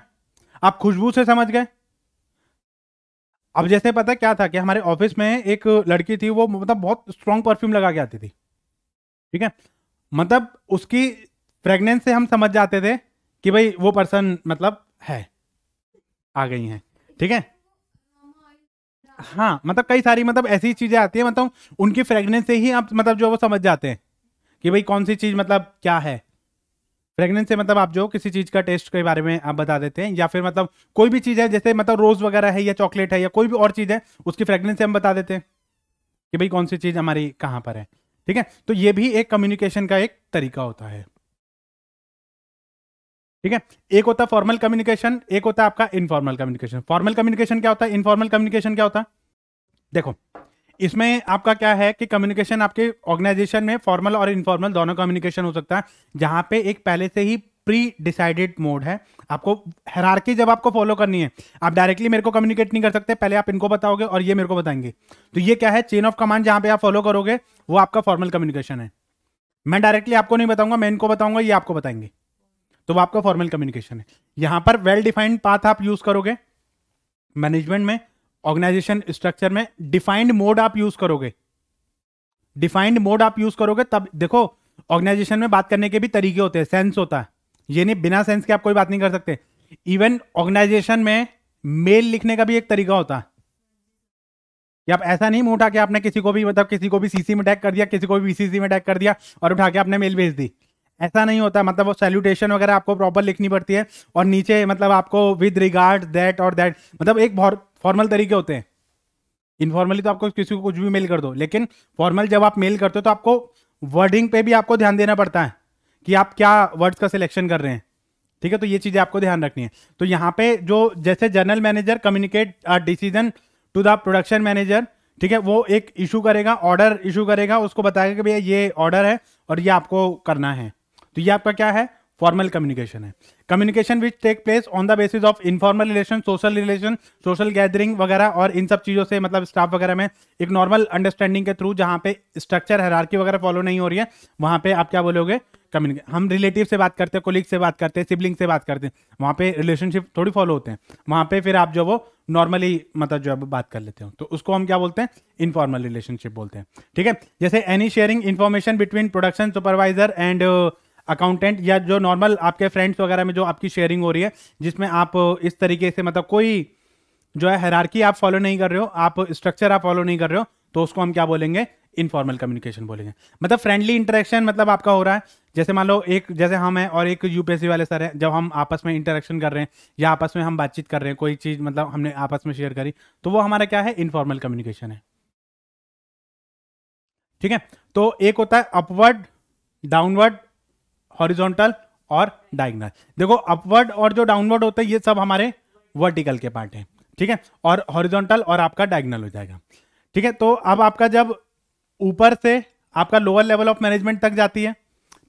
आप खुशबू से समझ गए। अब जैसे पता क्या था कि हमारे ऑफिस में एक लड़की थी, वो मतलब बहुत स्ट्रॉन्ग परफ्यूम लगा के आती थी, ठीक है, मतलब उसकी फ्रेगनेंस से हम समझ जाते थे कि भाई वो पर्सन मतलब है, आ गई हैं, ठीक है। हाँ, मतलब कई सारी मतलब ऐसी चीजें आती है, मतलब उनकी फ्रेगनेंस से ही आप मतलब जो वो समझ जाते हैं कि भाई कौन सी चीज मतलब क्या है। फ्रेगनेंस से मतलब आप जो किसी चीज का टेस्ट के बारे में आप बता देते हैं, या फिर मतलब कोई भी चीज है जैसे मतलब रोज वगैरह है या चॉकलेट है या कोई भी और चीज है, उसकी फ्रेगनेंस से हम बता देते हैं कि भाई कौन सी चीज हमारी कहाँ पर है, ठीक है। तो ये भी एक कम्युनिकेशन का एक तरीका होता है, ठीक है। एक होता है फॉर्मल कम्युनिकेशन, एक होता है आपका इनफॉर्मल कम्युनिकेशन। फॉर्मल कम्युनिकेशन क्या होता है, इनफॉर्मल कम्युनिकेशन क्या होता है? देखो, इसमें आपका क्या है कि कम्युनिकेशन आपके ऑर्गेनाइजेशन में फॉर्मल और इनफॉर्मल दोनों कम्युनिकेशन हो सकता है, जहां पे एक पहले से ही प्री डिसाइडेड मोड है। आपको हायरार्की जब आपको फॉलो करनी है, आप डायरेक्टली मेरे को कम्युनिकेट नहीं कर सकते, पहले आप इनको बताओगे और ये मेरे को बताएंगे। तो ये क्या है, चेन ऑफ कमांड जहां पे आप फॉलो करोगे, वो आपका फॉर्मल कम्युनिकेशन है। मैं डायरेक्टली आपको नहीं बताऊंगा, मैं इनको बताऊंगा, ये आपको बताएंगे, तो वो आपका फॉर्मल कम्युनिकेशन है। यहां पर वेल डिफाइंड पाथ आप यूज करोगे मैनेजमेंट में, ऑर्गेनाइजेशन स्ट्रक्चर में डिफाइंड मोड आप यूज करोगे, डिफाइंड मोड आप यूज करोगे तब देखो, ऑर्गेनाइजेशन में बात करने के भी तरीके होते हैं, सेंस होता है, ये नहीं बिना सेंस के आप कोई बात नहीं कर सकते। इवन ऑर्गेनाइजेशन में मेल लिखने का भी एक तरीका होता है कि आप ऐसा नहीं मुंह उठा के आपने किसी को भी मतलब किसी को भी सीसी में टैग कर दिया, किसी को भी बीसीसी में टैग कर दिया और उठा के आपने मेल भेज दी, ऐसा नहीं होता। मतलब वो सैल्यूटेशन वगैरह आपको प्रॉपर लिखनी पड़ती है, और नीचे मतलब आपको विद रिगार्ड दैट और दैट, मतलब एक बहुत फॉर्मल तरीके होते हैं। इनफॉर्मली तो आपको किसी को कुछ भी मेल कर दो, लेकिन फॉर्मल जब आप मेल करते हो तो आपको वर्डिंग पे भी आपको ध्यान देना पड़ता है कि आप क्या वर्ड्स का सिलेक्शन कर रहे हैं, ठीक है। तो ये चीजें आपको ध्यान रखनी है। तो यहाँ पे जो जैसे general manager communicate decision to the production manager, ठीक है, वो एक इशू करेगा, ऑर्डर इशू करेगा, उसको बताएगा कि भैया ये ऑर्डर है और ये आपको करना है। तो ये आपका क्या है, फॉर्मल कम्युनिकेशन है। Communication which take place on the basis of informal relation, social gathering वगैरह, और इन सब चीजों से मतलब स्टाफ वगैरह में एक नॉर्मल अंडरस्टैंडिंग के थ्रू, जहां पे स्ट्रक्चर हायरार्की वगैरह फॉलो नहीं हो रही है, वहां पे आप क्या बोलोगे, कम्युनिकेट। हम रिलेटिव से बात करते हैं, कोलिग से बात करते हैं, सिबलिंग से बात करते हैं, वहां पे रिलेशनशिप थोड़ी फॉलो होते हैं, वहां पे फिर आप जो वो नॉर्मली मतलब जो बात कर लेते हो, तो उसको हम क्या बोलते हैं, इनफॉर्मल रिलेशनशिप बोलते हैं, ठीक है। जैसे any sharing information between production supervisor and accountant, या जो नॉर्मल आपके फ्रेंड्स वगैरह में जो आपकी शेयरिंग हो रही है, जिसमें आप इस तरीके से मतलब कोई जो है हायरार्की आप फॉलो नहीं कर रहे हो, आप स्ट्रक्चर आप फॉलो नहीं कर रहे हो, तो उसको हम क्या बोलेंगे, इनफॉर्मल कम्युनिकेशन बोलेंगे। मतलब फ्रेंडली इंटरेक्शन मतलब आपका हो रहा है, जैसे मान लो एक जैसे हम हैं और एक यूपीएससी वाले सर हैं, जब हम आपस में इंटरेक्शन कर रहे हैं या आपस में हम बातचीत कर रहे हैं, कोई चीज मतलब हमने आपस में शेयर करी, तो वो हमारा क्या है, इनफॉर्मल कम्युनिकेशन है, ठीक है। तो एक होता है अपवर्ड, डाउनवर्ड, हॉरिजॉन्टल और डायगोनल। देखो अपवर्ड और जो डाउनवर्ड होता है ये सब हमारे वर्टिकल के पार्ट हैं, ठीक है, और हॉरिजॉन्टल और आपका डायगोनल हो जाएगा, ठीक है। तो अब आपका जब ऊपर से आपका लोअर लेवल ऑफ मैनेजमेंट तक जाती है,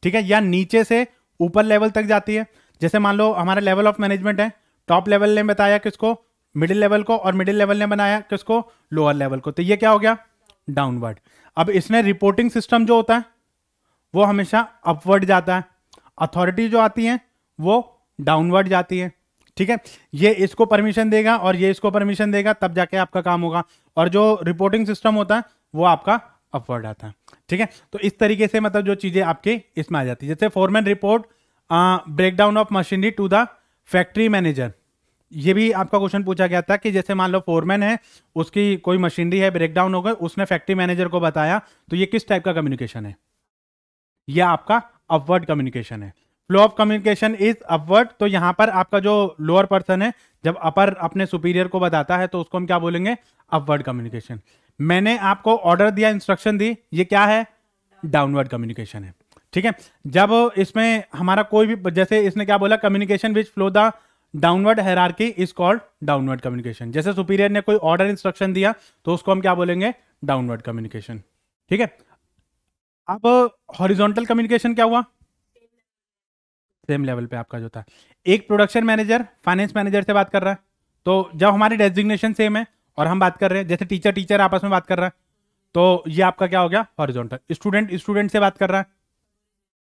ठीक है, या नीचे से ऊपर लेवल तक जाती है, जैसे मान लो हमारा लेवल ऑफ मैनेजमेंट है, टॉप लेवल ने बताया किसको, मिडिल लेवल को, और मिडिल लेवल ने बनाया किसको, लोअर लेवल को, तो ये क्या हो गया, डाउनवर्ड। अब इसमें रिपोर्टिंग सिस्टम जो होता है वो हमेशा अपवर्ड जाता है, अथॉरिटी जो आती है वो डाउनवर्ड जाती है, ठीक है। ये इसको परमिशन देगा और ये इसको परमिशन देगा, तब जाके आपका काम होगा, और जो रिपोर्टिंग सिस्टम होता है वो आपका अपवर्ड आता है, ठीक है। तो इस तरीके से मतलब जो चीजें आपके इसमें आ जाती है, जैसे foreman report breakdown of machinery to the factory manager. ये भी आपका क्वेश्चन पूछा गया था कि जैसे मान लो फोरमैन है, उसकी कोई मशीनरी है, ब्रेकडाउन हो गई, उसने फैक्ट्री मैनेजर को बताया, तो ये किस टाइप का कम्युनिकेशन है, यह आपका अपवर्ड कम्युनिकेशन है। Flow of communication is upward, तो यहां पर आपका जो लोअर पर्सन है जब अपर अपने सुपीरियर को बताता है तो उसको हम क्या बोलेंगे, अपवर्ड कम्युनिकेशन। मैंने आपको ऑर्डर दिया, इंस्ट्रक्शन दी, ये क्या है, डाउनवर्ड कम्युनिकेशन है, ठीक है। जब इसमें हमारा कोई भी, जैसे इसने क्या बोला, communication which flow the downward hierarchy is called downward communication. जैसे सुपीरियर ने कोई ऑर्डर इंस्ट्रक्शन दिया तो उसको हम क्या बोलेंगे, डाउनवर्ड कम्युनिकेशन, ठीक है। अब हॉरिजॉन्टल कम्युनिकेशन क्या हुआ, सेम लेवल पे आपका जो था, एक प्रोडक्शन मैनेजर फाइनेंस मैनेजर से बात कर रहा है, तो जब हमारी डेजिग्नेशन सेम है और हम बात कर रहे हैं, जैसे टीचर टीचर आपस में बात कर रहा है, तो ये आपका क्या हो गया, हॉरिजॉन्टल। स्टूडेंट स्टूडेंट से बात कर रहा है,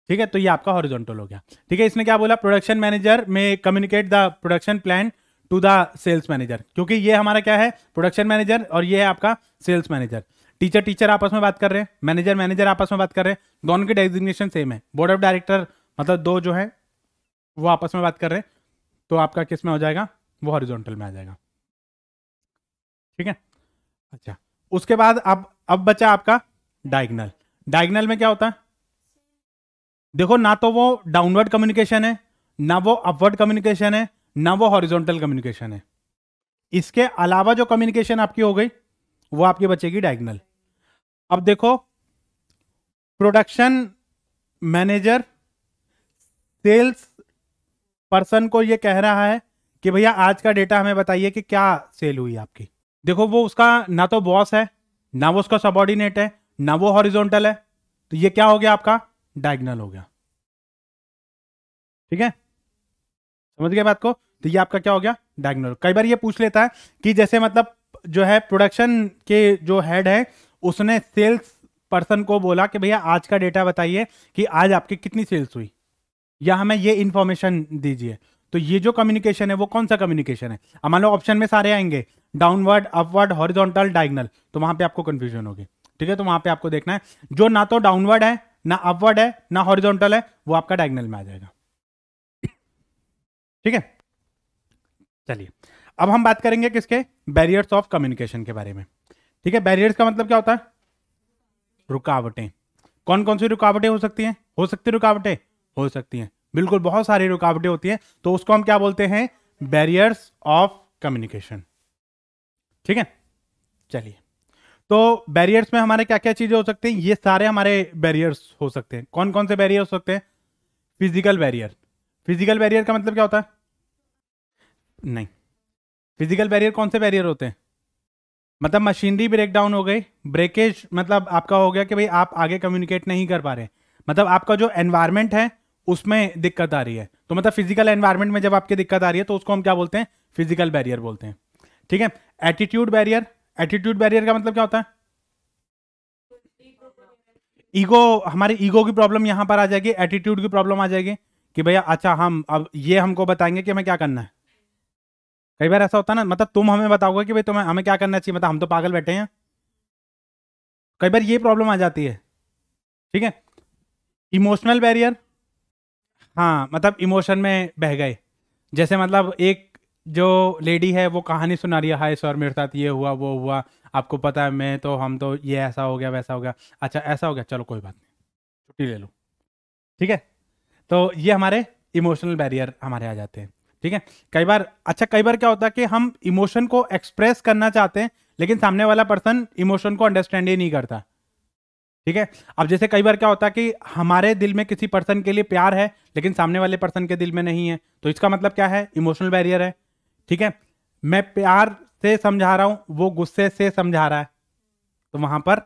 ठीक है, तो ये आपका हॉरिजॉन्टल हो गया, ठीक है। इसने क्या बोला, प्रोडक्शन मैनेजर में communicate the production plan to the sales manager, क्योंकि ये हमारा क्या है, प्रोडक्शन मैनेजर, और ये है आपका सेल्स मैनेजर। टीचर टीचर आपस में बात कर रहे हैं, मैनेजर मैनेजर आपस में बात कर रहे हैं, दोनों की डेजिग्नेशन सेम है। बोर्ड ऑफ डायरेक्टर मतलब दो जो है वो आपस में बात कर रहे हैं, तो आपका किस में हो जाएगा, वो हॉरिजॉन्टल में आ जाएगा। ठीक है, अच्छा उसके बाद अब बचा आपका डायगनल। डायगनल में क्या होता है, देखो ना तो वो डाउनवर्ड कम्युनिकेशन है, ना वो अपवर्ड कम्युनिकेशन है, ना वो हॉरिजॉन्टल कम्युनिकेशन है। इसके अलावा जो कम्युनिकेशन आपकी हो गई वो आपकी बचेगी डायगनल। अब देखो, प्रोडक्शन मैनेजर सेल्स पर्सन को ये कह रहा है कि भैया आज का डेटा हमें बताइए कि क्या सेल हुई आपकी। देखो वो उसका ना तो बॉस है, ना वो उसका सबऑर्डिनेट है, ना वो हॉरिजॉन्टल है, तो ये क्या हो गया आपका, डायगनल हो गया। ठीक है, समझ गए बात को, तो ये आपका क्या हो गया, डायगनल। कई बार ये पूछ लेता है कि जैसे मतलब जो है प्रोडक्शन के जो हेड है उसने सेल्स पर्सन को बोला कि भैया आज का डेटा बताइए कि आज आपकी कितनी सेल्स हुई, या हमें ये इंफॉर्मेशन दीजिए। तो ये जो कम्युनिकेशन है वो कौन सा कम्युनिकेशन है। अब मान लो ऑप्शन में सारे आएंगे, डाउनवर्ड, अपवर्ड, हॉरिजॉन्टल, डायगनल, तो वहां पे आपको कंफ्यूजन होगी। ठीक है, तो वहां पे आपको देखना है जो ना तो डाउनवर्ड है, ना अपवर्ड है, ना हॉरिजॉन्टल है, वो आपका डायगनल में आ जाएगा। ठीक है, चलिए अब हम बात करेंगे किसके, बैरियर्स ऑफ कम्युनिकेशन के बारे में। ठीक है, बैरियर्स का मतलब क्या होता है, रुकावटें। कौन कौन सी रुकावटें हो सकती हैं, हो सकती रुकावटें, हो सकती हैं, बिल्कुल बहुत सारी रुकावटें होती हैं, तो उसको हम क्या बोलते हैं, बैरियर्स ऑफ कम्युनिकेशन। ठीक है, चलिए तो बैरियर्स में हमारे क्या क्या चीजें हो सकती हैं, ये सारे हमारे बैरियर्स हो सकते हैं। कौन कौन से बैरियर हो सकते हैं, फिजिकल बैरियर। फिजिकल बैरियर का मतलब क्या होता है, नहीं, फिजिकल बैरियर कौन से बैरियर होते हैं, मतलब मशीनरी ब्रेकडाउन हो गई, ब्रेकेज मतलब आपका हो गया कि भाई आप आगे कम्युनिकेट नहीं कर पा रहे, मतलब आपका जो एनवायरमेंट है उसमें दिक्कत आ रही है, तो मतलब फिजिकल एनवायरमेंट में जब आपकी दिक्कत आ रही है तो उसको हम क्या बोलते हैं, फिजिकल बैरियर बोलते हैं। ठीक है, एटीट्यूड बैरियर। एटीट्यूड बैरियर का मतलब क्या होता है, ईगो, हमारी ईगो की प्रॉब्लम यहां पर आ जाएगी, एटीट्यूड की प्रॉब्लम आ जाएगी कि भैया अच्छा हम अब ये हमको बताएंगे कि हमें क्या करना है। कई बार ऐसा होता है ना, मतलब तुम हमें बताओगे कि भाई तुम्हें हमें क्या करना चाहिए, मतलब हम तो पागल बैठे हैं, कई बार ये प्रॉब्लम आ जाती है। ठीक है, इमोशनल बैरियर, हाँ मतलब इमोशन में बह गए, जैसे मतलब एक जो लेडी है वो कहानी सुना रही है, हाय सर मेरे साथ ये हुआ वो हुआ, आपको पता है मैं तो हम तो ये ऐसा हो गया वैसा हो गया, अच्छा ऐसा हो गया चलो कोई बात नहीं छुट्टी ले लो। ठीक है, तो ये हमारे इमोशनल बैरियर हमारे आ जाते हैं। ठीक है, कई बार अच्छा कई बार क्या होता है कि हम इमोशन को एक्सप्रेस करना चाहते हैं लेकिन सामने वाला पर्सन इमोशन को अंडरस्टैंड ही नहीं करता। ठीक है, अब जैसे कई बार क्या होता है कि हमारे दिल में किसी पर्सन के लिए प्यार है लेकिन सामने वाले पर्सन के दिल में नहीं है, तो इसका मतलब क्या है, इमोशनल बैरियर है। ठीक है, मैं प्यार से समझा रहा हूं, वो गुस्से से समझा रहा है, तो वहां पर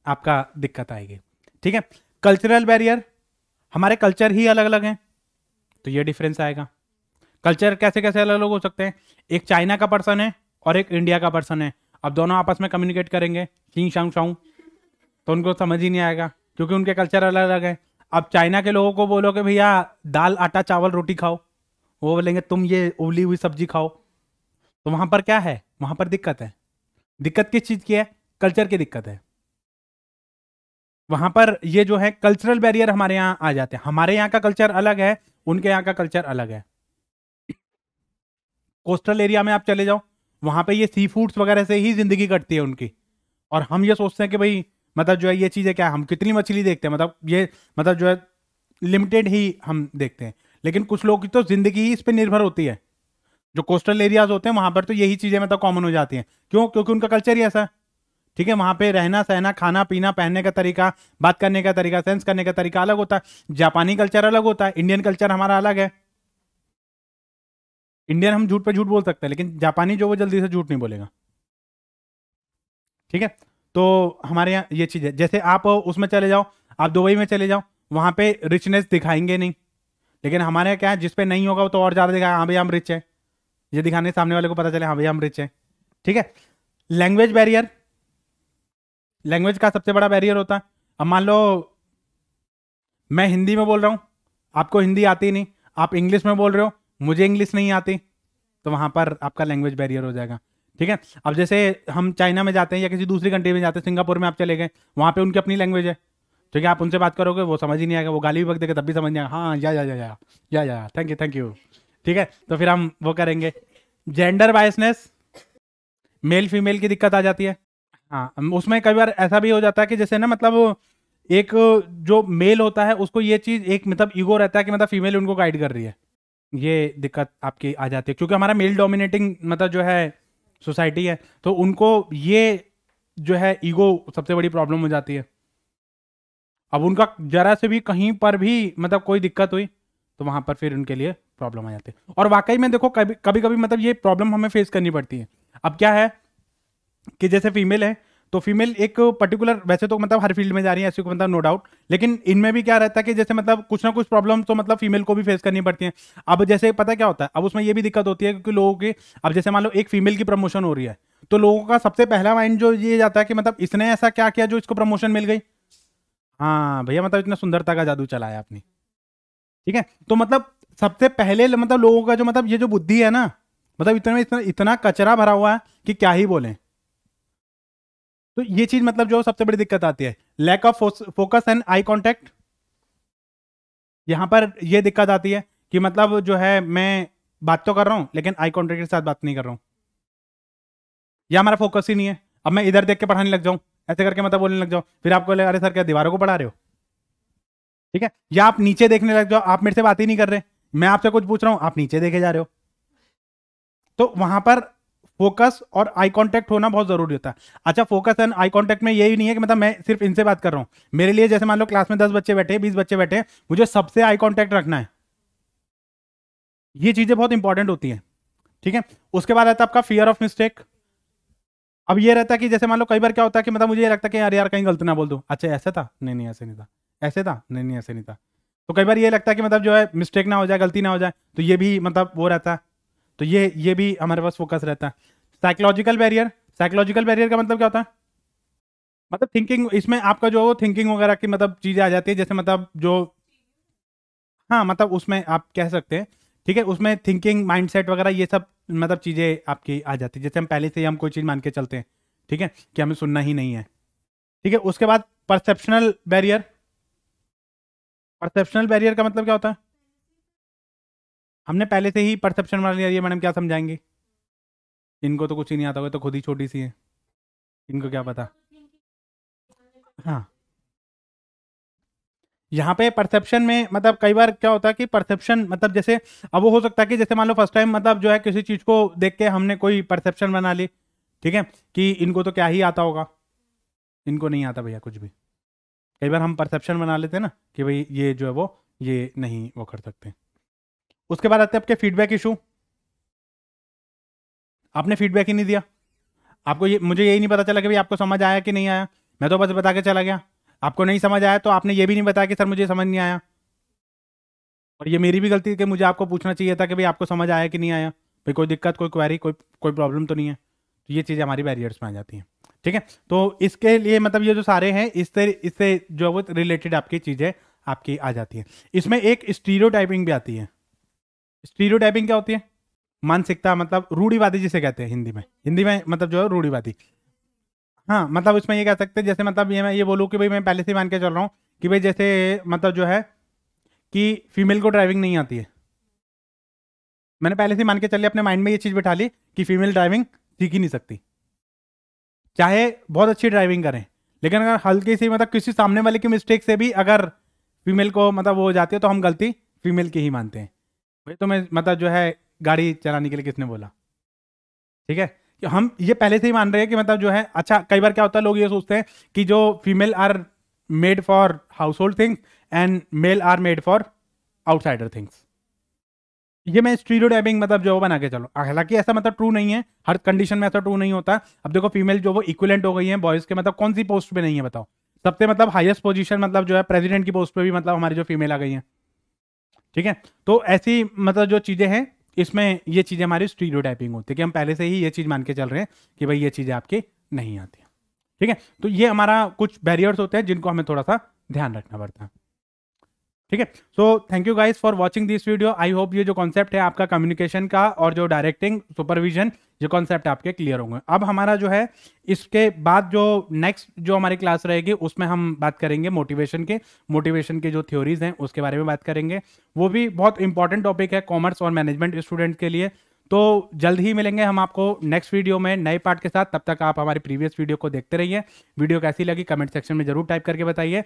आपका दिक्कत आएगी। ठीक है, कल्चरल बैरियर, हमारे कल्चर ही अलग अलग हैं, तो ये डिफरेंस आएगा। कल्चर कैसे कैसे अलग अलग हो सकते हैं, एक चाइना का पर्सन है और एक इंडिया का पर्सन है, अब दोनों आपस में कम्युनिकेट करेंगे चिंग शांग शांग, तो उनको समझ ही नहीं आएगा क्योंकि उनके कल्चर अलग अलग है। अब चाइना के लोगों को बोलो कि भैया दाल आटा चावल रोटी खाओ, वो बोलेंगे तुम ये उबली हुई सब्जी खाओ, तो वहां पर क्या है, वहां पर दिक्कत है। दिक्कत किस चीज की है, कल्चर की दिक्कत है। वहां पर ये जो है कल्चरल बैरियर हमारे यहाँ आ जाते हैं, हमारे यहाँ का कल्चर अलग है, उनके यहाँ का कल्चर अलग है। कोस्टल एरिया में आप चले जाओ, वहां पे ये सी फूड्स वगैरह से ही जिंदगी कटती है उनकी, और हम ये सोचते हैं कि भाई मतलब जो है ये चीज़ें क्या है, हम कितनी मछली देखते हैं, मतलब ये मतलब जो है लिमिटेड ही हम देखते हैं, लेकिन कुछ लोग की तो जिंदगी ही इस पर निर्भर होती है। जो कोस्टल एरियाज होते हैं वहां पर तो यही चीजें मतलब कॉमन हो जाती हैं, क्यों, क्योंकि उनका कल्चर ही ऐसा है। ठीक है, वहां पे रहना सहना खाना पीना पहनने का तरीका बात करने का तरीका सेंस करने का तरीका अलग होता है, जापानी कल्चर अलग होता है, इंडियन कल्चर हमारा अलग है। इंडियन हम झूठ पे झूठ बोल सकते हैं लेकिन जापानी जो वो जल्दी से झूठ नहीं बोलेगा। ठीक है, तो हमारे यहाँ ये चीज़ है, जैसे आप उसमें चले जाओ, आप दुबई में चले जाओ, वहाँ पे रिचनेस दिखाएंगे नहीं, लेकिन हमारे यहाँ क्या है, जिस पे नहीं होगा वो तो और ज़्यादा दिखाएगा, हाँ भैया हम रिच है, ये दिखाने से सामने वाले को पता चले हाँ भैया हम रिच है। ठीक है, लैंग्वेज बैरियर, लैंग्वेज का सबसे बड़ा बैरियर होता है। अब मान लो मैं हिंदी में बोल रहा हूँ, आपको हिंदी आती नहीं, आप इंग्लिश में बोल रहे हो, मुझे इंग्लिश नहीं आती, तो वहाँ पर आपका लैंग्वेज बैरियर हो जाएगा। ठीक है, अब जैसे हम चाइना में जाते हैं या किसी दूसरी कंट्री में जाते हैं, सिंगापुर में आप चले गए, वहाँ पे उनकी अपनी लैंग्वेज है। ठीक है, आप उनसे बात करोगे वो समझ ही नहीं आएगा, वो गाली भी बक देगा तब भी समझ नहीं आएगा, हाँ या थैंक यू। ठीक है, तो फिर हम वो करेंगे। जेंडर बायसनेस, मेल फीमेल की दिक्कत आ जाती है। हाँ, उसमें कई बार ऐसा भी हो जाता है कि जैसे ना मतलब एक जो मेल होता है उसको ये चीज एक मतलब ईगो रहता है कि मतलब फीमेल उनको गाइड कर रही है, ये दिक्कत आपकी आ जाती है, क्योंकि हमारा मेल डोमिनेटिंग मतलब जो है सोसाइटी है, तो उनको ये जो है ईगो सबसे बड़ी प्रॉब्लम हो जाती है। अब उनका जरा से भी कहीं पर भी मतलब कोई दिक्कत हुई तो वहां पर फिर उनके लिए प्रॉब्लम आ जाती है। और वाकई में देखो कभी कभी मतलब ये प्रॉब्लम हमें फेस करनी पड़ती है। अब क्या है कि जैसे फीमेल है तो फीमेल एक पर्टिकुलर, वैसे तो मतलब हर फील्ड में जा रही है ऐसी को मतलब नो डाउट, लेकिन इनमें भी क्या रहता है कि जैसे मतलब कुछ ना कुछ प्रॉब्लम तो मतलब फीमेल को भी फेस करनी पड़ती है। अब जैसे पता क्या होता है, अब उसमें ये भी दिक्कत होती है क्योंकि लोगों के, अब जैसे मान लो एक फीमेल की प्रमोशन हो रही है तो लोगों का सबसे पहला माइंड जो ये जाता है कि मतलब इसने ऐसा क्या किया जो इसको प्रमोशन मिल गई। हाँ भैया, मतलब इतना सुंदरता का जादू चलाया आपने। ठीक है, तो मतलब सबसे पहले मतलब लोगों का जो मतलब ये जो बुद्धि है ना, मतलब इतना कचरा भरा हुआ है कि क्या ही बोले। तो ये चीज मतलब जो सबसे बड़ी दिक्कत आती है, lack of focus and eye contact. यहां पर ये दिक्कत आती है कि मतलब जो है मैं बात तो कर रहा हूं लेकिन आई कांटेक्ट के साथ बात नहीं कर रहा हूं, या हमारा फोकस ही नहीं है। अब मैं इधर देख के पढ़ाने लग जाऊं, ऐसे करके मतलब बोलने लग जाऊं, फिर आपको लगे अरे सर क्या दीवारों को पढ़ा रहे हो। ठीक है, या आप नीचे देखने लग जाओ, आप मेरे से बात ही नहीं कर रहे, मैं आपसे कुछ पूछ रहा हूं आप नीचे देखे जा रहे हो। तो वहां पर फोकस और आई कांटेक्ट होना बहुत जरूरी होता है। अच्छा, फोकस एंड आई कांटेक्ट में यही नहीं है कि मतलब मैं सिर्फ इनसे बात कर रहा हूं, मेरे लिए जैसे मान लो क्लास में 10 बच्चे बैठे, 20 बच्चे बैठे, मुझे सबसे आई कांटेक्ट रखना है। ये चीजें बहुत इंपॉर्टेंट होती हैं। ठीक है, उसके बाद आता है आपका फियर ऑफ मिस्टेक। अब ये रहता है कि जैसे मान लो कई बार क्या होता है कि मतलब मुझे ये लगता है कि यार यार कहीं गलत ना बोल दूं, अच्छा ऐसा था, नहीं नहीं ऐसे नहीं था, ऐसे था, नहीं नहीं ऐसे नहीं था। तो कई बार ये लगता है कि मतलब जो है मिस्टेक ना हो जाए, गलती ना हो जाए, तो ये भी मतलब वो रहता है। तो ये भी हमारे पास फोकस रहता है। साइकोलॉजिकल बैरियर, साइकोलॉजिकल बैरियर का मतलब क्या होता है, मतलब थिंकिंग, इसमें आपका जो थिंकिंग वगैरह की मतलब चीजें आ जाती है, जैसे मतलब जो, हाँ मतलब उसमें आप कह सकते हैं। ठीक है, उसमें थिंकिंग माइंडसेट वगैरह ये सब मतलब चीजें आपकी आ जाती है, जैसे हम पहले से ही हम कोई चीज मान के चलते हैं। ठीक है, कि हमें सुनना ही नहीं है। ठीक है, उसके बाद परसेप्शनल बैरियर। परसेप्शनल बैरियर का मतलब क्या होता है, हमने पहले से ही परसेप्शन बना लिया, ये मैडम क्या समझाएंगे, इनको तो कुछ ही नहीं आता होगा, तो खुद ही छोटी सी है, इनको क्या पता। हाँ, यहाँ पे परसेप्शन में मतलब कई बार क्या होता है कि परसेप्शन मतलब जैसे, अब वो हो सकता है कि जैसे मान लो फर्स्ट टाइम मतलब जो है किसी चीज को देख के हमने कोई परसेप्शन बना ली। ठीक है, कि इनको तो क्या ही आता होगा, इनको नहीं आता भैया कुछ भी। कई बार हम परसेप्शन बना लेते हैं ना कि भाई ये जो है वो ये नहीं वो कर सकते। उसके बाद आते हैं आपके फीडबैक इशू। आपने फीडबैक ही नहीं दिया, आपको ये, मुझे यही नहीं पता चला कि भाई आपको समझ आया कि नहीं आया, मैं तो बस बता के चला गया। आपको नहीं समझ आया तो आपने ये भी नहीं बताया कि सर मुझे समझ नहीं आया, और ये मेरी भी गलती है कि मुझे आपको पूछना चाहिए था कि भाई आपको समझ आया कि नहीं आया, भाई कोई दिक्कत, कोई क्वेरी, कोई कोई प्रॉब्लम तो नहीं है। तो ये चीज़ें हमारी बैरियर्स में आ जाती हैं। ठीक है, तो इसके लिए मतलब ये जो सारे हैं इससे जो है वो रिलेटेड आपकी चीज़ें आपकी आ जाती हैं। इसमें एक स्टीरियोटाइपिंग भी आती है। स्टीरियोटाइपिंग क्या होती है, मानसिकता, मतलब रूढ़िवादी जिसे कहते हैं हिंदी में, हिंदी में मतलब जो है रूढ़िवादी। हाँ, मतलब इसमें ये कह सकते हैं, जैसे मतलब ये मैं ये बोलूँ कि भाई मैं पहले से मान के चल रहा हूँ कि भाई जैसे मतलब जो है कि फीमेल को ड्राइविंग नहीं आती है, मैंने पहले से मान के चलिए अपने माइंड में ये चीज बिठा ली कि फीमेल ड्राइविंग सीख ही नहीं सकती, चाहे बहुत अच्छी ड्राइविंग करें, लेकिन अगर हल्की सी मतलब किसी सामने वाले की मिस्टेक से भी अगर फीमेल को मतलब वो हो जाती है तो हम गलती फीमेल की ही मानते हैं। भाई तुम्हें मतलब जो है गाड़ी चलाने के लिए किसने बोला। ठीक है, कि हम ये पहले से ही मान रहे हैं कि मतलब जो है, अच्छा कई बार क्या होता है लोग ये सोचते हैं कि जो female are made for household things and male are made for outsider things. ये मैं स्टीरियोटाइपिंग मतलब जो बना के चलो, हालांकि ऐसा मतलब ट्रू नहीं है, हर कंडीशन में ऐसा ट्रू नहीं होता। अब देखो फीमेल जो वो इक्विवेलेंट हो गई है बॉयज के, मतलब कौन सी पोस्ट पे नहीं है बताओ, सबसे मतलब हाईएस्ट पोजीशन मतलब जो है प्रेसिडेंट की पोस्ट पे भी मतलब हमारी जो फीमेल आ गई है। ठीक है, तो ऐसी मतलब जो चीजें हैं इसमें ये चीजें हमारी स्टीरियोटाइपिंग होती है कि हम पहले से ही ये चीज मान के चल रहे हैं कि भाई ये चीजें आपकी नहीं आती। ठीक है, तो ये हमारा कुछ बैरियर्स होते हैं जिनको हमें थोड़ा सा ध्यान रखना पड़ता है। ठीक है। So thank you guys for watching this video. I hope ये जो कॉन्सेप्ट है आपका कम्युनिकेशन का और जो डायरेक्टिंग सुपरविजन, ये कॉन्सेप्ट आपके क्लियर होंगे। अब हमारा जो है इसके बाद जो नेक्स्ट जो हमारी क्लास रहेगी उसमें हम बात करेंगे मोटिवेशन के जो थ्योरीज हैं उसके बारे में बात करेंगे। वो भी बहुत इंपॉर्टेंट टॉपिक है कॉमर्स और मैनेजमेंट स्टूडेंट के लिए। तो जल्द ही मिलेंगे हम आपको नेक्स्ट वीडियो में नए पार्ट के साथ। तब तक आप हमारी प्रीवियस वीडियो को देखते रहिए। वीडियो कैसी लगी कमेंट सेक्शन में जरूर टाइप करके बताइए।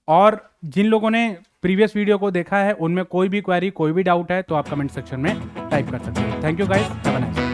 और जिन लोगों ने प्रीवियस वीडियो को देखा है उनमें कोई भी क्वेरी कोई भी डाउट है तो आप कमेंट सेक्शन में टाइप कर सकते हैं। Thank you guys, have a nice day.